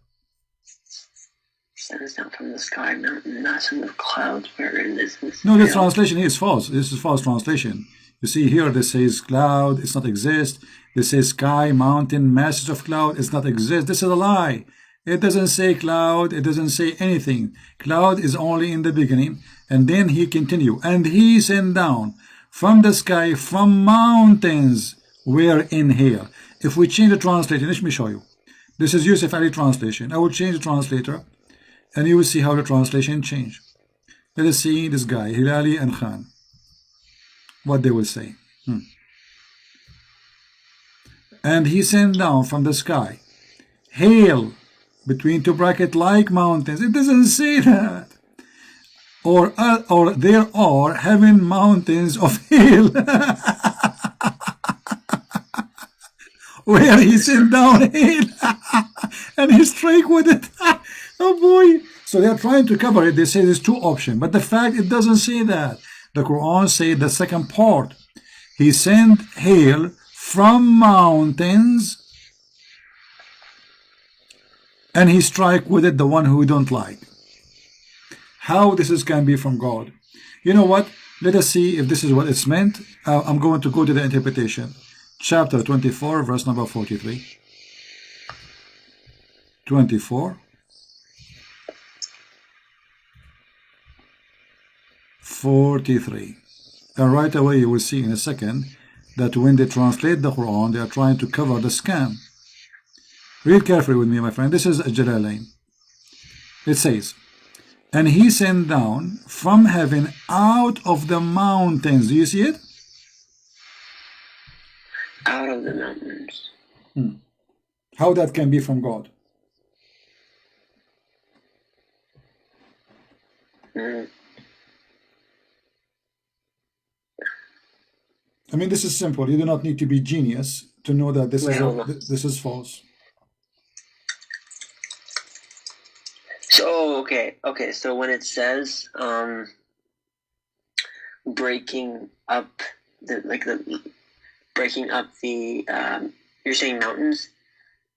Sends down from the sky, mountain, not from the clouds. Wherein this is no, the translation here is false. This is false translation. You see here, this says cloud, it's not exist. This says sky, mountain, masses of cloud, it's not exist. This is a lie. It doesn't say cloud. It doesn't say anything. Cloud is only in the beginning. And then he continue. And he sent down from the sky, from mountains, where in here. If we change the translation, let me show you. This is Yusuf Ali translation. I will change the translator, and you will see how the translation change. Let us see this guy, Hilali and Khan, what they will say. And he sent down from the sky hail between two brackets like mountains. It doesn't say that. Or there are heaven mountains of hail. Where he sent down hail. And he strike with it. Oh boy. So they are trying to cover it. They say there's two options. But the fact it doesn't say that. The Quran says the second part. He sent hail from mountains, and he strike with it the one who we don't like. How this can be from God? You know what? Let us see if this is what it's meant. I'm going to go to the interpretation. Chapter 24, verse number 43. 24. 43. And right away you will see in a second that when they translate the Quran, they are trying to cover the scam. Read carefully with me, my friend. This is Jalalain. It says, and he sent down from heaven out of the mountains. Do you see it? Out of the mountains. How that can be from God? I mean, this is simple. You do not need to be genius to know that this is false. So okay. So when it says breaking up the you're saying mountains,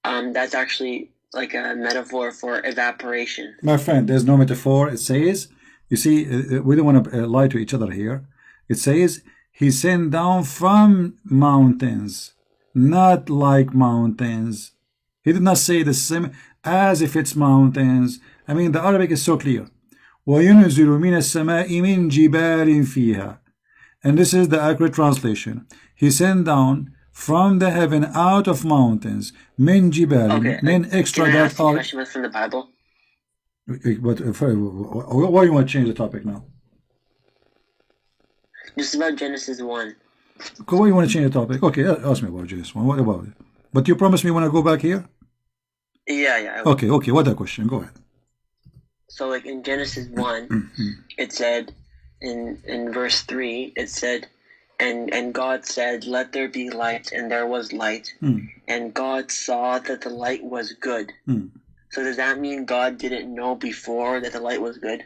that's actually like a metaphor for evaporation. My friend, there's no metaphor. It says, you see, we don't want to lie to each other here. It says he sent down from mountains, not like mountains. He did not say the same as if it's mountains. I mean, the Arabic is so clear. وَيُنْزِلُ مِنَ السَّمَاءِ مِنْ جِبَالٍ فِيهَا. And this is the accurate translation. He sent down from the heaven out of mountains, min jibal, min extra that are. Question from the Bible. But why do you want to change the topic now? Just about Genesis 1. Why do you want to change the topic? Okay, ask me about Genesis 1. What about it? But you promised me when I go back here? Yeah. Okay, what the question? Go ahead. So like in Genesis 1, it said, in verse 3, it said, and God said, let there be light, and there was light. And God saw that the light was good. So does that mean God didn't know before that the light was good?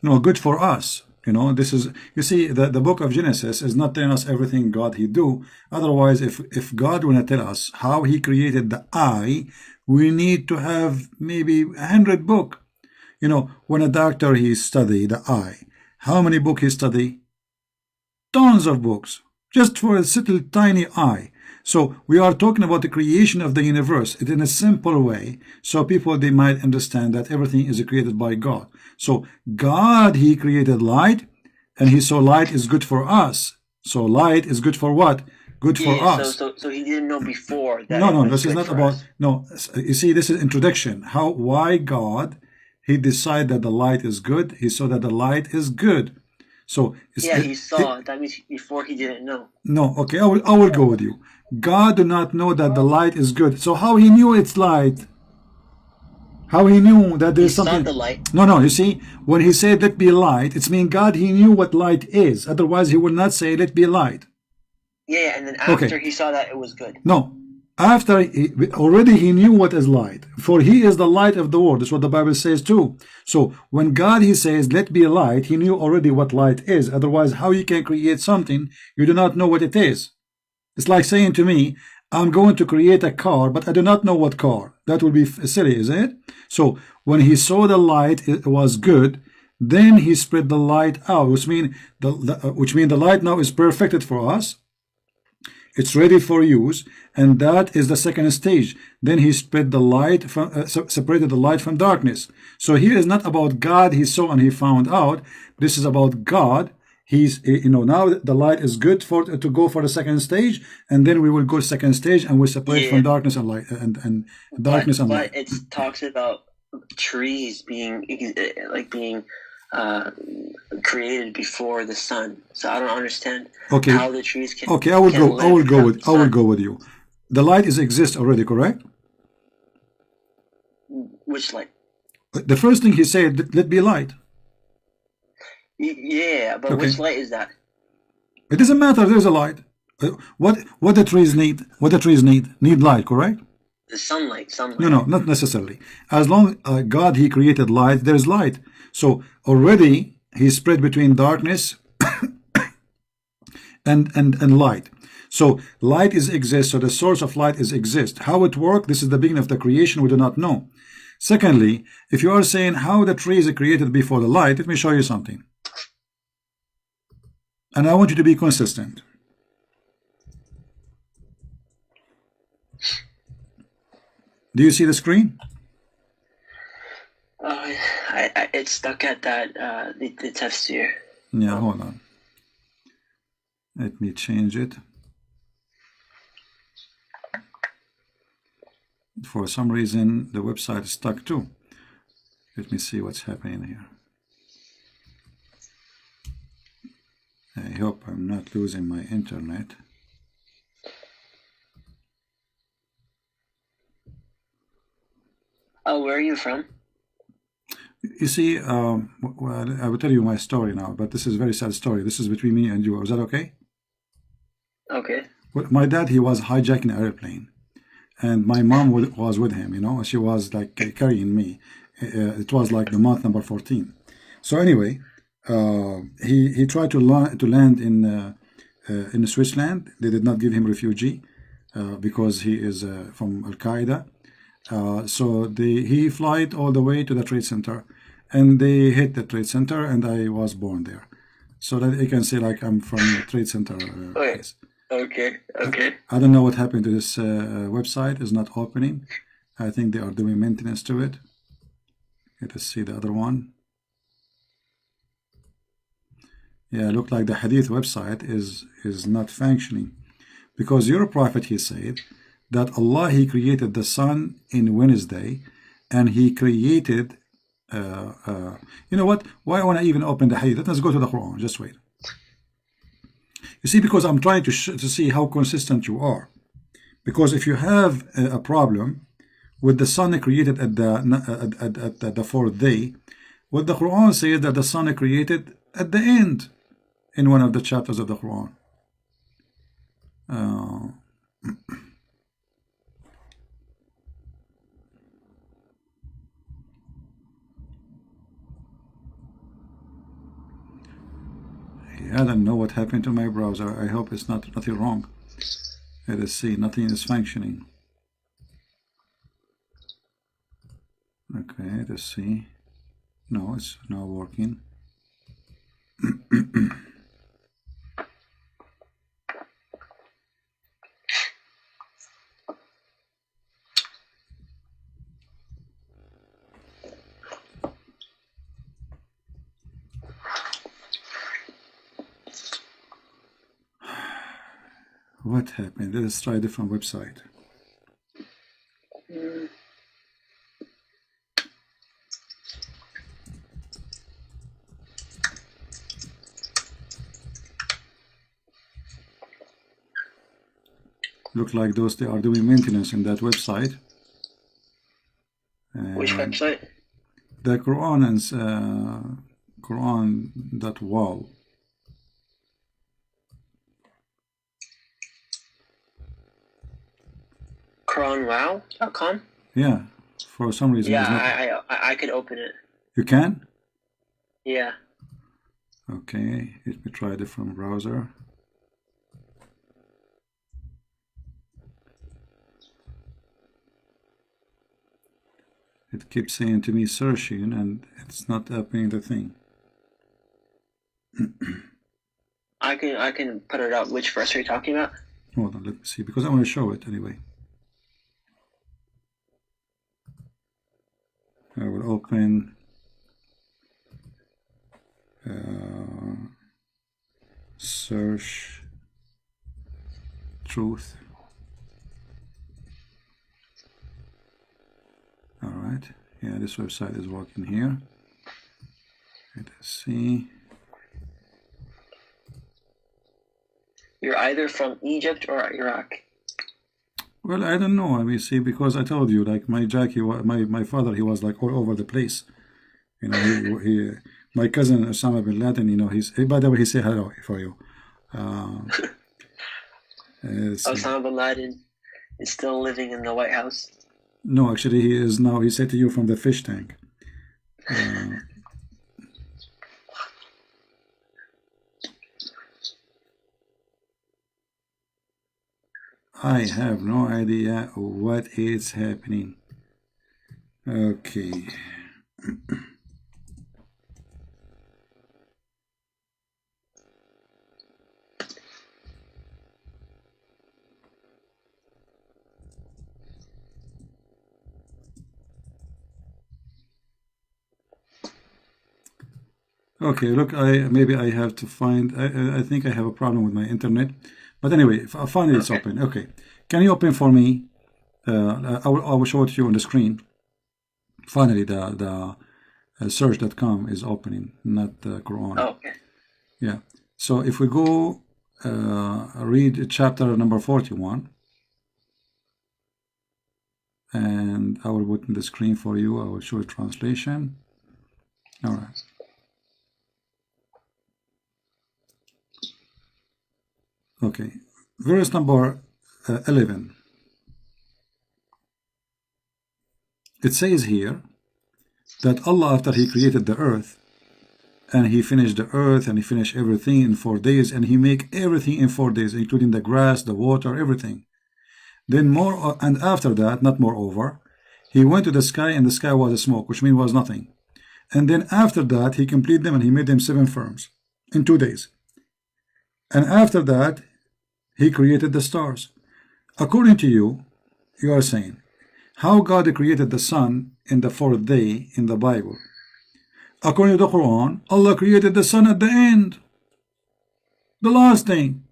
No, good for us. You know, this is, you see, the book of Genesis is not telling us everything God he do. Otherwise, if God want to tell us how he created the eye, we need to have maybe 100 books. You know, when a doctor, he study the eye, how many books he study? Tons of books, just for a little tiny eye. So we are talking about the creation of the universe in a simple way, so people, they might understand that everything is created by God. So God, he created light, and he saw light is good for us. So light is good for what? Good for us. So he didn't know before that. No, this is not about, no, you see, this is introduction. Why God, he decided that the light is good. He saw that the light is good. So Yeah, he saw. That means before he didn't know. no, okay, I will go with you. God do not know that the light is good. So how he knew it's light? How he knew that He there's saw something? the light. No, no, you see, when he said let be light, it's mean God, he knew what light is. Otherwise, he would not say let be light. Yeah, and then Okay, after he saw that it was good. no. After already he knew what is light, for he is the light of the world. That's what the Bible says too. So when God he says let be light, he knew already what light is. Otherwise, how you can create something you do not know what it is? It's like saying to me, I'm going to create a car, but I do not know what car. That would be silly, isn't it? So when he saw the light, it was good. Then he spread the light out, which mean the light now is perfected for us. It's ready for use, and that is the second stage. Then he spread the light from separated the light from darkness. So here is not about God he saw and he found out. This is about God. He's now the light is good for to go for the second stage, and then we will go second stage and we separate from darkness and light and darkness and light. But it talks about trees being being created before the sun. So I don't understand how the trees can. Okay, I will go with you. The light exists already, correct? Which light? The first thing he said, let be light. Yeah, but which light is that? It doesn't matter. There's a light. What the trees need? What the trees need light, correct? The sunlight. No, not necessarily. As long God he created light, there's light. So already he spread between darkness and light. So light exists. So the source of light exists. How it works? This is the beginning of the creation. We do not know. Secondly, if you are saying how the trees are created before the light, let me show you something. And I want you to be consistent. Do you see the screen? It's stuck at that the tafsir. Yeah, hold on. Let me change it. For some reason, the website is stuck too. Let me see what's happening here. I hope I'm not losing my internet. Oh, where are you from? You see, well, I will tell you my story now, but this is a very sad story. This is between me and you. Is that okay? Okay. Well, my dad, he was hijacking an airplane, and my mom was with him. She was like carrying me. It was like the month number 14. So anyway, he tried to land in Switzerland. They did not give him refugee because he is from Al Qaeda. So he flight all the way to the Trade Center, and they hit the Trade Center, and I was born there. So that you can say like I'm from the Trade Center place. Okay. I don't know what happened to this website. It's not opening. I think they are doing maintenance to it. Let us see the other one. Yeah, look like the Hadith website is not functioning, because your prophet, he said that Allah he created the sun in Wednesday, and he created you know what? Why I want to even open the Hadith? Let's go to the Quran. Just wait. You see, because I'm trying to see how consistent you are. Because if you have a problem with the sun created at the fourth day, what the Quran says that the sun created at the end in one of the chapters of the Quran. I don't know what happened to my browser. I hope it's nothing wrong. Let us see. Nothing is functioning. Okay, let's see. No, it's not working. What happened? Let's try a different website. Look like those, they are doing maintenance in that website. Which website? The Quran and Quran.wow. QuranWow.com? Yeah, for some reason. Yeah, I could open it. You can? Yeah. Okay, let me try a different browser. It keeps saying to me searching, and it's not opening the thing. I can put it up. Which verse are you talking about? Hold on, let me see, because I want to show it anyway. I will open search truth. All right, yeah, this website is working here. Let's see. You're either from Egypt or Iraq. Well, I don't know. I mean, see, because I told you, like my my father, he was like all over the place. You know, he my cousin Osama bin Laden. You know, by the way, he say hello for you. Osama bin Laden is still living in the White House. No, actually, he is now. He said to you from the fish tank. I have no idea what is happening. Okay. Okay, look, maybe I have to find. I think I have a problem with my internet, but anyway, finally it's open. Okay, can you open for me? I will show it to you on the screen. Finally, the search.com is opening, not the Quran. Oh, okay. Yeah. So if we go read chapter number 41, and I will put in the screen for you. I will show a translation. All right. Okay, verse number 11. It says here that Allah, after He created the earth, and He finished the earth, and He finished everything in 4 days, and He make everything in 4 days, including the grass, the water, everything. Then and after that, not moreover, He went to the sky, and the sky was a smoke, which means was nothing. And then after that, He completed them, and He made them 7 firms in 2 days. And after that, He created the stars. According to you, you are saying, how God created the sun in the 4th day in the Bible. According to the Quran, Allah created the sun at the end. The last thing.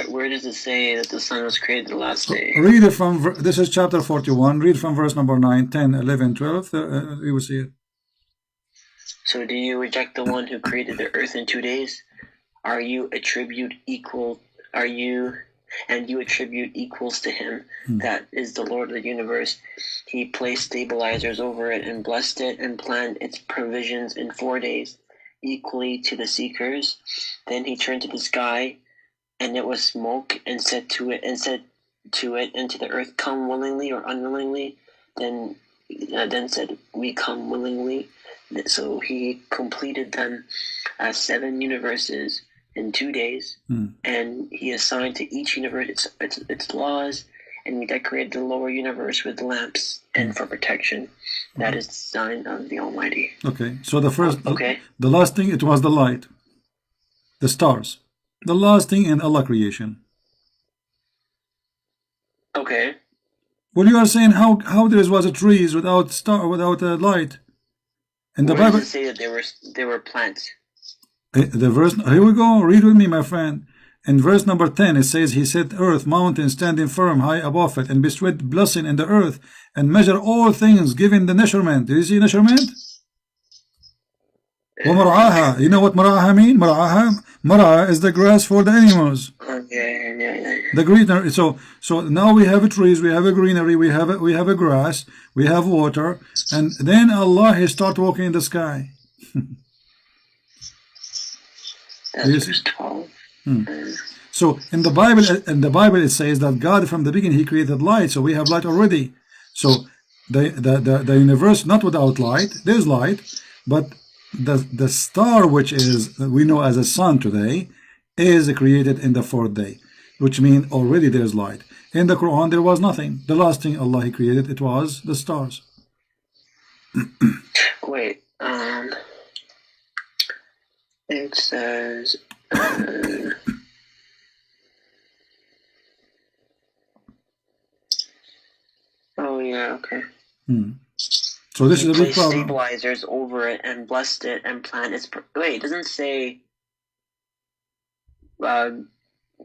Where does it say that the sun was created the last day? Read it from, this is chapter 41. Read from verse number 9, 10, 11, 12. You will see it. So do you reject the one who created the earth in 2 days? You attribute equals to Him, that is the Lord of the universe. He placed stabilizers over it and blessed it and planned its provisions in 4 days, equally to the seekers. Then He turned to the sky, and it was smoke, and said to it and to the earth, come willingly or unwillingly. Then said, we come willingly. So He completed them as 7 universes in 2 days, and He assigned to each universe its laws, and He decorated the lower universe with lamps and for protection. That is the sign of the Almighty. Okay, so the last thing, it was the light, the stars, the last thing in Allah creation. Okay. Well, you are saying how there was a trees without a light, and the Where Bible does it say that they were plants? The verse, here we go, read with me, my friend. In verse number 10, it says, He set earth, mountains standing firm, high above it, and bestowed blessing in the earth, and measure all things, giving the measurement. Do you see measurement? وَمَرْعَاهَا. You know what mar'aha mean? Mar'aha is the grass for the animals. yeah. The greenery. So now we have trees, we have a greenery, we have a grass, we have water, and then Allah he start walking in the sky. That's verse 12. So in the Bible it says that God from the beginning he created light, so we have light already. So the universe not without light, there's light, but the star which is we know as a sun today is created in the fourth day, which means already there's light. In the Quran there was nothing. The last thing Allah he created it was the stars. Wait, it says oh yeah, okay. So this is a big placed problem. stabilizers over it and blessed it and planted its. Wait, it doesn't say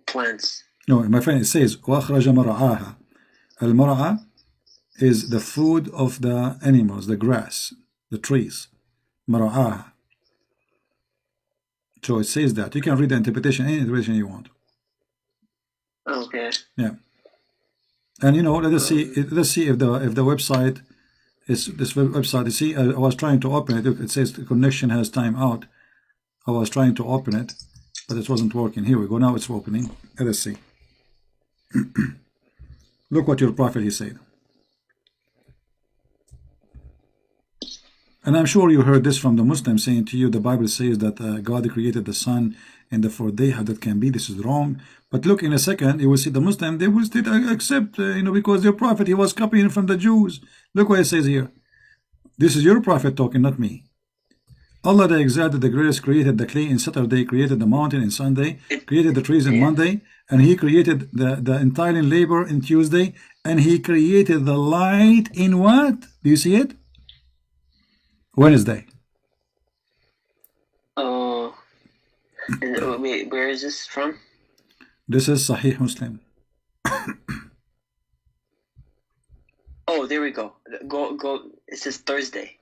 plants. No, my friend, it says وَأَخْرَجَ مَرْعَاهَا. Al-mar'a is the food of the animals, the grass, the trees. Mar'aha. So it says that. You can read the interpretation, any interpretation you want. Okay. Yeah. And you know, let us see if the website is this website. You see, I was trying to open it. It says the connection has time out. I was trying to open it, but it wasn't working. Here we go. Now it's opening. Let us see. Look what your prophet he said. And I'm sure you heard this from the Muslims saying to you, the Bible says that God created the sun in the fourth day. How that can be? This is wrong. But look, in a second, you will see the Muslim, they will still accept, because their prophet, he was copying from the Jews. Look what it says here. This is your prophet talking, not me. Allah the Exalted, the Greatest, created the clay in Saturday, created the mountain in Sunday, created the trees in Monday, and he created the entire labor in Tuesday, and he created the light in what? Do you see it? Wednesday. Oh. Wait, where is this from? This is Sahih Muslim. Oh, there we go. Go. It says Thursday.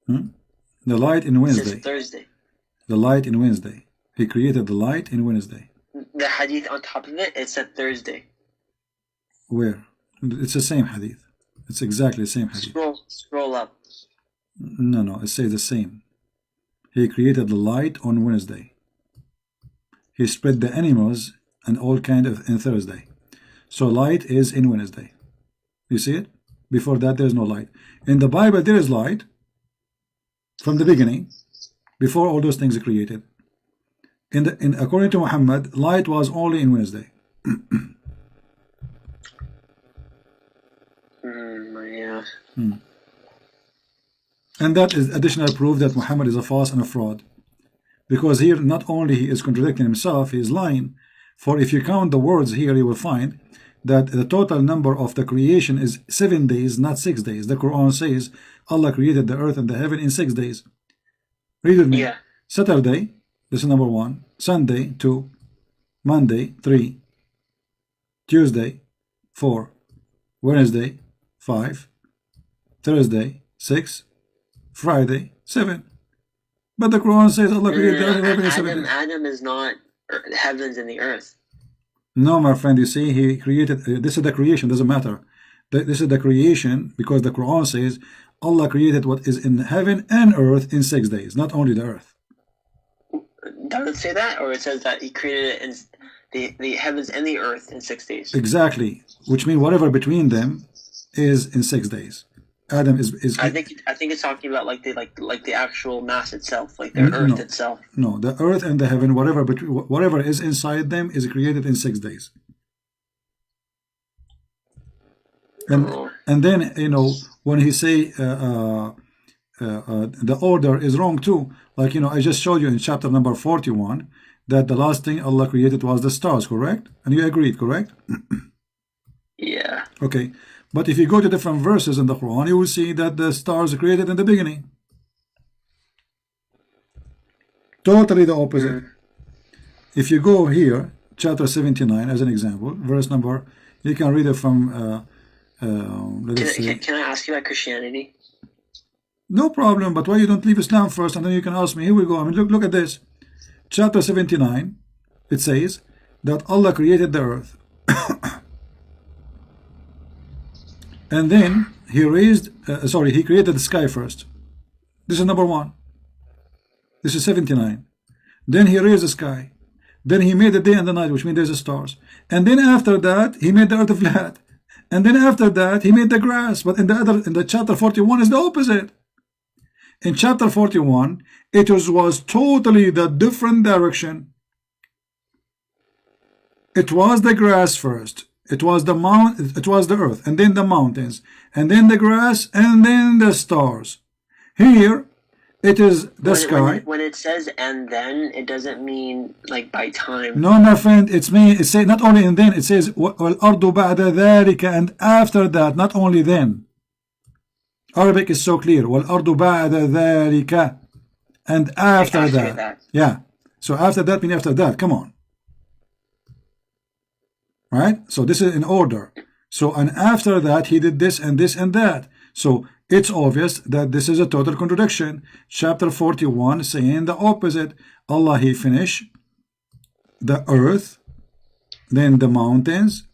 The light in Wednesday. It says Thursday. The light in Wednesday. He created the light in Wednesday. The hadith on top of it, it said Thursday. Where? It's the same hadith. It's exactly the same hadith. Scroll up. No, it says the same. He created the light on Wednesday. He spread the animals and all kind of in Thursday. So light is in Wednesday. You see it? Before that, there's no light. In the Bible, there is light from the beginning, before all those things are created. According to Muhammad, light was only in Wednesday. Yeah. And that is additional proof that Muhammad is a false and a fraud. Because here, not only he is contradicting himself, he is lying. For if you count the words here, you will find that the total number of the creation is 7 days, not 6 days. The Quran says Allah created the earth and the heaven in 6 days. Read with me. Yeah. Saturday, this is number 1. Sunday, 2. Monday, 3. Tuesday, 4. Wednesday, 5. Thursday, 6. Friday, 7. But the Quran says Allah created the earth and heaven in 7 days. Adam is not heavens and the earth. No, my friend, you see, he created, this is the creation, doesn't matter. This is the creation because the Quran says Allah created what is in heaven and earth in 6 days, not only the earth. Does it say that? Or it says that he created it in the heavens and the earth in 6 days? Exactly, which means whatever between them is in 6 days. Adam is I think it's talking about like the actual mass itself, like the earth itself. No, the earth and the heaven, whatever is inside them is created in 6 days. And then when he say the order is wrong too, like I just showed you in chapter number 41 that the last thing Allah created was the stars, correct? And you agreed, correct? Yeah. Okay. But if you go to different verses in the Quran, you will see that the stars are created in the beginning. Totally the opposite. If you go here, chapter 79 as an example, verse number, you can read it from, Can I ask you about Christianity? No problem, but why you don't leave Islam first and then you can ask me. Here we go. I mean, look at this. Chapter 79, it says that Allah created the earth. And then he he created the sky first. This is number one. This is 79. Then he raised the sky. Then he made the day and the night, which means there's the stars. And then after that, he made the earth flat. And then after that, he made the grass. But in the chapter 41 is the opposite. In chapter 41, it was totally the different direction. It was the grass first. It was the earth, and then the mountains, and then the grass, and then the stars. Here, it is the sky. When it says "and then," it doesn't mean like by time. No, my friend, it says not only and then. It says وَالْأَرْضُ بَعْدَ ذَلِكَ, and after that, not only then. Arabic is so clear. وَالْأَرْضُ بَعْدَ ذَلِكَ, and after that. Yeah. So after that means after that. Come on. Right? So this is in order. So, and after that, he did this and this and that. So it's obvious that this is a total contradiction. Chapter 41 saying the opposite. Allah, he finished the earth, then the mountains,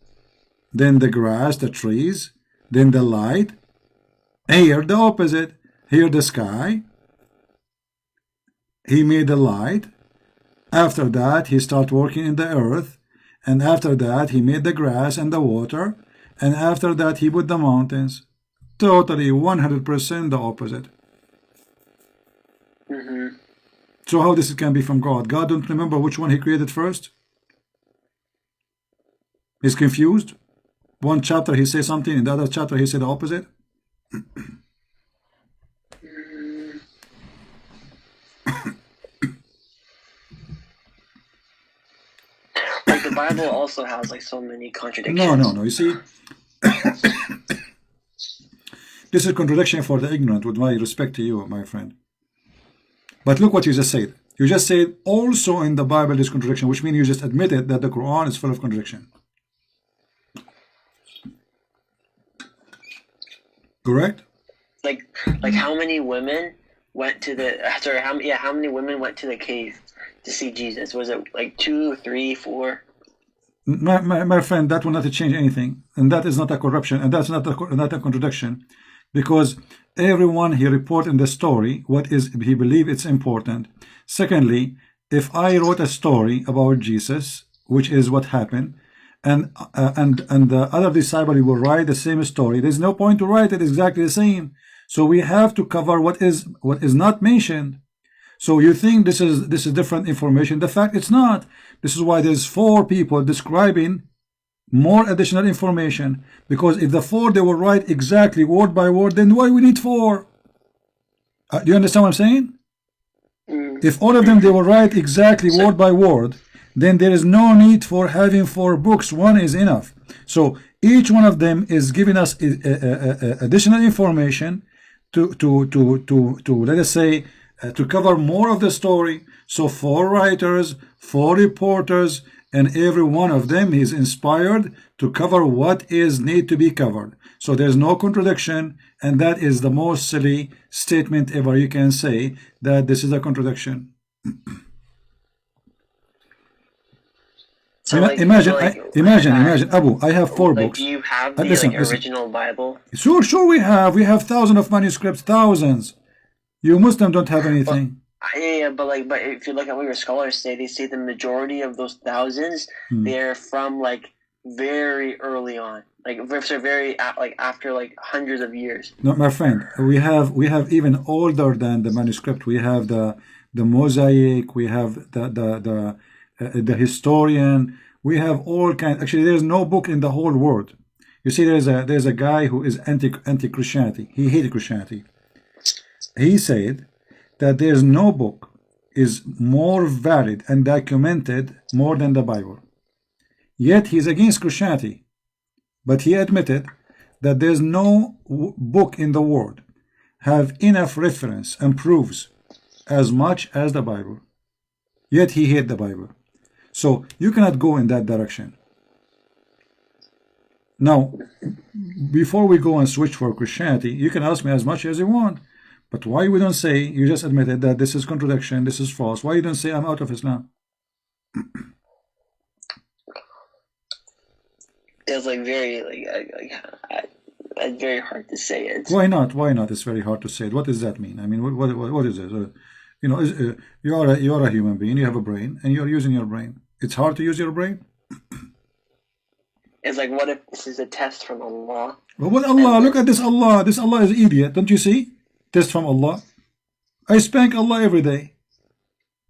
then the grass, the trees, then the light. Here, the opposite. Here, the sky. He made the light. After that, he started working in the earth. And after that, he made the grass and the water. And after that, he put the mountains. Totally 100% the opposite. So how this can be from God? God don't remember which one he created first? He's confused. One chapter he says something, in the other chapter he said the opposite. Like the Bible also has like so many contradictions. No. You see, this is contradiction for the ignorant, with my respect to you, my friend. But look what you just said. You just said also in the Bible is contradiction, which means you just admitted that the Quran is full of contradiction. Correct? Like how many women went to the how many women went to the cave to see Jesus? Was it like 2, 3, 4? My friend, that will not change anything, and that is not a corruption, and that's not a contradiction, because everyone he report in the story what is he believe it's important. Secondly, if I wrote a story about Jesus, which is what happened, and the other disciple will write the same story, there's no point to write it exactly the same. So we have to cover what is not mentioned. So you think this is different information? The fact it's not. This is why there's 4 people describing more additional information. Because if the 4 they will write exactly word by word, then why we need 4? Do you understand what I'm saying? If all of them they will write exactly word by word, then there is no need for having 4 books. 1 is enough. So each one of them is giving us additional information to let us say to cover more of the story. So 4 writers, 4 reporters, and every one of them is inspired to cover what is need to be covered. So there's no contradiction, and that is the most silly statement ever you can say, that this is a contradiction. So imagine, Abu, I have 4 books. Do you have the original Bible? Sure we have. We have thousands of manuscripts, thousands. You Muslims don't have anything. Yeah, but if you look at what your scholars say, they say the majority of those thousands, they're from like very early on, like very after like hundreds of years. No, my friend, we have even older than the manuscript. We have the mosaic. We have the historian. We have all kinds. Actually, there's no book in the whole world. You see, there's a guy who is anti-Christianity. He hated Christianity. He said that there's no book is more valid and documented more than the Bible. Yet he's against Christianity. But he admitted that there's no book in the world have enough reference and proofs as much as the Bible. Yet he hated the Bible. So you cannot go in that direction. Now, before we go and switch for Christianity, you can ask me as much as you want. But why we don't say, you just admitted that this is contradiction, this is false. Why you don't say I'm out of Islam? it was like very very hard to say it. Why not? Why not? It's very hard to say it. What does that mean? I mean, what is it? You know, you are a human being. You have a brain, and you are using your brain. It's hard to use your brain. It's like, what if this is a test from Allah? Well, what Allah? Look at this Allah. This Allah is idiot. Don't you see? Test from Allah. I spank Allah every day.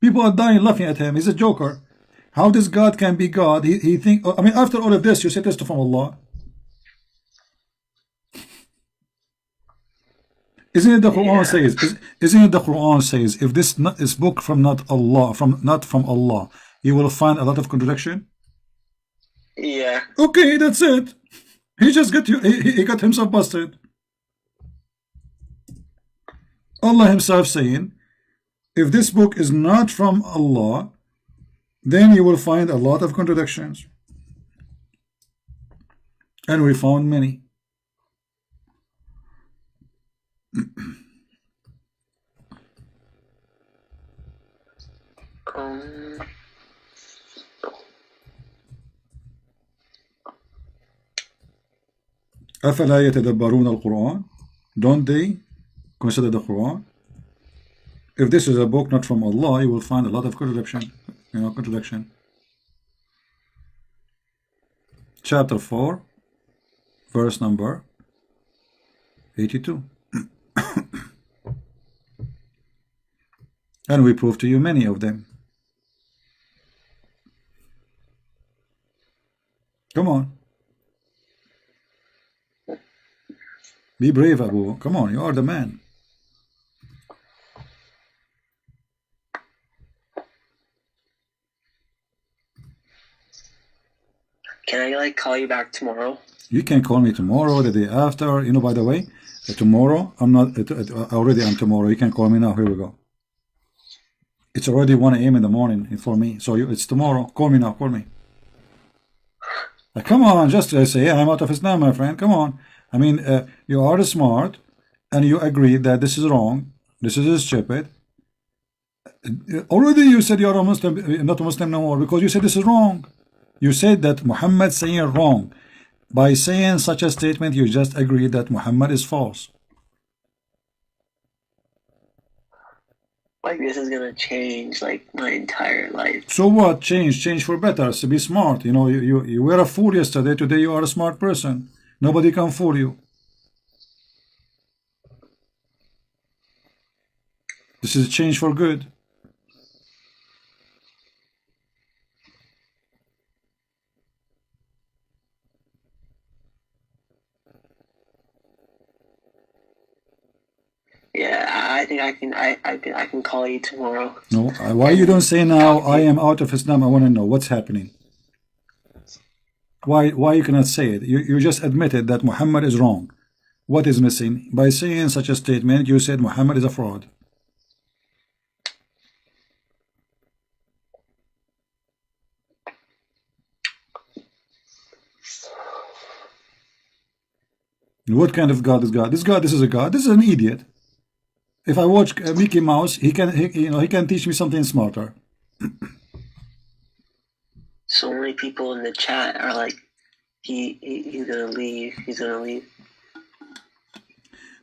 People are dying laughing at him. He's a joker. How this God can be God? He think. I mean, after all of this, you say test from Allah. Isn't it the Quran says? Isn't it the Quran says? If this not is book from not from Allah, you will find a lot of contradiction. Yeah. Okay, that's it. He just got you. He got himself busted. Allah Himself saying, if this book is not from Allah, then you will find a lot of contradictions, and we found many. أفلا يتدبرون القرآن? Don't they consider the Quran? If this is a book not from Allah, you will find a lot of contradiction. Contradiction. Chapter 4, verse number 82. And we prove to you many of them. Come on. Be brave, Abu. Come on, you are the man. Can I like call you back tomorrow? You can call me tomorrow, the day after. You know, by the way, tomorrow, I'm not, already I'm tomorrow. You can call me now. Here we go. It's already 1 a.m. in the morning for me. So it's tomorrow. Call me now. Call me. Come on, just say, I'm out of Islam, my friend. Come on. I mean, you are smart, and you agree that this is wrong. This is stupid. Already you said you are a Muslim, not a Muslim no more, because you said this is wrong. You said that Muhammad saying wrong. By saying such a statement, you just agreed that Muhammad is false. Like, this is gonna change like my entire life. So what? Change for better. So be smart. You know, you were a fool yesterday. Today you are a smart person. Nobody can fool you. This is a change for good. Yeah, I think I can call you tomorrow. No, why you don't say now, I am out of Islam? I want to know what's happening. Why you cannot say it? You just admitted that Muhammad is wrong. What is missing? By saying such a statement, you said Muhammad is a fraud. What kind of God is God? This is a God. This is an idiot. If I watch Mickey Mouse, he can teach me something smarter. So many people in the chat are like, he's gonna leave. He's gonna leave.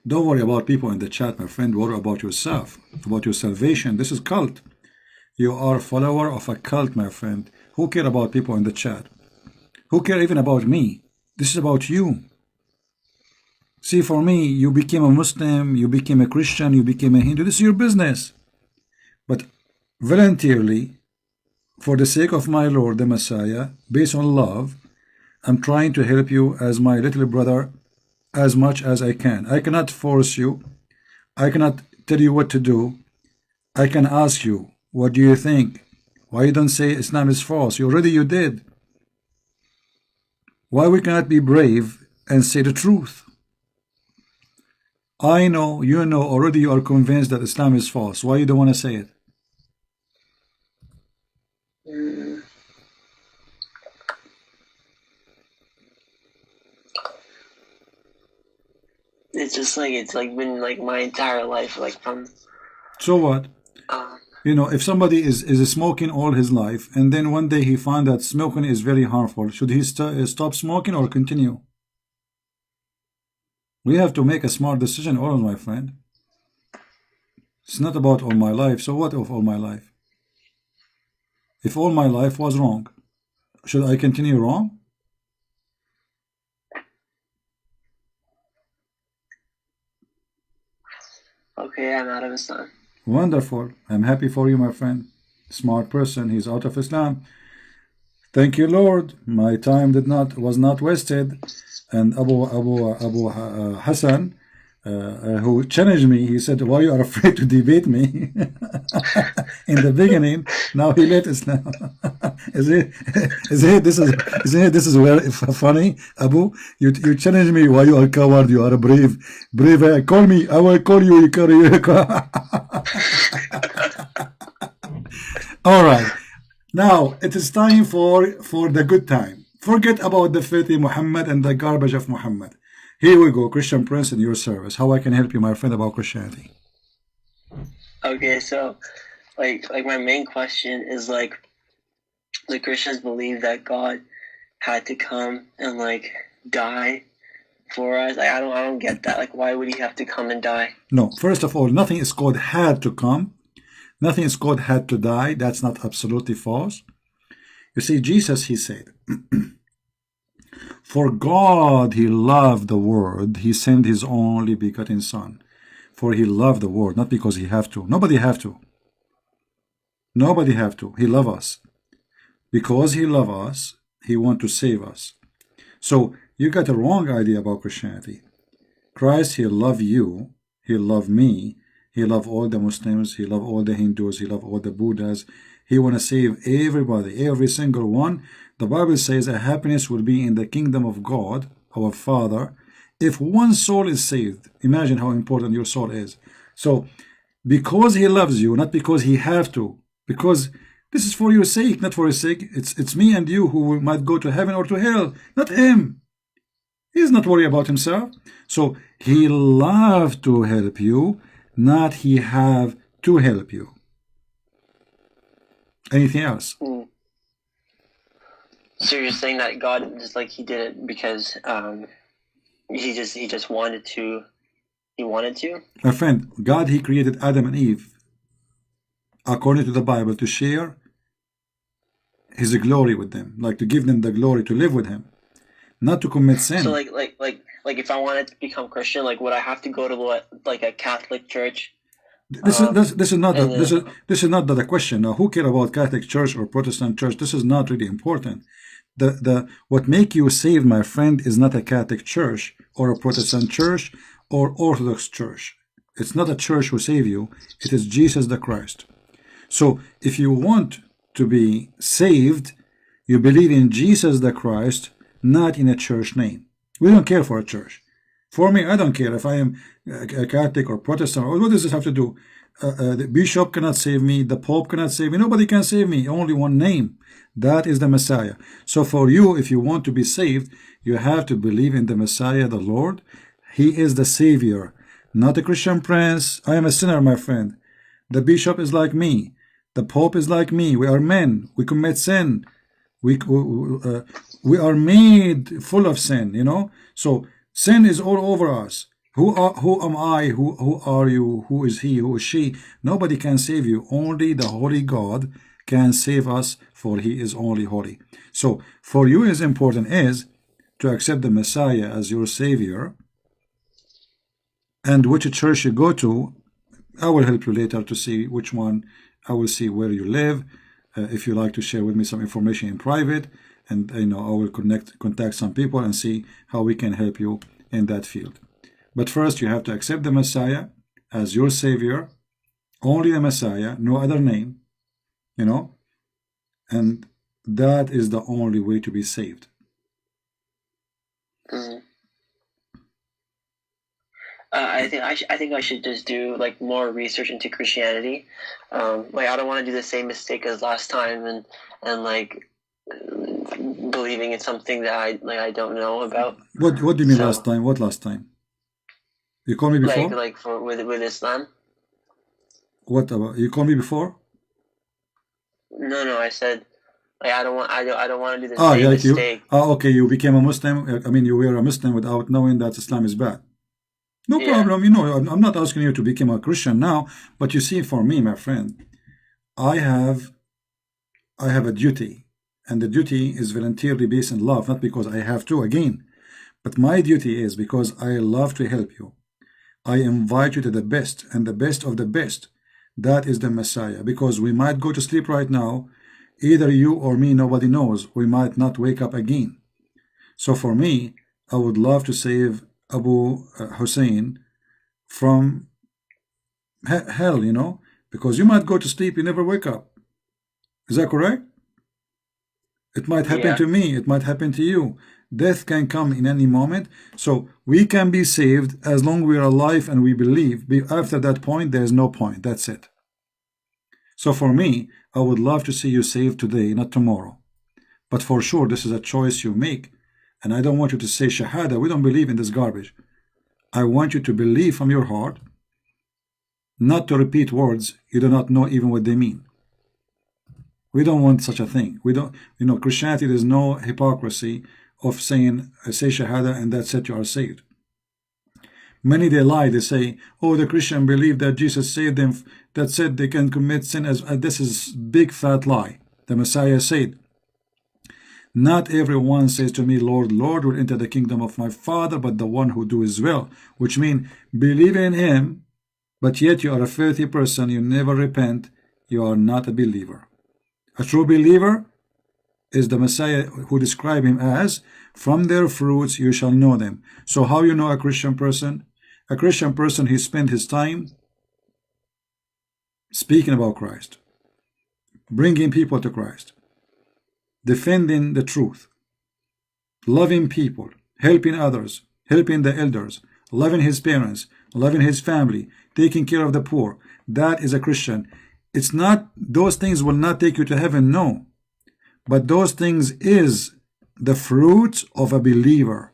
Don't worry about people in the chat, my friend. Worry about yourself, about your salvation. This is cult. You are a follower of a cult, my friend. Who care about people in the chat? Who care even about me? This is about you. See, for me, you became a Muslim, you became a Christian, you became a Hindu. This is your business. But voluntarily, for the sake of my Lord, the Messiah, based on love, I'm trying to help you as my little brother as much as I can. I cannot force you. I cannot tell you what to do. I can ask you, what do you think? Why you don't say Islam is false? You did. Why we cannot be brave and say the truth? I know, you know, already you are convinced that Islam is false. Why you don't want to say it? It's just like, it's like been like my entire life, like from. So what? You know, if somebody is smoking all his life, and then one day he finds that smoking is very harmful, should he stop smoking or continue? We have to make a smart decision, all my friend. It's not about all my life. So what of all my life? If all my life was wrong, should I continue wrong? Okay, I'm out of Islam. Wonderful. I'm happy for you, my friend. Smart person. He's out of Islam. Thank you, Lord. My time was not wasted. And Abu Hassan, who challenged me, he said, "Why you are afraid to debate me?" In the beginning, now he left Islam. This is where funny, Abu. You challenge me. Why you are coward? You are brave. Call me. I will call you. All right. Now it is time for the good time. Forget about the filthy Muhammad and the garbage of Muhammad. Here we go, Christian Prince in your service. How I can help you, my friend, about Christianity? Okay, so like my main question is like the Christians believe that God had to come and like die for us. Like I don't get that. Like why would he have to come and die? No, first of all, nothing is called had to come. Nothing is called had to die. That's not absolutely false. You see, Jesus, he said, for God he loved the world, he sent his only begotten Son. For he loved the world, not because he have to. Nobody have to. Nobody have to. He love us. Because he love us, he want to save us. So you got a wrong idea about Christianity. Christ, he love you. He love me. He love all the Muslims. He love all the Hindus. He love all the Buddhas. He want to save everybody, every single one. The Bible says that happiness will be in the kingdom of God, our Father, if one soul is saved. Imagine how important your soul is. So, because he loves you, not because he have to, because this is for your sake, not for his sake. It's me and you who might go to heaven or to hell, not him. He's not worried about himself. So, he love to help you, not he have to help you. Anything else? So you're saying that God just like he did it because he just wanted to. He wanted to? My friend, God, he created Adam and Eve according to the Bible to share his glory with them, like to give them the glory to live with him, not to commit sin. So like if I wanted to become Christian, like would I have to go to like a Catholic church? This is not the question. Now, who care about Catholic Church or Protestant Church? This is not really important. What make you saved, my friend, is not a Catholic Church or a Protestant Church or Orthodox Church. It's not a church who save you. It is Jesus the Christ. So if you want to be saved, you believe in Jesus the Christ, not in a church name. We don't care for a church. For me, I don't care if I am a Catholic or Protestant. What does this have to do? The bishop cannot save me. The Pope cannot save me. Nobody can save me. Only one name. That is the Messiah. So for you, if you want to be saved, you have to believe in the Messiah, the Lord. He is the Savior, not a Christian Prince. I am a sinner, my friend. The bishop is like me. The Pope is like me. We are men. We commit sin. We are made full of sin, you know. So sin is all over us. Who am I? Who are you? Who is he? Who is she? Nobody can save you. Only the Holy God can save us, for he is only holy. So for you, is important is to accept the Messiah as your Savior. And which church you go to, I will help you later to see which one. I will see where you live. If you like to share with me some information in private, and I will contact some people and see how we can help you in that field. But first, you have to accept the Messiah as your Savior, only the Messiah, no other name, and that is the only way to be saved. I think I should just do like more research into Christianity. Like I don't want to do the same mistake as last time and like believing in something that I don't know about. What do you mean last time? What last time? You called me before? Like with Islam. What about you called me before? No, I said like I don't want to do the Ah, same yeah, like you. mistake. Ah, okay, you became a Muslim. I mean, you were a Muslim without knowing that Islam is bad. No Yeah, problem. You know, I'm not asking you to become a Christian now, but you see, for me, my friend, I have I have a duty, and the duty is voluntarily based in love, not because I have to again. But my duty is because I love to help you. I invite you to the best and the best of the best. That is the Messiah. Because we might go to sleep right now, either you or me, nobody knows. We might not wake up again. So for me, I would love to save Abu Hussein from hell, you know, because you might go to sleep, you never wake up. Is that correct? It might happen yeah, to me, it might happen to you. Death can come in any moment. So we can be saved as long as we are alive and we believe. After that point, there's no point. That's it. So for me, I would love to see you saved today, not tomorrow. But for sure, this is a choice you make. And I don't want you to say Shahada. We don't believe in this garbage. I want you to believe from your heart, not to repeat words you do not know even what they mean. We don't want such a thing. We don't, you know, Christianity, there's no hypocrisy of saying, say Shahada and that's it, you are saved. Many they lie, they say, oh, the Christian believe that Jesus saved them, that said they can commit sin as this is big fat lie. The Messiah said, not everyone says to me, Lord, Lord, will enter the kingdom of my Father, but the one who do his will, which means believe in him, but yet you are a filthy person, you never repent, you are not a believer. A true believer is the Messiah who described him as, from their fruits you shall know them. So how you know a Christian person? A Christian person, he spent his time speaking about Christ, bringing people to Christ, defending the truth, loving people, helping others, helping the elders, loving his parents, loving his family, taking care of the poor. That is a Christian. It's not, those things will not take you to heaven, no. But those things is the fruits of a believer.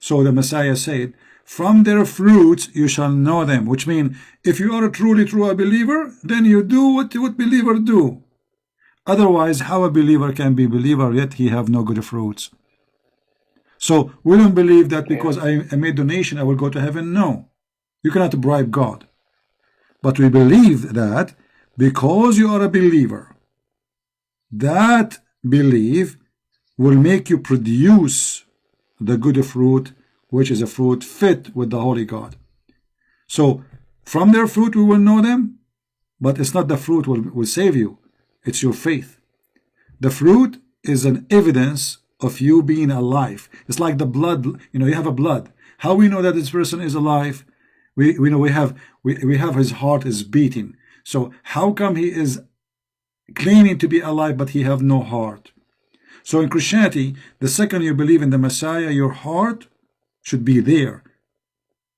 So the Messiah said, from their fruits you shall know them, which means if you are truly true a believer, then you do what believers do. Otherwise, how a believer can be a believer yet he have no good fruits? So we don't believe that because I made donation I will go to heaven. No, you cannot bribe God. But we believe that because you are a believer, that belief will make you produce the good fruit, which is a fruit fit with the Holy God. So from their fruit we will know them, but it's not the fruit will save you. It's your faith. The fruit is an evidence of you being alive. It's like the blood, you know, you have a blood. How we know that this person is alive? We know we have his heart is beating. So how come he is claiming to be alive but he have no heart? So in Christianity, the second you believe in the Messiah, your heart should be there.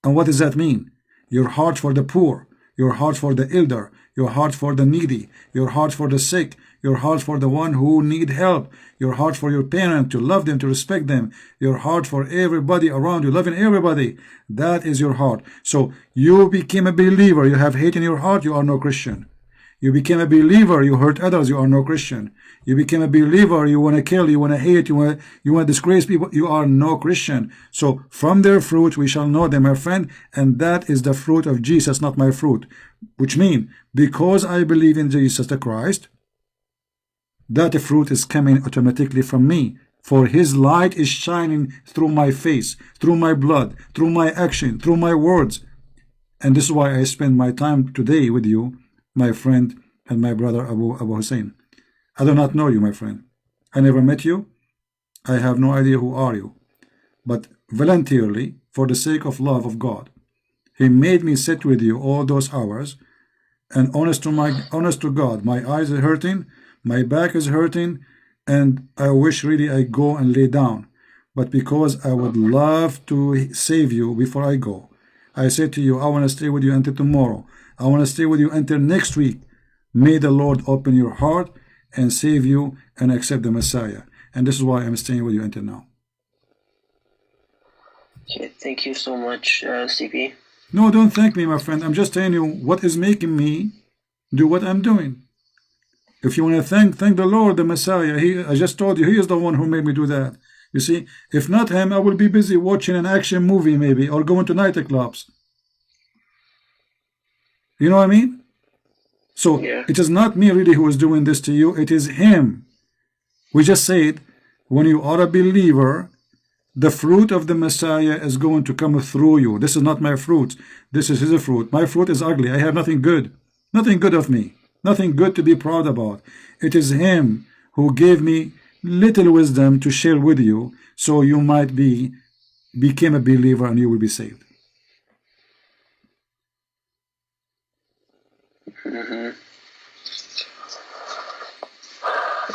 And what does that mean? Your heart for the poor, your heart for the elder, your heart for the needy, your heart for the sick, your heart for the one who need help, your heart for your parent, to love them, to respect them, your heart for everybody around you, loving everybody. That is your heart. So you became a believer, you have hate in your heart, you are no Christian. You became a believer, you hurt others, you are no Christian. You became a believer, you want to kill, you want to hate, you want to disgrace people, you are no Christian. So from their fruit we shall know them, my friend, and that is the fruit of Jesus, not my fruit. Which means, because I believe in Jesus the Christ, that fruit is coming automatically from me. For his light is shining through my face, through my blood, through my action, through my words. And this is why I spend my time today with you, my friend and my brother Abu Hussein. I do not know you, my friend. I never met you. I have no idea who are you. But voluntarily, for the sake of love of God, he made me sit with you all those hours. And honest to God, my eyes are hurting, my back is hurting, and I wish really I go and lay down. But because I would love to save you before I go, I say to you, I want to stay with you until tomorrow. I want to stay with you until next week. May the Lord open your heart and save you and accept the Messiah. And this is why I'm staying with you until now. Okay, thank you so much, CP. No, don't thank me, my friend. I'm just telling you what is making me do what I'm doing. If you want to thank the Lord, the Messiah, I just told you, he is the one who made me do that. You see, if not him, I will be busy watching an action movie maybe, or going to nightclubs. You know what I mean? So Yeah. it is not me really who is doing this to you. It is him. We just said, when you are a believer, the fruit of the Messiah is going to come through you. This is not my fruit. This is his fruit. My fruit is ugly. I have nothing good. Nothing good of me. Nothing good to be proud about. It is him who gave me little wisdom to share with you, so you might become a believer and you will be saved. Mm-hmm.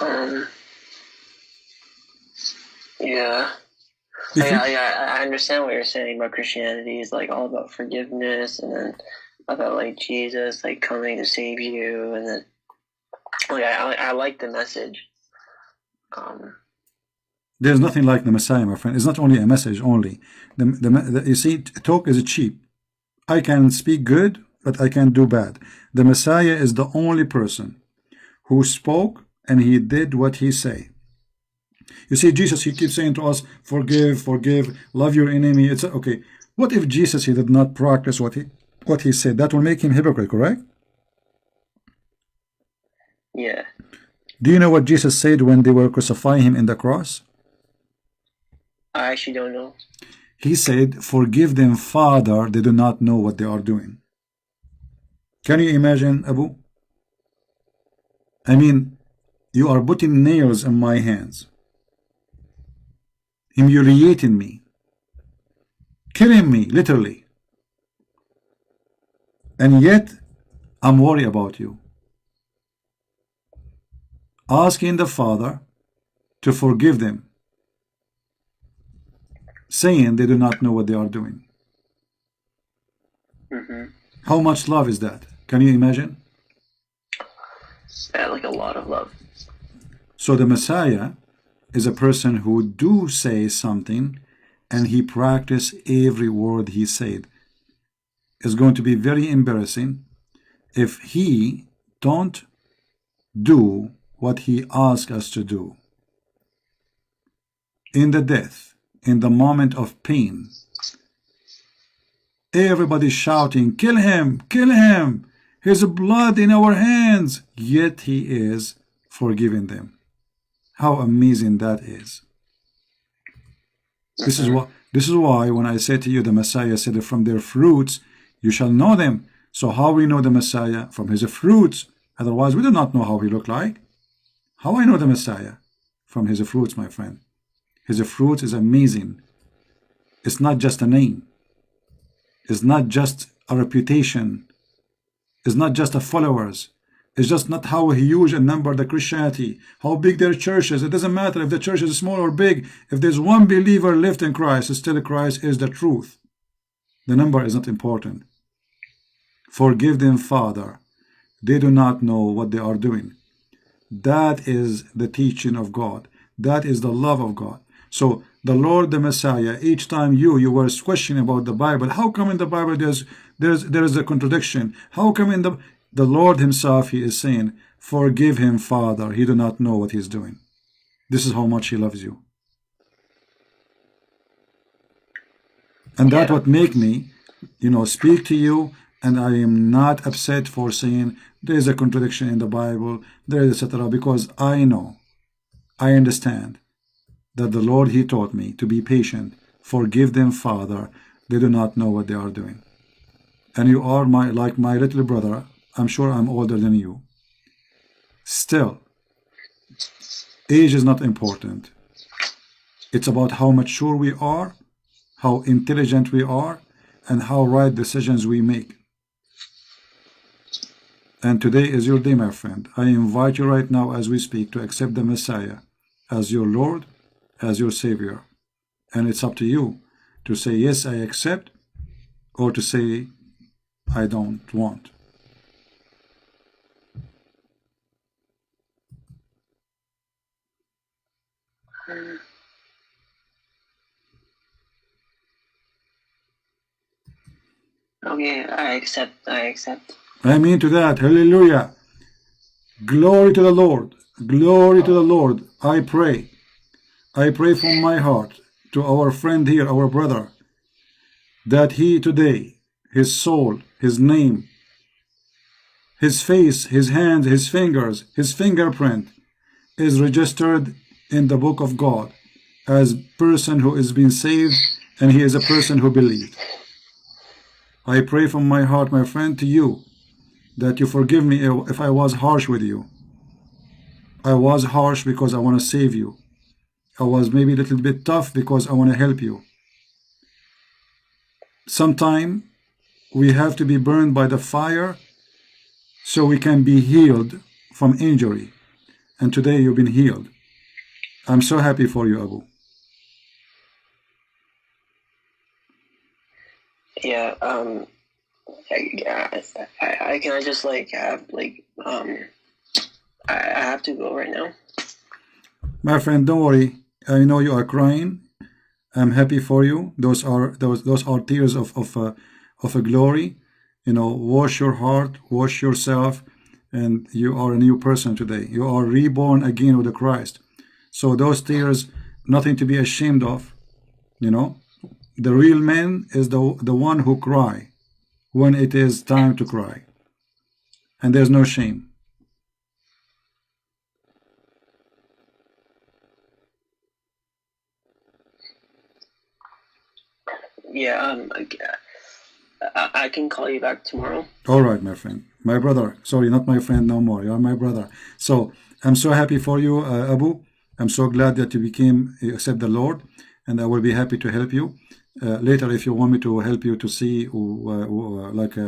Um, yeah. If you I understand what you're saying about Christianity is like all about forgiveness, and then about like Jesus like coming to save you, and then like I like the message. There's nothing like the Messiah, my friend. It's not only a message only. You see, talk is cheap. I can speak good, but I can do bad. The Messiah is the only person who spoke and he did what he said. You see, Jesus, he keeps saying to us, forgive, forgive, love your enemy. It's okay. What if Jesus, he did not practice what he said? That will make him hypocrite, correct? Yeah. Do you know what Jesus said when they were crucifying him in the cross? I actually don't know. He said, forgive them, Father, they do not know what they are doing. Can you imagine, Abu? I mean, you are putting nails in my hands, humiliating me, killing me, literally. And yet, I'm worried about you. Asking the Father to forgive them, saying they do not know what they are doing. Mm-hmm. How much love is that? Can you imagine? Yeah, like a lot of love. So the Messiah is a person who do say something and he practice every word he said. It's going to be very embarrassing if he don't do what he asked us to do. In the death, in the moment of pain, everybody shouting, kill him, his blood in our hands, yet he is forgiving them. How amazing that is. This is why when I say to you, the Messiah said, from their fruits you shall know them. So how we know the Messiah? From his fruits. Otherwise we do not know how he looked like. How I know the Messiah? From his fruits, my friend. His fruits is amazing. It's not just a name. It's not just a reputation. It's not just a followers. It's just not how huge a number the Christianity, how big their church is. It doesn't matter if the church is small or big. If there's one believer left in Christ, still Christ is the truth. The number is not important. Forgive them, Father. They do not know what they are doing. That is the teaching of God. That is the love of God. So the Lord, the Messiah, each time you were questioning about the Bible, how come in the Bible there is a contradiction? How come in the Lord himself, he is saying, forgive him, Father. He do not know what he's doing. This is how much he loves you. And that what make me, speak to you, and I am not upset for saying there is a contradiction in the Bible, there is etc. Because I know, I understand that the Lord, he taught me to be patient. Forgive them, Father. They do not know what they are doing. And you are like my little brother. I'm sure I'm older than you. Still, age is not important. It's about how mature we are, how intelligent we are, and how right decisions we make. And today is your day, my friend. I invite you right now as we speak to accept the Messiah as your Lord, as your Savior. And it's up to you to say, yes, I accept, or to say, I don't want. Okay, I accept. I mean to that. Hallelujah. Glory to the Lord. Glory to the Lord. I pray. I pray from my heart to our friend here, our brother, that he today, his soul, his name, his face, his hands, his fingers, his fingerprint is registered in the book of God as person who is being saved, and he is a person who believed. I pray from my heart, my friend, to you, that you forgive me if I was harsh with you. I was harsh because I want to save you. I was maybe a little bit tough because I want to help you. Sometime we have to be burned by the fire so we can be healed from injury. And today you've been healed. I'm so happy for you, Abu. Yeah, I can I just like have like I have to go right now. My friend, don't worry. I know you are crying. I'm happy for you. Those are tears of a glory. You know, wash your heart, wash yourself, and you are a new person today. You are reborn again with the Christ. So those tears, nothing to be ashamed of. You know, the real man is the one who cry when it is time to cry, and there's no shame. Yeah, I can call you back tomorrow. All right, my friend, my brother. Sorry, not my friend no more. You are my brother. So I'm so happy for you, Abu. I'm so glad that you accept the Lord, and I will be happy to help you later if you want me to help you to see where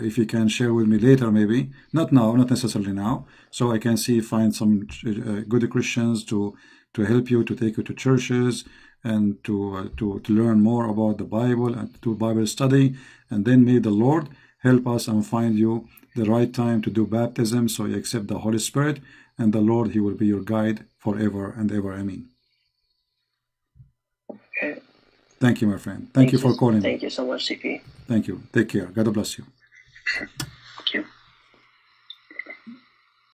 if you can share with me later, maybe not now, not necessarily now, so I can find some good Christians to help you, to take you to churches, and to learn more about the Bible and to Bible study, and then may the Lord help us and find you the right time to do baptism so you accept the Holy Spirit, and the Lord, he will be your guide forever and ever. Amen. Okay. Thank you, my friend. Thank you for calling me. Thank you so much, CP. Thank you. Take care. God bless you.